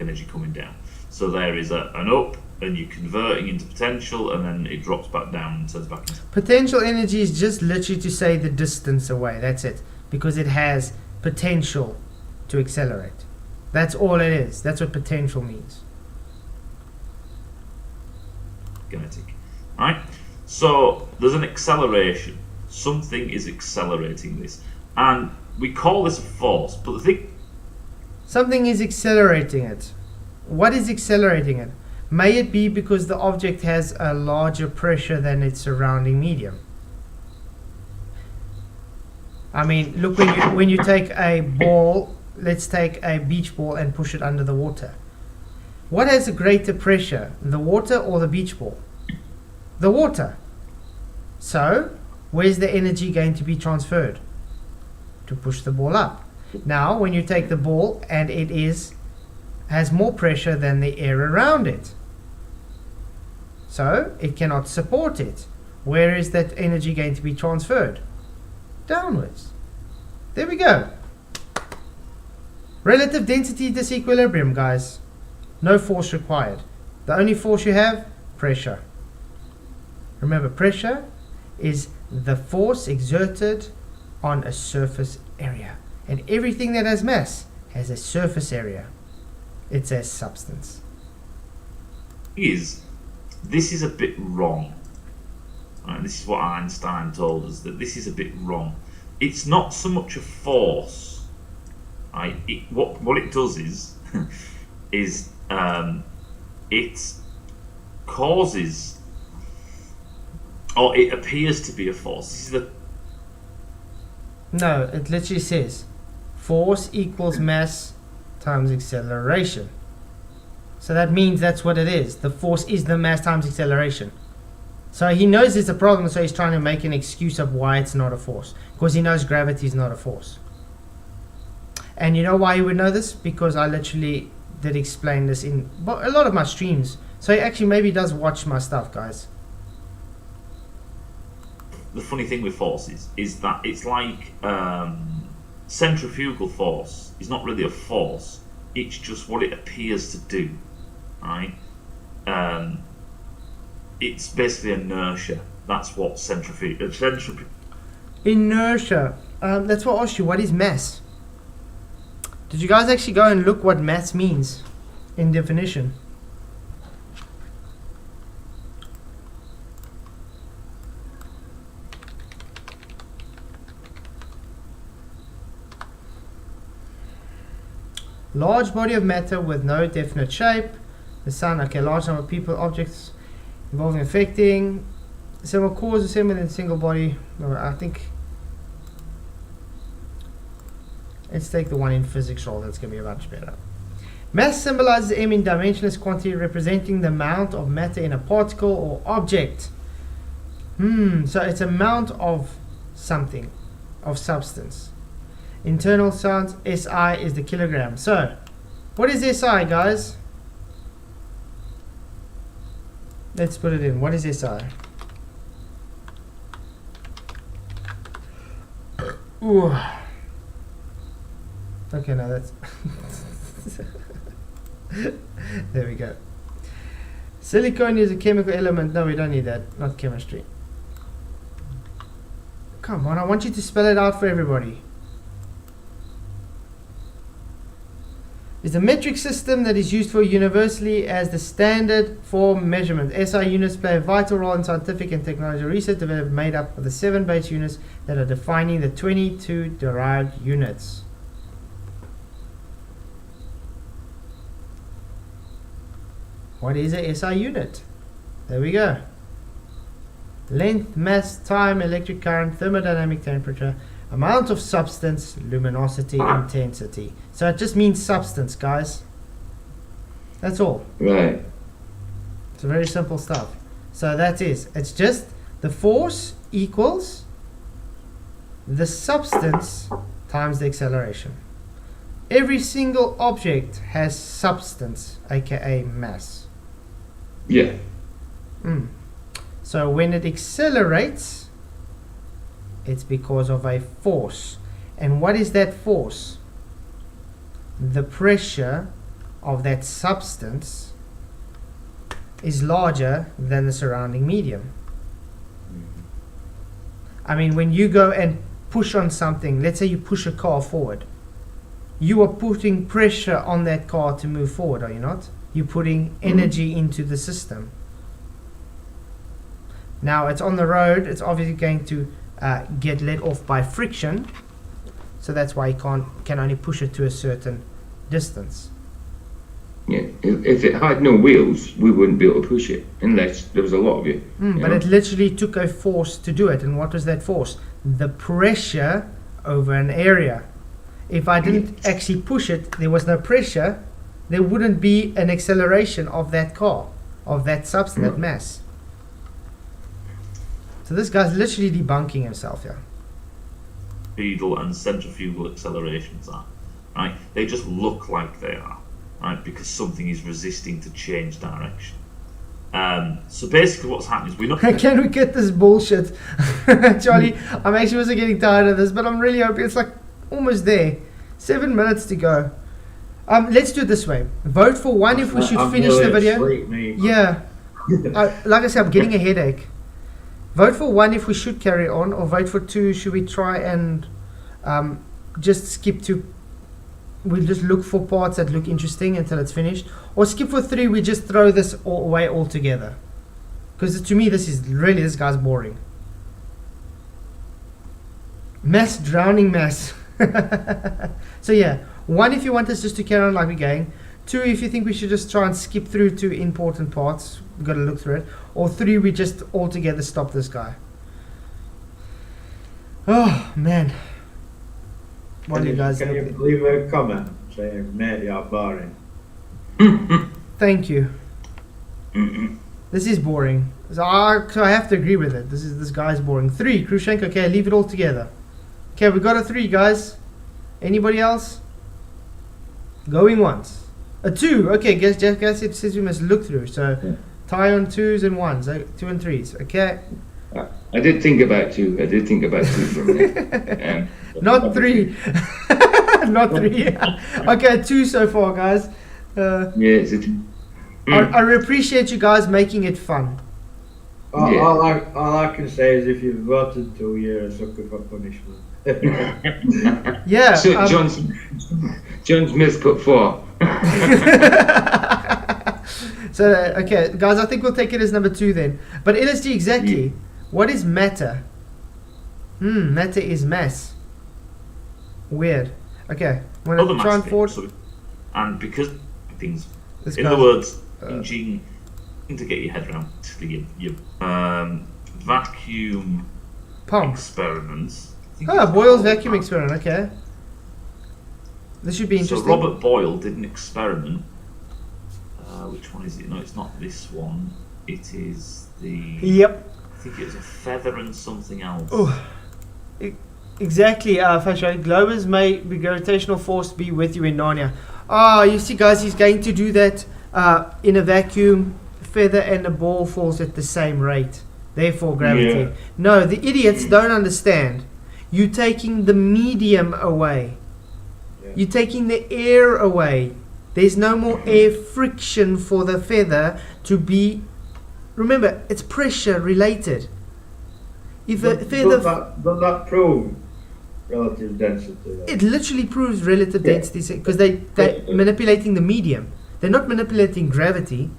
energy coming down. So there is an up, and you're converting into potential, and then it drops back down and turns back into potential energy is just literally to say the distance away. That's it. Because it has potential to accelerate. That's all it is. That's what potential means. kinetic. Right? So there's an acceleration. Something is accelerating this. And we call this a force, but the thing... Something is accelerating it. What is accelerating it? May it be because the object has a larger pressure than its surrounding medium? I mean, look, when you take a ball, let's take a beach ball and push it under the water. What has a greater pressure, the water or the beach ball? The water. So, where's the energy going to be transferred? To push the ball up. Now, when you take the ball and it has more pressure than the air around it, so it cannot support it. Where is that energy going to be transferred? Downwards. There we go. Relative density disequilibrium, guys. No force required. The only force you have, pressure. Remember, pressure is the force exerted on a surface area. And everything that has mass has a surface area. It's a substance. This is a bit wrong. Right, this is what Einstein told us, that this is a bit wrong. It's not so much a force. Right? What it does is it causes, or it appears to be a force. This is No, it literally says force equals mass times acceleration. So that means that's what it is. The force is the mass times acceleration. So he knows it's a problem, so he's trying to make an excuse of why it's not a force. Because he knows gravity is not a force. And you know why he would know this? Because I literally did explain this in a lot of my streams. So he actually maybe does watch my stuff, guys. the funny thing with forces is that it's like centrifugal force is not really a force, it's just what it appears to do, right? It's basically inertia. That's what inertia. That's what I asked you. What is mass? Did you guys actually go and look what mass means in definition? Large body of matter with no definite shape. The sun, okay, large number of people, objects involving affecting. Several cores assembled in a single body. No, I think. Let's take the one in physics roll, that's going to be much better. Mass symbolizes m in dimensionless quantity representing the amount of matter in a particle or object. So it's amount of something of substance. Internal sounds, SI is the kilogram. So, what is SI, guys? Let's put it in. What is SI? Ooh. Okay, now that's... There we go. Silicon is a chemical element. No, we don't need that. Not chemistry. Come on, I want you to spell it out for everybody. Is a metric system that is used for universally as the standard for measurement. SI units play a vital role in scientific and technological research developed made up of the 7 base units that are defining the 22 derived units. What is a SI unit? There we go. Length, mass, time, electric current, thermodynamic temperature, amount of substance, luminosity, intensity. So it just means substance, guys. That's all. Right. It's very simple stuff. So that is, it's just the force equals the substance times the acceleration. Every single object has substance, aka mass. Yeah. So when it accelerates, it's because of a force. And what is that force? The pressure of that substance is larger than the surrounding medium. I mean, when you go and push on something, let's say you push a car forward, you are putting pressure on that car to move forward, are you not? You're putting energy into the system. Now it's on the road, it's obviously going to get let off by friction, so that's why you can only push it to a certain distance. Yeah. If it had no wheels, we wouldn't be able to push it unless there was a lot of you. But it literally took a force to do it. And what was that force? The pressure over an area. If I didn't actually push it, there was no pressure, there wouldn't be an acceleration of that car, of that substance, that mass. So this guy's literally debunking himself here. Pedal and centrifugal accelerations are, right? They just look like they are, right? Because something is resisting to change direction. So basically what's happening is we're not... Can we get this bullshit? Charlie, I'm actually also getting tired of this, but I'm really hoping it's like almost there. 7 minutes to go. Let's do it this way. Vote for one if we should finish the video. Yeah. Like I said, I'm getting a headache. Vote for one if we should carry on, or vote for two. Should we try and just skip to... We'll just look for parts that look interesting until it's finished. Or skip for 3, we just throw this away altogether. Because to me, this guy's boring. Mass, drowning mass. So yeah, 1 if you want us just to carry on like we're going. 2 if you think we should just try and skip through to important parts. We've got to look through it. Or 3, we just altogether stop this guy. Oh man. What do you guys Can you leave a comment saying, mate, you're boring? Thank you. This is boring. So I have to agree with it. This guy's boring. 3, Krushenko. Okay, leave it all together. Okay, we got a 3, guys. Anybody else? Going once. A 2. Okay, guess it says we must look through. So tie on 2s and 1s. 2 and 3s. Okay. I did think about 2. I did think about 2 for a minute. Not 3. Not 3. Okay, 2 so far, guys. Yeah, it's a 2. I appreciate you guys making it fun. All I can say is if you've voted 2, you're a sucker for punishment. Yeah. So John Smith put 4. So okay, guys, I think we'll take it as number 2 then. But LSD exactly. What is matter? Matter is mass. Weird. Okay. When I try and forward. And because things, this in other words, to get your head around your vacuum pump experiments. Boyle's vacuum experiment. Okay. This should be interesting. So Robert Boyle did an experiment. Which one is it? No, it's not this one. It is the... Yep. I think it was a feather and something else. Oh. Exactly, Fashion. Globers may be gravitational force be with you in Narnia. You see, guys, he's going to do that in a vacuum. Feather and a ball falls at the same rate. Therefore, gravity. Yeah. No, the idiots don't understand. You're taking the medium away. Yeah. You're taking the air away. There's no more air friction for the feather to be. Remember, it's pressure related. If a feather. Does that prove relative density? Though? It literally proves relative density because they're manipulating the medium. They're not manipulating gravity.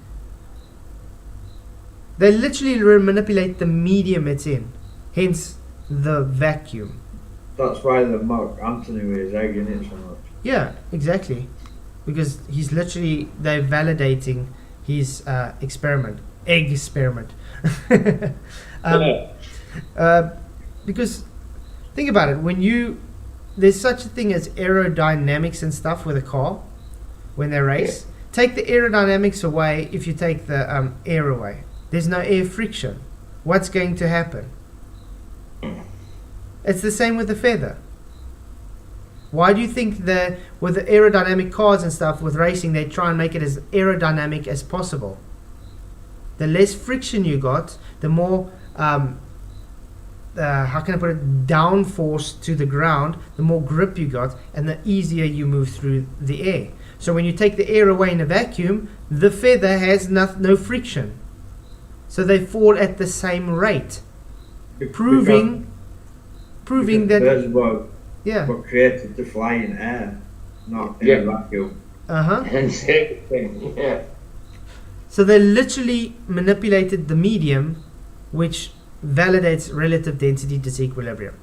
They literally manipulate the medium it's in. Hence the vacuum. That's why the Mark Antony was egging it so much. Yeah, exactly. Because they're validating his experiment. Egg experiment. Because think about it, there's such a thing as aerodynamics and stuff with a car when they race. Take the aerodynamics away if you take the air away. There's no air friction. What's going to happen? It's the same with the feather. Why do you think that with the aerodynamic cars and stuff with racing, they try and make it as aerodynamic as possible? The less friction you got, the more how can I put it, downforce to the ground, the more grip you got, and the easier you move through the air. So when you take the air away in a vacuum, the feather has no friction. So they fall at the same rate, proving that Birds were yeah. created to fly in air, not in a vacuum. Yeah. So they literally manipulated the medium, which validates relative density disequilibrium.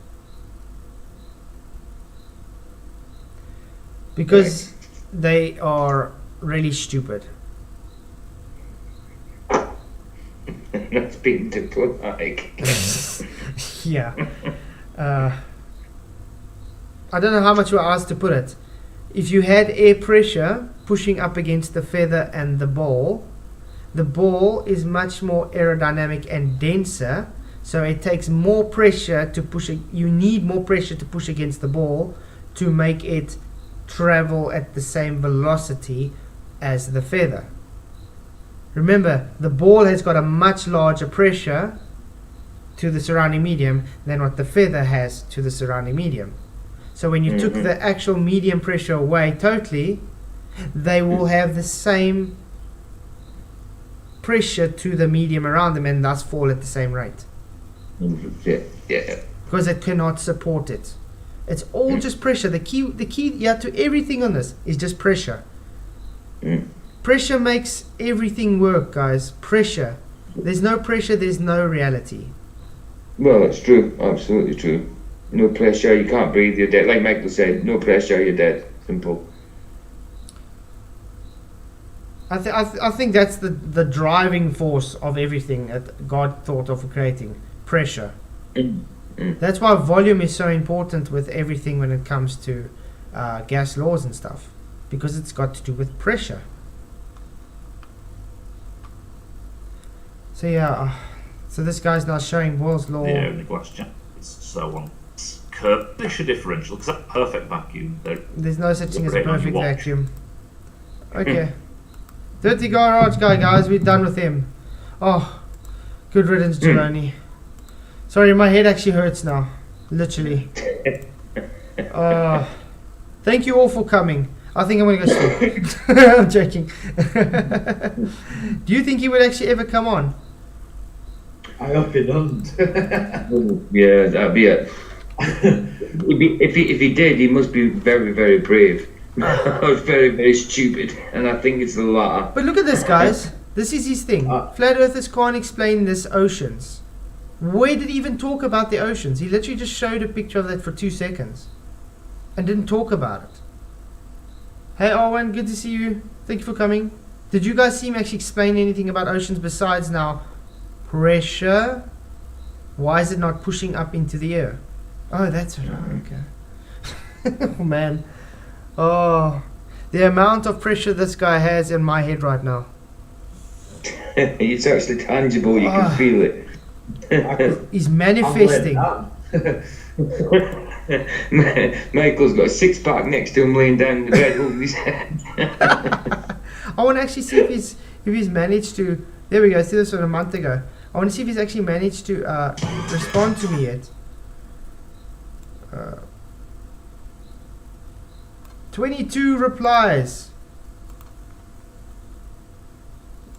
Because they are really stupid. That's being diplomatic. Yeah. I don't know how much we're asked to put it. If you had air pressure pushing up against the feather and the ball is much more aerodynamic and denser, so it takes more pressure to push it. You need more pressure to push against the ball to make it travel at the same velocity as the feather. Remember, the ball has got a much larger pressure to the surrounding medium than what the feather has to the surrounding medium. So when you took the actual medium pressure away totally, they will have the same pressure to the medium around them and thus fall at the same rate. Yeah. Because it cannot support it. It's all just pressure. The key to everything on this is just pressure. Pressure makes everything work, guys. Pressure. There's no pressure, there's no reality. Well, that's true. Absolutely true. No pressure, you can't breathe, you're dead. Like Michael said, no pressure, you're dead. Simple. I think that's the driving force of everything that God thought of creating. Pressure. That's why volume is so important with everything when it comes to gas laws and stuff. Because it's got to do with pressure. So yeah, so this guy's now showing Boyle's law. The air in the glass jackets, so on. Curved pressure differential, because that perfect vacuum. There's no such thing as a operating on perfect your watch. vacuum. Okay. Dirty Garage guy, guys, we're done with him. Oh, good riddance, Jelani. Sorry, my head actually hurts now. Literally. Thank you all for coming. I think I'm going to go sleep. I'm joking. Do you think he would actually ever come on? I hope he doesn't. Yeah, that'd be it. If he did, he must be very, very brave. I was very, very stupid, and I think it's the latter. But look at this, guys. This is his thing. Flat earthers can't explain this oceans. Where did he even talk about the oceans? He literally just showed a picture of that for 2 seconds and didn't talk about it. Hey Arwen, good to see you. Thank you for coming. Did you guys see him actually explain anything about oceans besides now pressure? Why is it not pushing up into the air? Oh, that's right. Okay. Oh man. Oh, the amount of pressure this guy has in my head right now. It's actually tangible. You can feel it. He's manifesting. Michael's got a six-pack next to him laying down in the bed holding his head. I want to actually see if he's managed to. There we go. See this one a month ago. I want to see if he's actually managed to respond to me yet. 22 replies.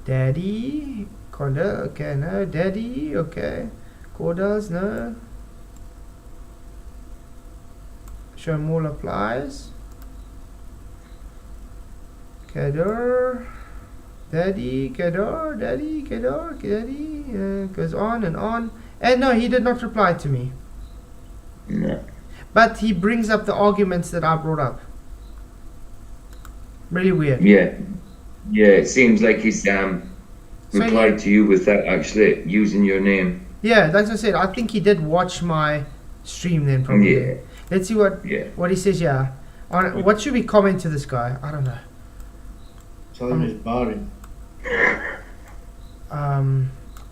Daddy, Conda, okay, no. Daddy, okay. Cordas, no. Show more replies. Kedor, Daddy, Kedor, Daddy, Kedor, Daddy. Goes on and on. And no, he did not reply to me. No. But he brings up the arguments that I brought up. Really weird. Yeah. Yeah, it seems like he's replied to you without actually using your name. Yeah, like I said, I think he did watch my stream then probably. Yeah. Let's see what he says. Yeah. What should we comment to this guy? I don't know. Tell him he's boring.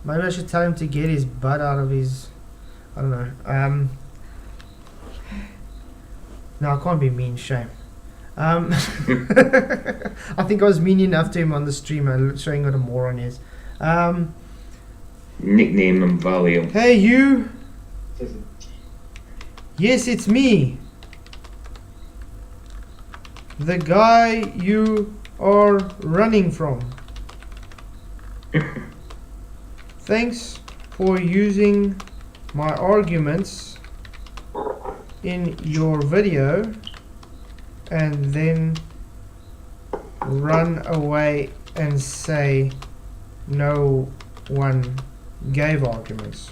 Maybe I should tell him to get his butt out of his. I don't know. No, I can't be mean. Shame. I think I was mean enough to him on the stream and showing what a moron he is. Nickname and value. Hey you. Yes, it's me. The guy you are running from. Thanks for using my arguments in your video and then run away and say no one gave arguments.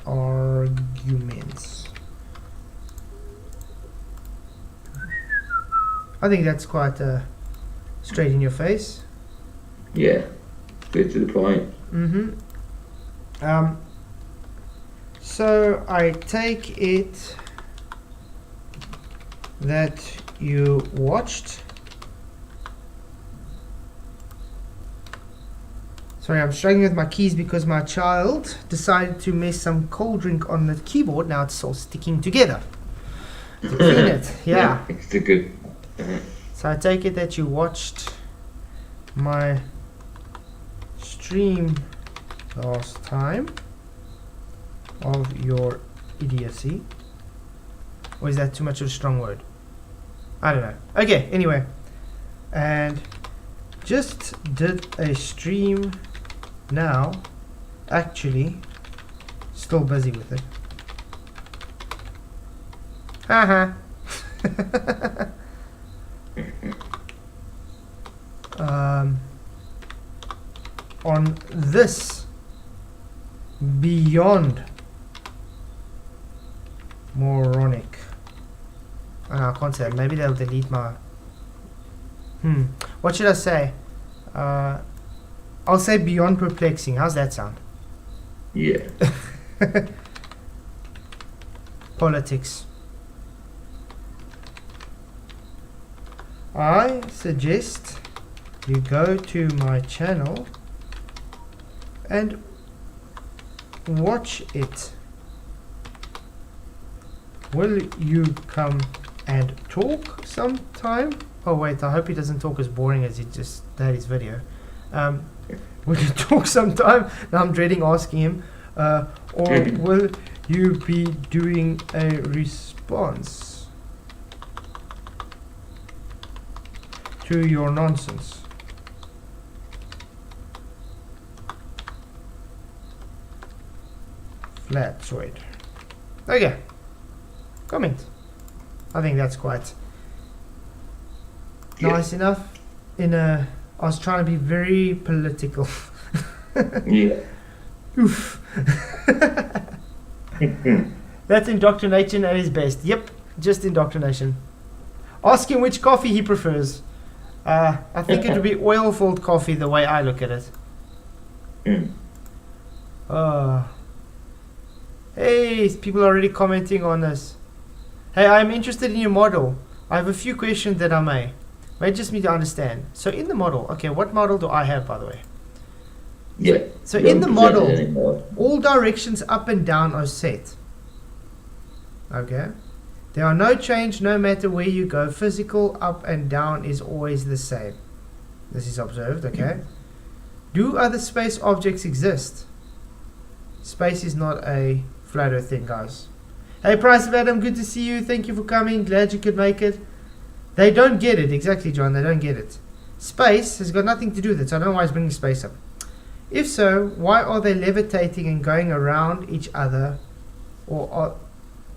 Arguments. I think that's quite straight in your face. Yeah, straight to the point. So I take it that you watched. Sorry, I'm struggling with my keys because my child decided to mess some cold drink on the keyboard. Now it's all sticking together. To clean it, yeah. It's the good. So I take it that you watched my stream last time of your idiocy. Or is that too much of a strong word? I don't know. Okay, anyway. And just did a stream now. Actually, still busy with it. Haha. On this beyond moronic. I can't say it. Maybe they'll delete my. What should I say? I'll say beyond perplexing. How's that sound? Yeah. Politics. I suggest you go to my channel and watch it. Will you come and talk sometime? Oh wait, I hope he doesn't talk as boring as he just had his video. Will you talk sometime? Now I'm dreading asking him. Or will you be doing a response to your nonsense? Flatsoid. Okay. Comment. I think that's quite nice enough. I was trying to be very political. Yeah. Oof. That's indoctrination at its best. Yep, just indoctrination. Ask him which coffee he prefers. I think it would be oil-filled coffee the way I look at it. Hey, people are already commenting on this. Hey, I'm interested in your model. I have a few questions that I may just need to understand. So in the model, okay, what model do I have, by the way? Yeah. So don't in the present it model, anymore. all directions up and down are set. Okay? There are no change no matter where you go. Physical up and down is always the same. This is observed, okay? Do other space objects exist? Space is not a flat earth thing, guys. Hey, Price of Adam, good to see you. Thank you for coming. Glad you could make it. They don't get it. Exactly, John. They don't get it. Space has got nothing to do with it, so I don't know why he's bringing space up. If so, why are they levitating and going around each other? Or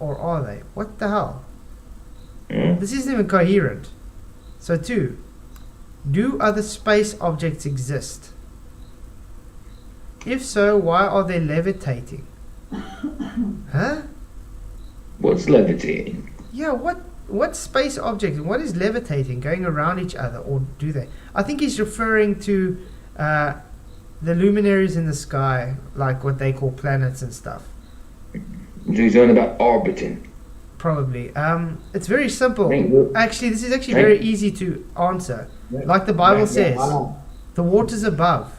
are they? What the hell? This isn't even coherent. So 2. Do other space objects exist? If so, why are they levitating? Huh? What's levitating? Yeah, what space object? What is levitating? Going around each other, or do they? I think he's referring to the luminaries in the sky, like what they call planets and stuff. So he's on about orbiting. Probably. It's very simple. Think- Actually, this is actually very easy to answer. Like the Bible says, the waters above.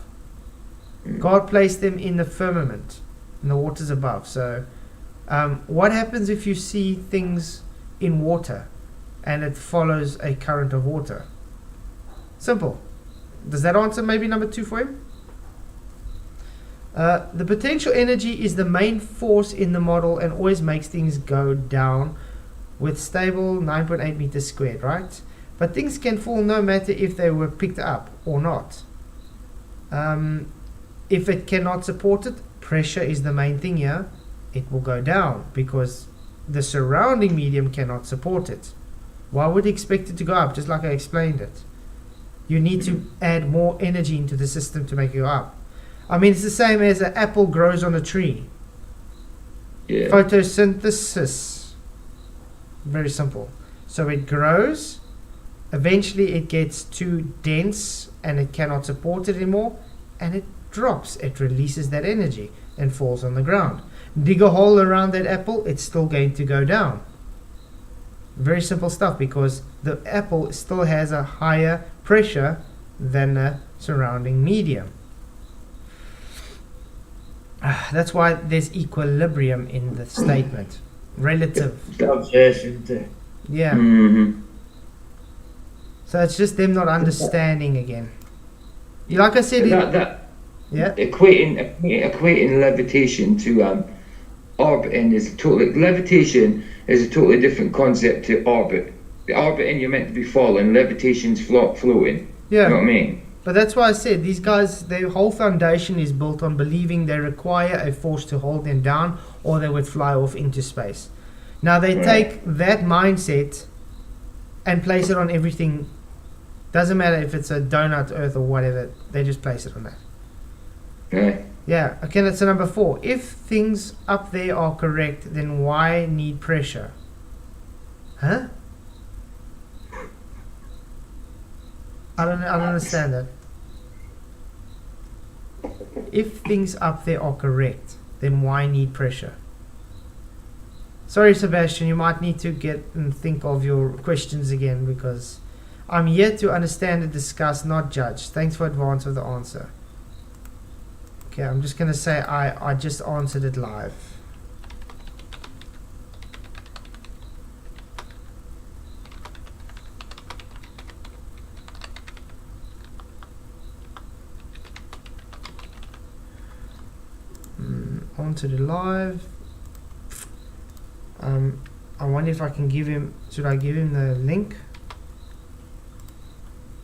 God placed them in the firmament, in the waters above. So, what happens if you see things in water and it follows a current of water? Simple. Does that answer maybe number 2 for him? The potential energy is the main force in the model and always makes things go down with stable 9.8 meters squared, right? But things can fall no matter if they were picked up or not. If it cannot support it, pressure is the main thing here. It will go down because the surrounding medium cannot support it. Why would you expect it to go up? Just like I explained it. You need to add more energy into the system to make it go up. I mean, it's the same as an apple grows on a tree. Yeah. Photosynthesis. Very simple. So it grows. Eventually it gets too dense and it cannot support it anymore. And it drops. It releases that energy and falls on the ground. Dig a hole around that apple, it's still going to go down. Very simple stuff, because the apple still has a higher pressure than the surrounding medium. That's why there's equilibrium in the statement. Relative. Yeah. Mm-hmm. So it's just them not understanding again. Like I said, yeah. Equating levitation to orbiting is levitation is a totally different concept to orbit. The orbiting, you're meant to be falling. Levitation's floating. Yeah. You know what I mean? But that's why I said these guys, their whole foundation is built on believing they require a force to hold them down, or they would fly off into space. Now they take that mindset and place it on everything. Doesn't matter if it's a donut, Earth, or whatever. They just place it on that. Yeah. Yeah. Okay, that's number 4. If things up there are correct, then why need pressure? Huh? I don't understand that. If things up there are correct, then why need pressure? Sorry, Sebastian, you might need to get and think of your questions again, because I'm here to understand and discuss, not judge. Thanks for advance of the answer. Okay, I'm just going to say I just answered it live. Answered it live. I wonder if I can give him, should I give him the link?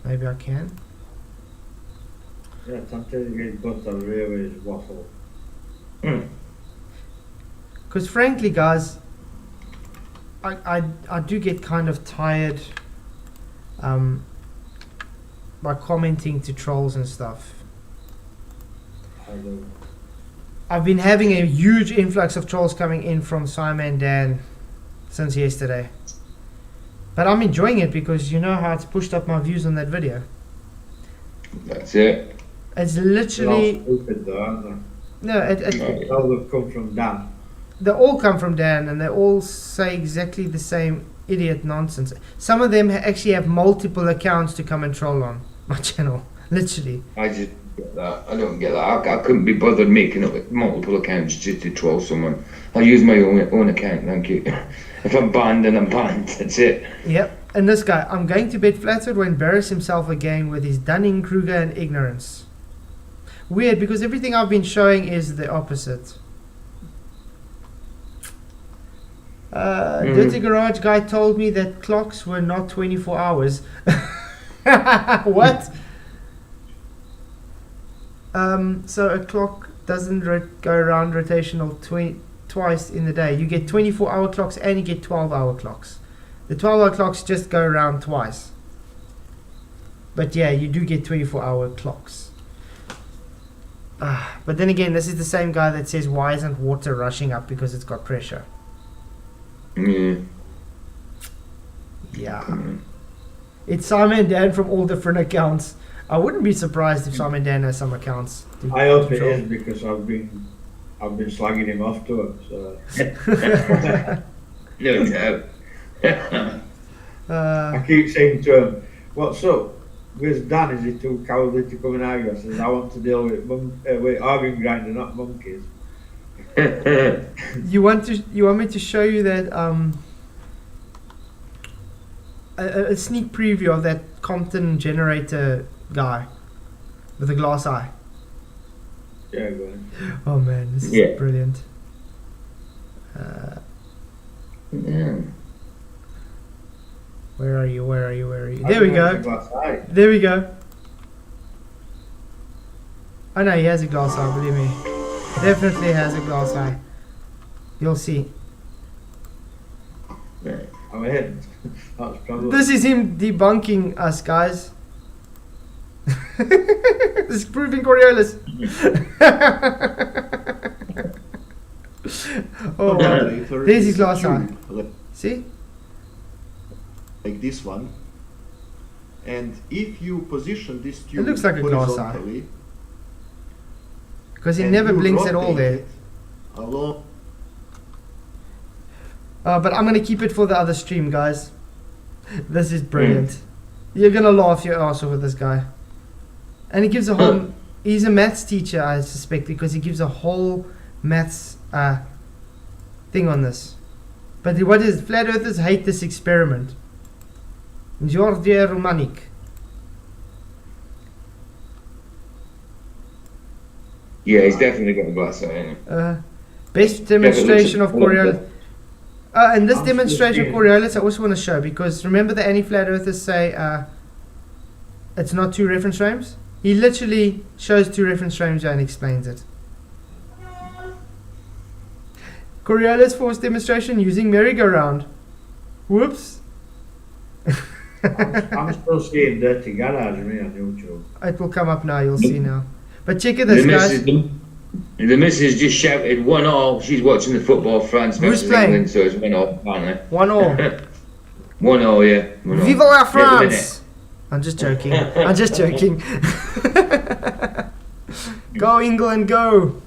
Maybe I can. Yeah, sometimes you got the really waffle. Because frankly, guys, I do get kind of tired by commenting to trolls and stuff. I do. I've been having a huge influx of trolls coming in from Simon and Dan since yesterday. But I'm enjoying it because you know how it's pushed up my views on that video. That's it. It's literally... They're all stupid though, aren't they? No, They all have come from Dan. they all come from Dan and they all say exactly the same idiot nonsense. Some of them actually have multiple accounts to come and troll on my channel. Literally. I just I don't get that. I couldn't be bothered making up multiple accounts just to troll someone. I'll use my own account, thank you. If I'm banned, then I'm banned. That's it. Yep. And this guy, I'm going to bet Flathead will embarrass himself again with his Dunning-Kruger and ignorance. Weird, because everything I've been showing is the opposite. Dirty Garage guy told me that clocks were not 24 hours. What? So a clock doesn't go around rotational twice in the day. You get 24-hour clocks and you get 12-hour clocks. The 12-hour clocks just go around twice. But yeah, you do get 24-hour clocks. But then again, this is the same guy that says, why isn't water rushing up? Because it's got pressure. Yeah. It's Simon and Dan from all different accounts. I wouldn't be surprised if Simon and Dan has some accounts. I hope it is, because I've been slagging him off to it. So. No doubt. I keep saying to him, "What's up? Where's Dan? Is he too cowardly to come and argue?" I says, "I want to deal with organ grinder, not monkeys." You want me to show you that a sneak preview of that Compton generator guy with a glass eye? Yeah, go ahead. Oh man, this is brilliant. Where are you? There we go. There we go. Oh no, he has a glass eye, believe me. Definitely has a glass eye. You'll see. I'm ahead. That's probably. This is him debunking us, guys. This is proving Coriolis. Oh, wow. There's his glass eye. See? Like this one. And if you position this tube It looks like a glass eye. horizontally, Because he and never you blinks at all rotate there. it along. But I'm going to keep it for the other stream, guys. This is brilliant. You're going to laugh your ass off with this guy. And he gives a whole... He's a maths teacher, I suspect, because he gives a whole maths thing on this. But what is... Flat Earthers hate this experiment. Georgia Romanic. Yeah, he's definitely got a glass eye, hasn't Best demonstration of Coriolis. And this I'm demonstration of still Coriolis I also want to show, because remember the anti-flat earthers say it's not 2 reference frames? He literally shows 2 reference frames and explains it. Coriolis force demonstration using merry-go-round. Whoops. I'm still seeing Dirty Garage me on YouTube. It will come up now, you'll see now. But check it this, guys. The missus just shouted 1-1. She's watching the football, France Who's versus playing? England, so it's 1-1 apparently. 1-1. 1-0, yeah. 1-0. Vive la Every minute. France! I'm just joking. I'm just joking. Go England, go!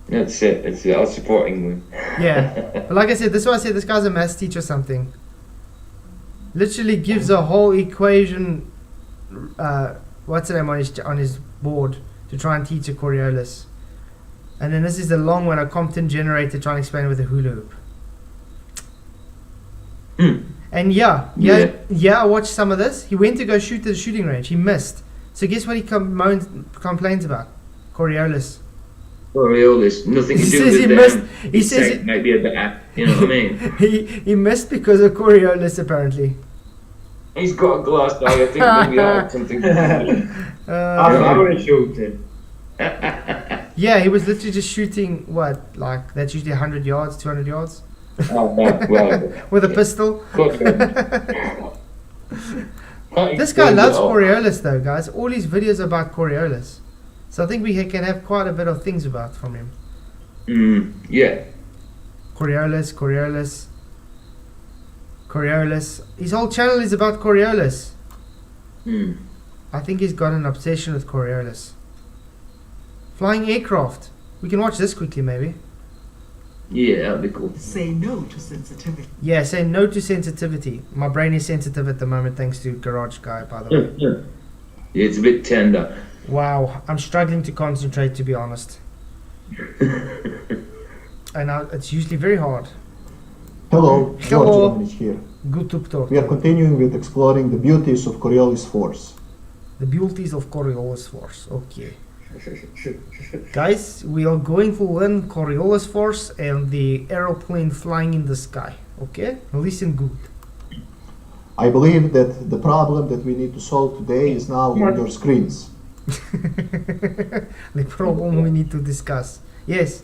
That's it. I'll support England. Yeah. But like I said, this is why I said this guy's a maths teacher or something. Literally gives a whole equation, what's the name, on his board to try and teach a Coriolis. And then this is the long one, a Compton generator trying to explain it with a hula hoop. And yeah, I watched some of this. He went to go shoot at the shooting range. He missed. So guess what he complains about? Coriolis. Coriolis, nothing to He do says with he them. missed. He says it might be a bit, you know what I mean? he missed because of Coriolis apparently. He's got a glass eye. I think maybe that had something to do with it. I want to shoot him. Yeah, he was literally just shooting what, like that's usually 100 yards, 200 yards, Oh, no, well, with a pistol. This This guy loves Coriolis though, guys. All his videos are about Coriolis. So I think we can have quite a bit of things about from him. Yeah. Coriolis. His whole channel is about Coriolis. I think he's got an obsession with Coriolis. Flying aircraft. We can watch this quickly, maybe. Yeah, that'd be cool. Say no to sensitivity. Yeah, say no to sensitivity. My brain is sensitive at the moment, thanks to Garage Guy, by the way. Yeah, it's a bit tender. Wow, I'm struggling to concentrate, to be honest. And it's usually very hard. Hello, Hello. George Ivanic here. Good to talk. We are continuing with exploring the beauties of Coriolis force. The beauties of Coriolis force. Okay. Guys, we are going to learn Coriolis force and the aeroplane flying in the sky. Okay? Listen good. I believe that the problem that we need to solve today is now on your screens. The problem we need to discuss. Yes.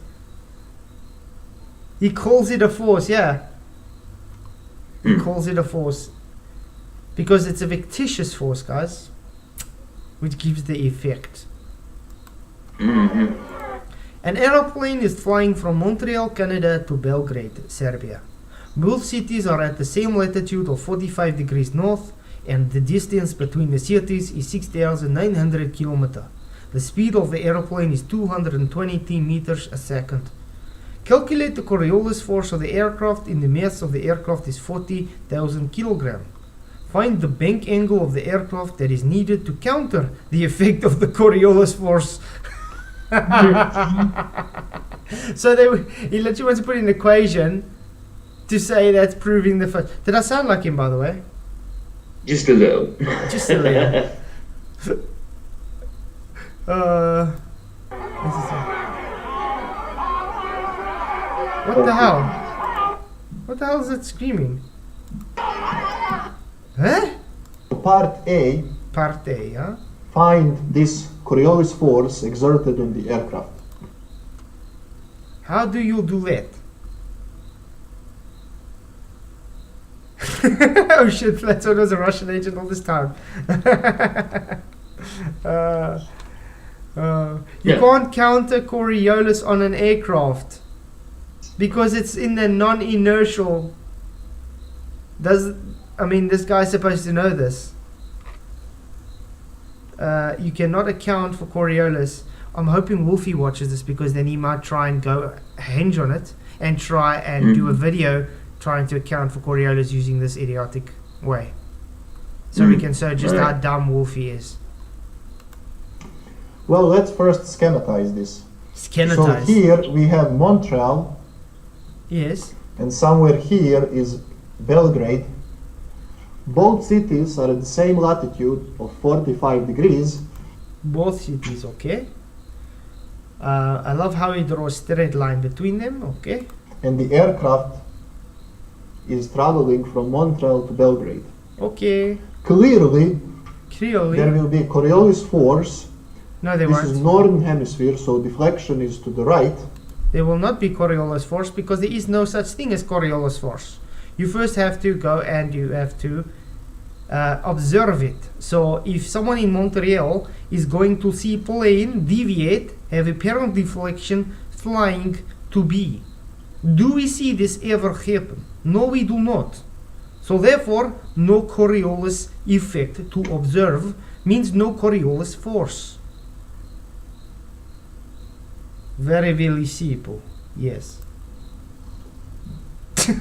He calls it a force, yeah. He calls it a force. Because it's a fictitious force, guys. Which gives the effect. An aeroplane is flying from Montreal, Canada to Belgrade, Serbia. Both cities are at the same latitude of 45 degrees north, and the distance between the cities is 6,900 kilometers. The speed of the aeroplane is 220 meters a second. Calculate the Coriolis force of the aircraft. In the mass of the aircraft is 40,000 kilograms. Find the bank angle of the aircraft that is needed to counter the effect of the Coriolis force. So he literally wants to put in an equation to say that's proving the first. Did I sound like him, by the way? Just a little. Just a little. What the hell? What the hell is it screaming? Huh? Part A, Part A, huh? find this Coriolis force exerted on the aircraft. How do you do that? Oh shit, Flatson was a Russian agent all this time. You can't counter Coriolis on an aircraft because it's in the non-inertial. This guy's supposed to know this. You cannot account for Coriolis. I'm hoping Wolfie watches this because then he might try and go hinge on it and try and do a video trying to account for Coriolis using this idiotic way. So we can show just how dumb Wolfie is. Well, let's first schematize this. Schematize. So here we have Montreal. Yes. And somewhere here is Belgrade. Both cities are at the same latitude of 45 degrees. Both cities, okay. I love how he draws a straight line between them, okay. And the aircraft is traveling from Montreal to Belgrade. Okay. Clearly, Clearly. there will be Coriolis force. No, they This won't. is northern hemisphere, so deflection is to the right. There will not be Coriolis force because there is no such thing as Coriolis force. You first have to go and you have to observe it. So if someone in Montreal is going to see plane deviate, have apparent deflection flying to B. Do we see this ever happen? No, we do not. So therefore, no Coriolis effect to observe means no Coriolis force. Very, very simple. Yes.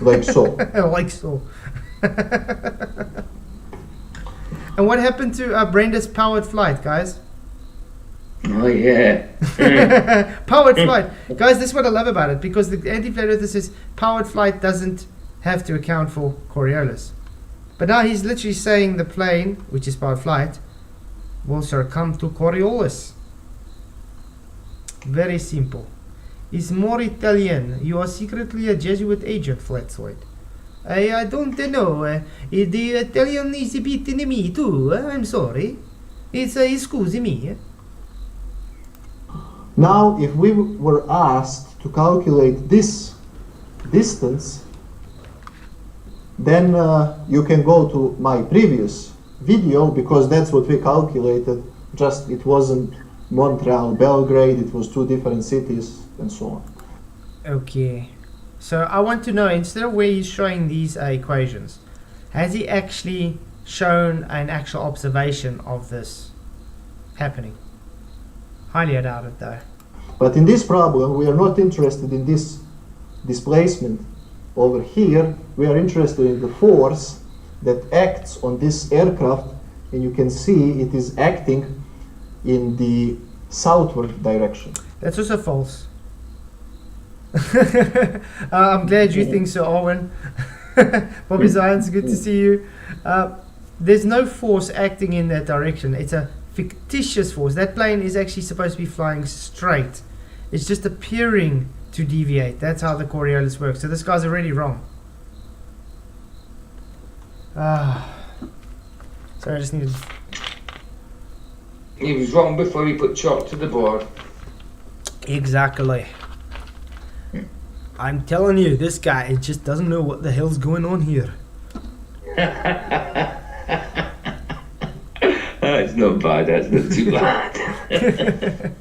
Like so. Like so. And what happened to Brenda's powered flight, guys? Oh yeah. Powered flight. Guys, this is what I love about it, because the anti-flat says powered flight doesn't have to account for Coriolis. But now he's literally saying the plane, which is powered flight, will succumb to Coriolis. Very simple. It's more Italian. You are secretly a Jesuit agent, Flatsoid. I don't know. The Italian is a bit in me too. I'm sorry. It's excuse me. Now, if we were asked to calculate this distance, then you can go to my previous video, because that's what we calculated. Just it wasn't Montreal, Belgrade, it was two different cities and so on. Okay. So I want to know, instead of where he's showing these equations, has he actually shown an actual observation of this happening? Highly doubt it though. But in this problem, we are not interested in this displacement over here. We are interested in the force that acts on this aircraft, and you can see it is acting in the southward direction. That's also false. I'm glad you think so, Owen. Bobby Zions, good to see you. There's no force acting in that direction. It's a fictitious force. That plane is actually supposed to be flying straight. It's just appearing to deviate. That's how the Coriolis works. So this guy's already wrong. Sorry, I just needed... He was wrong before he put chalk to the board. Exactly. I'm telling you, this guy just doesn't know what the hell's going on here. That's not bad, that's not too bad.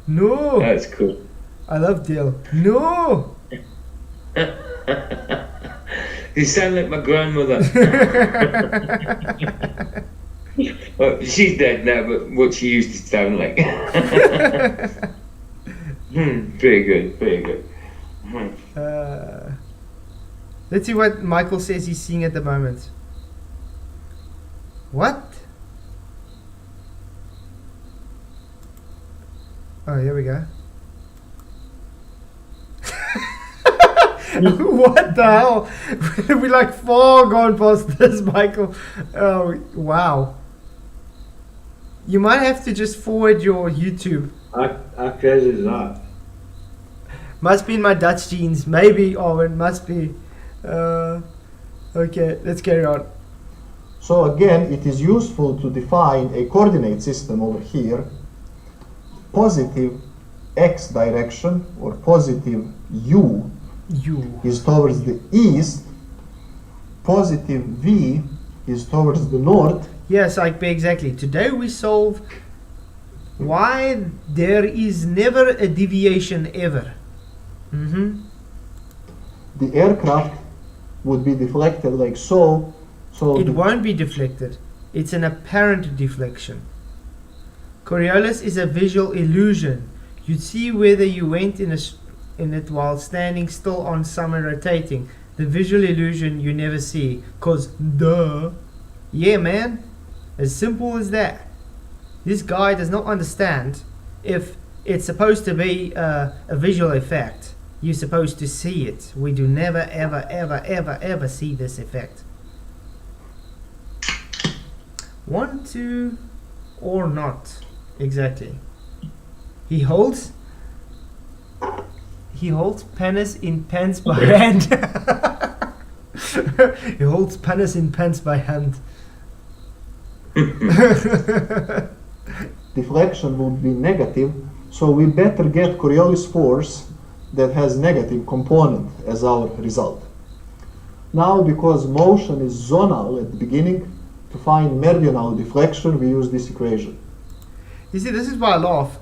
No! That's cool. I love Dale. No! You sound like my grandmother. Well, she's dead now, but what she used to sound like. Very good, very good. Let's see what Michael says he's seeing at the moment. What? Oh, here we go. What the hell? We're like far gone past this, Michael. Oh, wow. You might have to just forward your YouTube. How crazy is that? Must be in my Dutch genes. Maybe, Owen. Must be. Okay, let's carry on. So again, it is useful to define a coordinate system over here. Positive x direction, or positive u, is towards the east. Positive v is towards the north. Yes, exactly. Today we solve why there is never a deviation ever. The aircraft would be deflected like so. So It won't be deflected. It's an apparent deflection. Coriolis is a visual illusion. You'd see whether you went in it while standing still on some and rotating. The visual illusion you never see. 'Cause duh. Yeah, man. As simple as that. This guy does not understand if it's supposed to be a visual effect. You're supposed to see it. We do never, ever, ever, ever, ever see this effect. 1, 2, or not. Exactly. He holds penis in pants by hand. He holds penis in pants by hand. deflection would be negative, so we better get Coriolis force that has negative component as our result. Now, because motion is zonal at the beginning, to find meridional deflection, we use this equation. You see, this is why I laugh.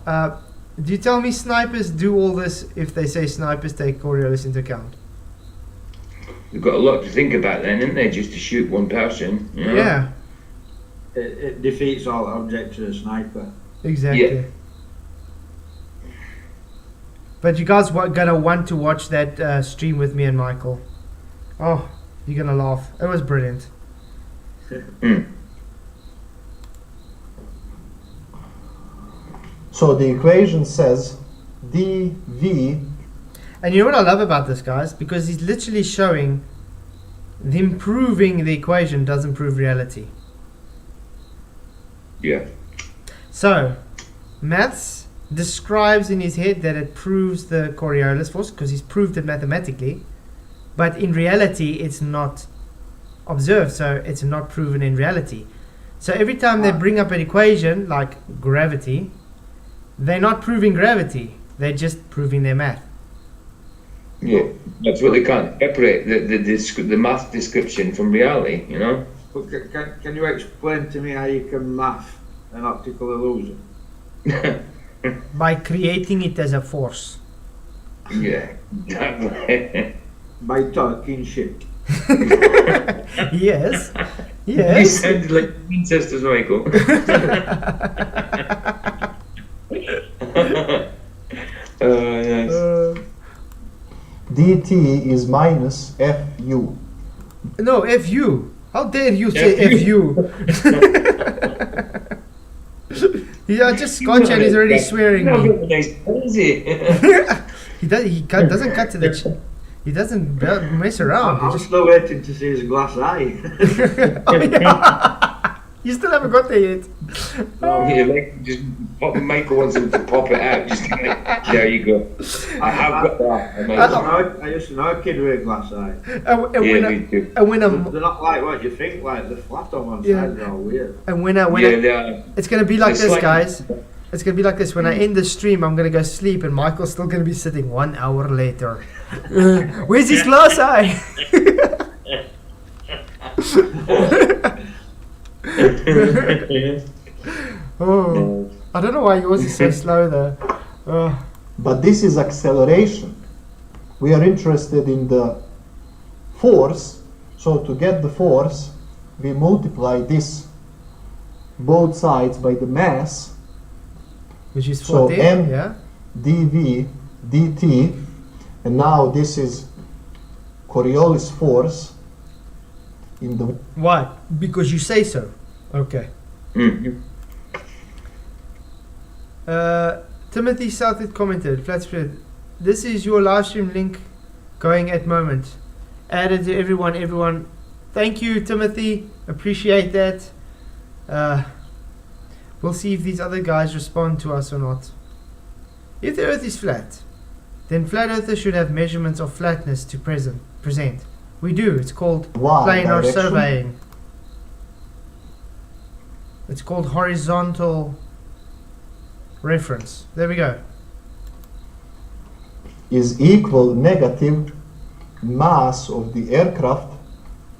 Do you tell me snipers do all this if they say snipers take Coriolis into account? They've got a lot to think about then, haven't they, just to shoot one person? You know? Yeah, It defeats all objects of a sniper. exactly. Yeah. But you guys gonna want to watch that stream with me and Michael. Oh, you're gonna laugh. It was brilliant. So the equation says dv. And you know what I love about this, guys? Because he's literally showing them proving the equation doesn't prove reality. Yeah. So, maths describes in his head that it proves the Coriolis force because he's proved it mathematically, but in reality it's not observed, so it's not proven in reality. So every time they bring up an equation like gravity, they're not proving gravity, they're just proving their math. Yeah, that's what they can't separate the math description from reality, you know? But can you explain to me how you can math an optical illusion? By creating it as a force. Yeah, exactly. By talking shit. Yes. You Yes. sounded like ancestors, Michael. Nice. dt is minus fu. No, FU. How dare you say FU? Yeah, just Scotch and he's already swearing No, me. he's crazy. Doesn't cut to the he doesn't mess around. He I'm just, still waiting to see his glass eye. oh, yeah. You still haven't got there yet. Yeah, just Michael wants him to pop it out. Just there you go. I have got that. I used to know a kid with a glass eye. Me too. And when They're not like what you think, like they're flat on one Yeah. side, they're all weird. and when They are. it's gonna be like It's this, like- guys. It's gonna be like this. When I end the stream, I'm gonna go sleep, and Michael's still gonna be sitting 1 hour later. Where's his glass eye? Oh, I don't know why yours is so slow though. But this is acceleration. We are interested in the force. So to get the force, we multiply this both sides by the mass, Which is So 14, M- yeah? dv dt, and now this is Coriolis force in the Why? Because you say so. Okay. Mhm. Timothy Southwood commented, flat spread. This is your live stream link going at moment. Added to everyone. Thank you, Timothy. Appreciate that. We'll see if these other guys respond to us or not. If the Earth is flat, then flat earthers should have measurements of flatness to present. We do. It's called y planar direction. surveying. It's called horizontal reference. There we go. is equal negative mass of the aircraft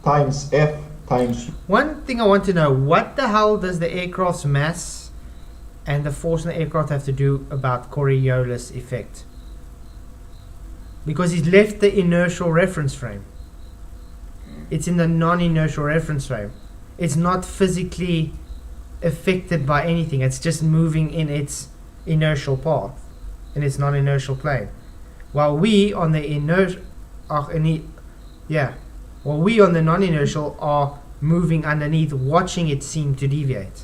times F times One thing I want to know, what the hell does the aircraft's mass and the force in the aircraft have to do about Coriolis effect? Because he's left the inertial reference frame. It's in the non-inertial reference frame. It's not physically affected by anything. It's just moving in its inertial path, in its non-inertial plane. While we on the while we on the non-inertial are moving underneath, watching it seem to deviate.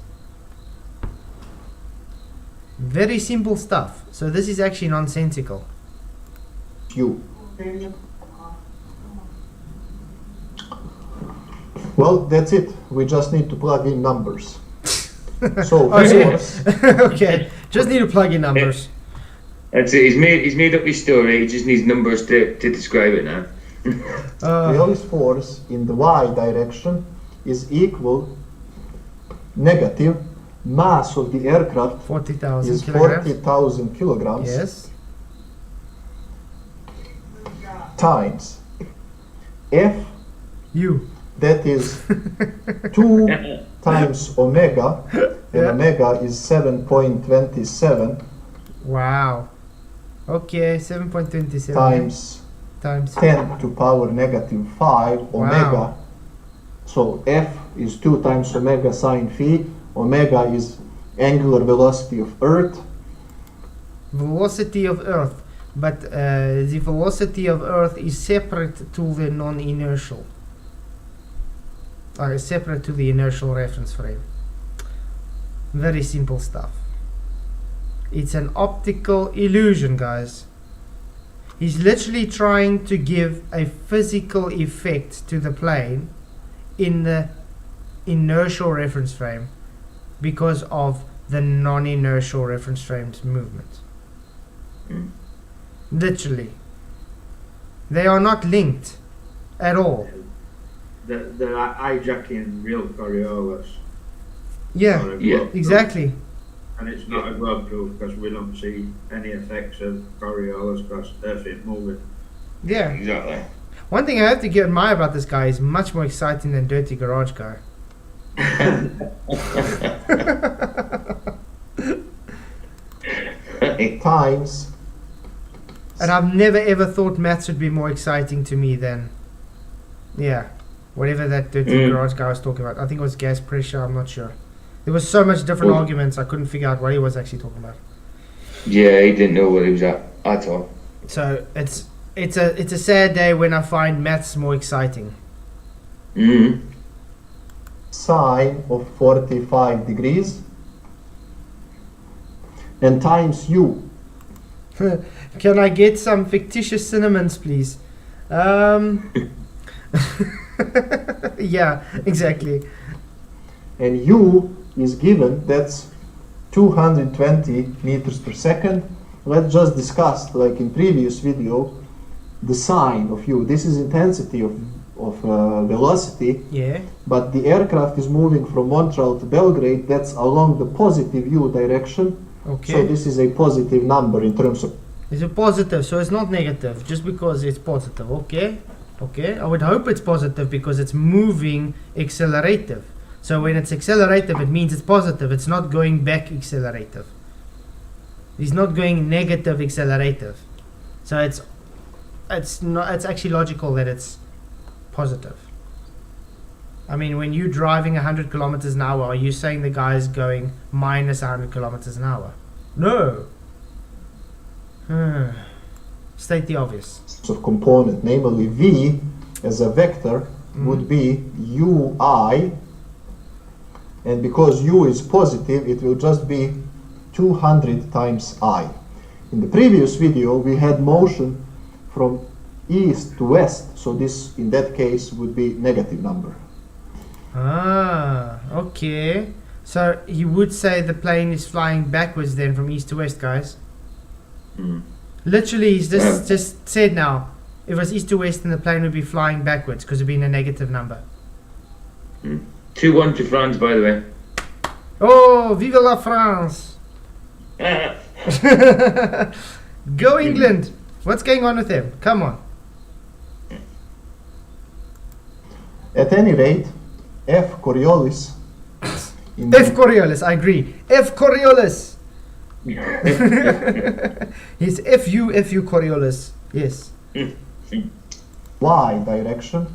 Very simple stuff. So this is actually nonsensical. u. Well, that's it. We just need to plug in numbers. So, Oh, yeah. force, Okay, just need to plug in numbers. That's it. He's made up his story. He just needs numbers to describe it now. Coriolis force in the y direction is equal negative mass of the aircraft 40,000 is kilograms. 40,000 kilograms Yes. times F, You. that is 2 times omega, and Yeah. omega is 7.27 Wow. Okay, 7.27 times times 10 to power negative 5 omega. Wow. So F is 2 times omega sine phi. Omega is angular velocity of Earth. velocity of Earth, but the velocity of Earth is separate to the non-inertial. Separate to the inertial reference frame. Very simple stuff. It's an optical illusion, guys. He's literally trying to give a physical effect to the plane in the inertial reference frame because of the non-inertial reference frame's movement. Literally. They are not linked at all. They're hijacking real Coriolis. Yeah, or a Yeah. globe proof. exactly. And it's not a globe proof because we don't see any effects of Coriolis because Earth is moving. Yeah. Exactly. One thing I have to admire about this guy is much more exciting than Dirty Garage Guy. Times And I've never ever thought maths would be more exciting to me than, yeah, whatever that Dirty Garage Guy was talking about. I think it was gas pressure, I'm not sure. There was so much different arguments, I couldn't figure out what he was actually talking about. Yeah, he didn't know what he was at all. So it's a sad day when I find maths more exciting. sine of 45 degrees and times u. Can I get some fictitious cinnamons, please? Yeah, exactly. And u is given, that's 220 meters per second. Let's just discuss, like in previous video, the sign of u. This is intensity of velocity, Yeah. but the aircraft is moving from Montreal to Belgrade. That's along the positive u direction. Okay. So this is a positive number in terms of It's a positive, so it's not negative just because it's positive. Okay. Okay. I would hope it's positive because it's moving accelerative. So when it's accelerative, it means it's positive. It's not going back accelerative. It's not going negative accelerative. So it's actually logical that it's positive. I mean, when you're driving 100 kilometers an hour, are you saying the guy is going minus 100 kilometers an hour? No. State the obvious. of component, namely v as a vector would be ui, and because u is positive, it will just be 200 times I. In the previous video, we had motion from east to west, so this, in that case, would be negative number. Ah, okay. So you would say the plane is flying backwards then from east to west, guys? Literally, he's just said now, if it was east to west, then the plane would be flying backwards because it would be in a negative number. 2-1 to France, by the way. Oh, vive la France! Go England! What's going on with them? Come on. At any rate, F. Coriolis in F. Coriolis, I agree. F. Coriolis! He's F.U. Coriolis. Yes. y direction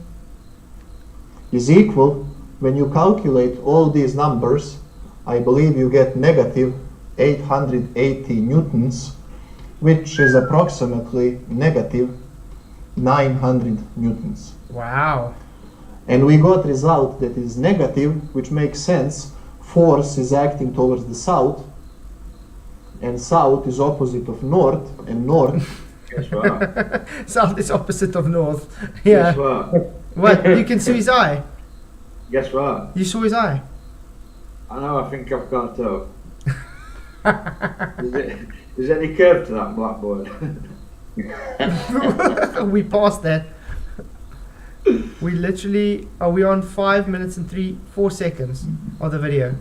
is equal, when you calculate all these numbers, I believe you get negative 880 newtons, which is approximately negative 900 newtons. Wow. And we got result that is negative, which makes sense. Force is acting towards the south, and south is opposite of north, and north Guess what? South is opposite of north. Yeah. Guess what? What? You can see his eye. Guess what? You saw his eye. I know, I think I've got up. Is there any curve to that blackboard? We passed that. We literally are we on 5 minutes and 4 seconds of the video,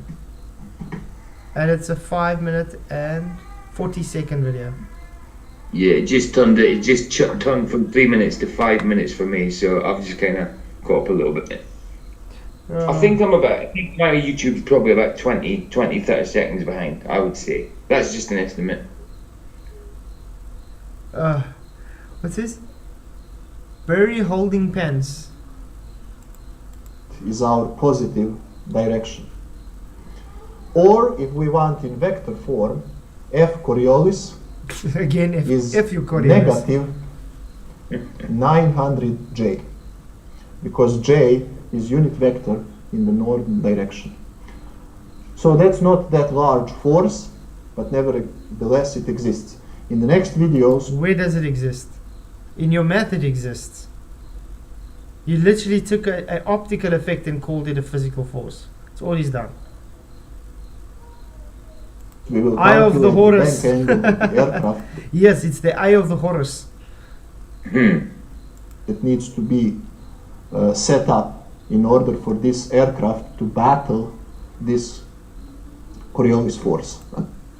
and it's a 5 minute and 40-second video. Yeah, it just turned from 3 minutes to 5 minutes for me, so I've just kind of caught up a little bit. I think my YouTube's probably about 20, 30 seconds behind, I would say. That's just an estimate. What's this? Bury holding pens. is our positive direction. Or if we want in vector form, F. Coriolis Again, is if you Coriolis. negative 900 j, because j is unit vector in the northern direction. So that's not that large force, but nevertheless it exists. In the next videos, Where does it exist? In your math it exists. You literally took an optical effect and called it a physical force. That's all he's done. we will Eye of the calculate Horus. bank angle of the aircraft Yes, it's the eye of the Horus. that needs to be set up in order for this aircraft to battle this Coriolis force.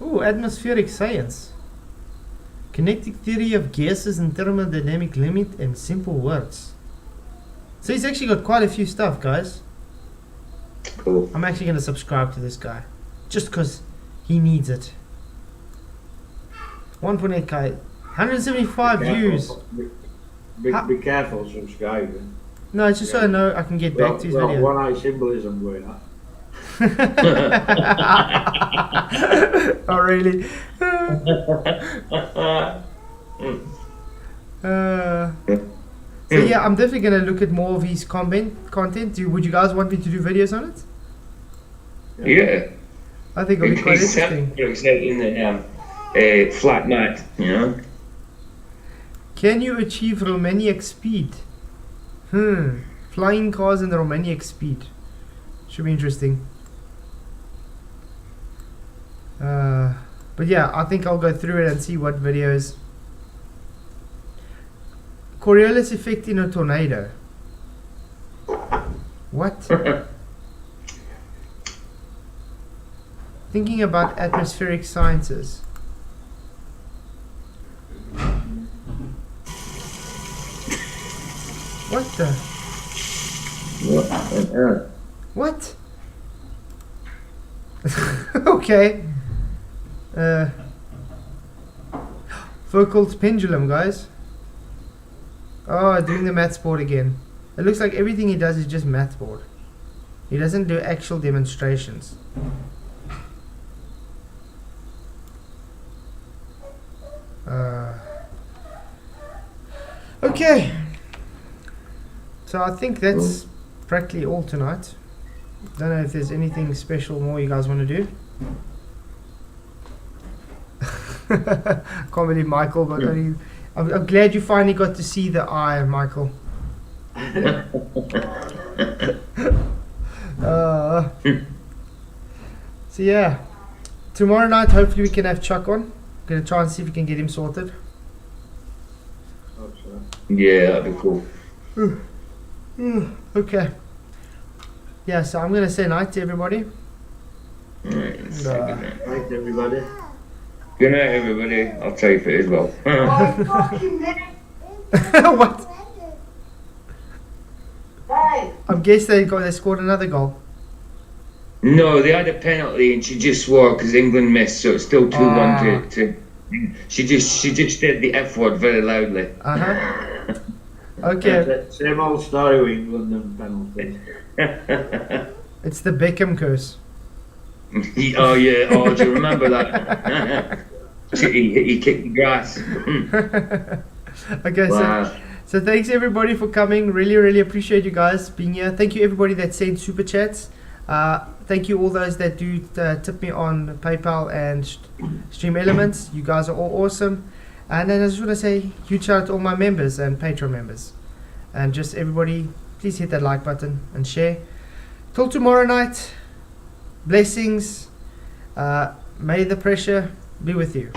Ooh, atmospheric science. Kinetic theory of gases and thermodynamic limit and simple words. So he's actually got quite a few stuff, guys. Cool. I'm actually going to subscribe to this guy. Just because he needs it. 1.8k. 175 views. Be careful subscribing. No, it's just so I know I can get back to his video. One eye symbolism going on. Oh, really? So yeah, I'm definitely going to look at more of his content. Would you guys want me to do videos on it? Yeah. I think it'll be quite interesting. Exciting that flat mat, you know. Can you achieve Romaniac speed? Flying cars in the Romaniac speed. Should be interesting. But yeah, I think I'll go through it and see what videos. Coriolis effect in a tornado. What? Thinking about atmospheric sciences. What the? What on earth? What? Okay. Foucault's pendulum, guys. Oh, doing the maths board again. It looks like everything he does is just maths board. He doesn't do actual demonstrations. Okay. So I think that's practically all tonight. Don't know if there's anything special more you guys want to do. Can't believe Michael, but I'm glad you finally got to see the eye, Michael. So yeah, tomorrow night hopefully we can have Chuck on. Gonna try and see if we can get him sorted. Hope so. Yeah, that'd be cool. Okay. Yeah, so I'm gonna say night to everybody. Alright, let's say good night. Thanks, everybody. Good night, everybody. I'll try for it as well. What? I'm guessing they scored another goal. No, they had a penalty and she just swore because England missed, so it's still 2-1 to. She just said the F word very loudly. Okay. Same old story with England and penalties. It's the Beckham curse. Oh yeah, oh do you remember that? he kicked the grass. Okay, Wow. so thanks everybody for coming. Really appreciate you guys being here. Thank you everybody that sent super chats. Thank you all those that do tip me on PayPal and Stream Elements. You guys are all awesome. And then I just want to say huge shout out to all my members and Patreon members. And just everybody, please hit that like button and share. Till tomorrow night, blessings. May the pressure be with you.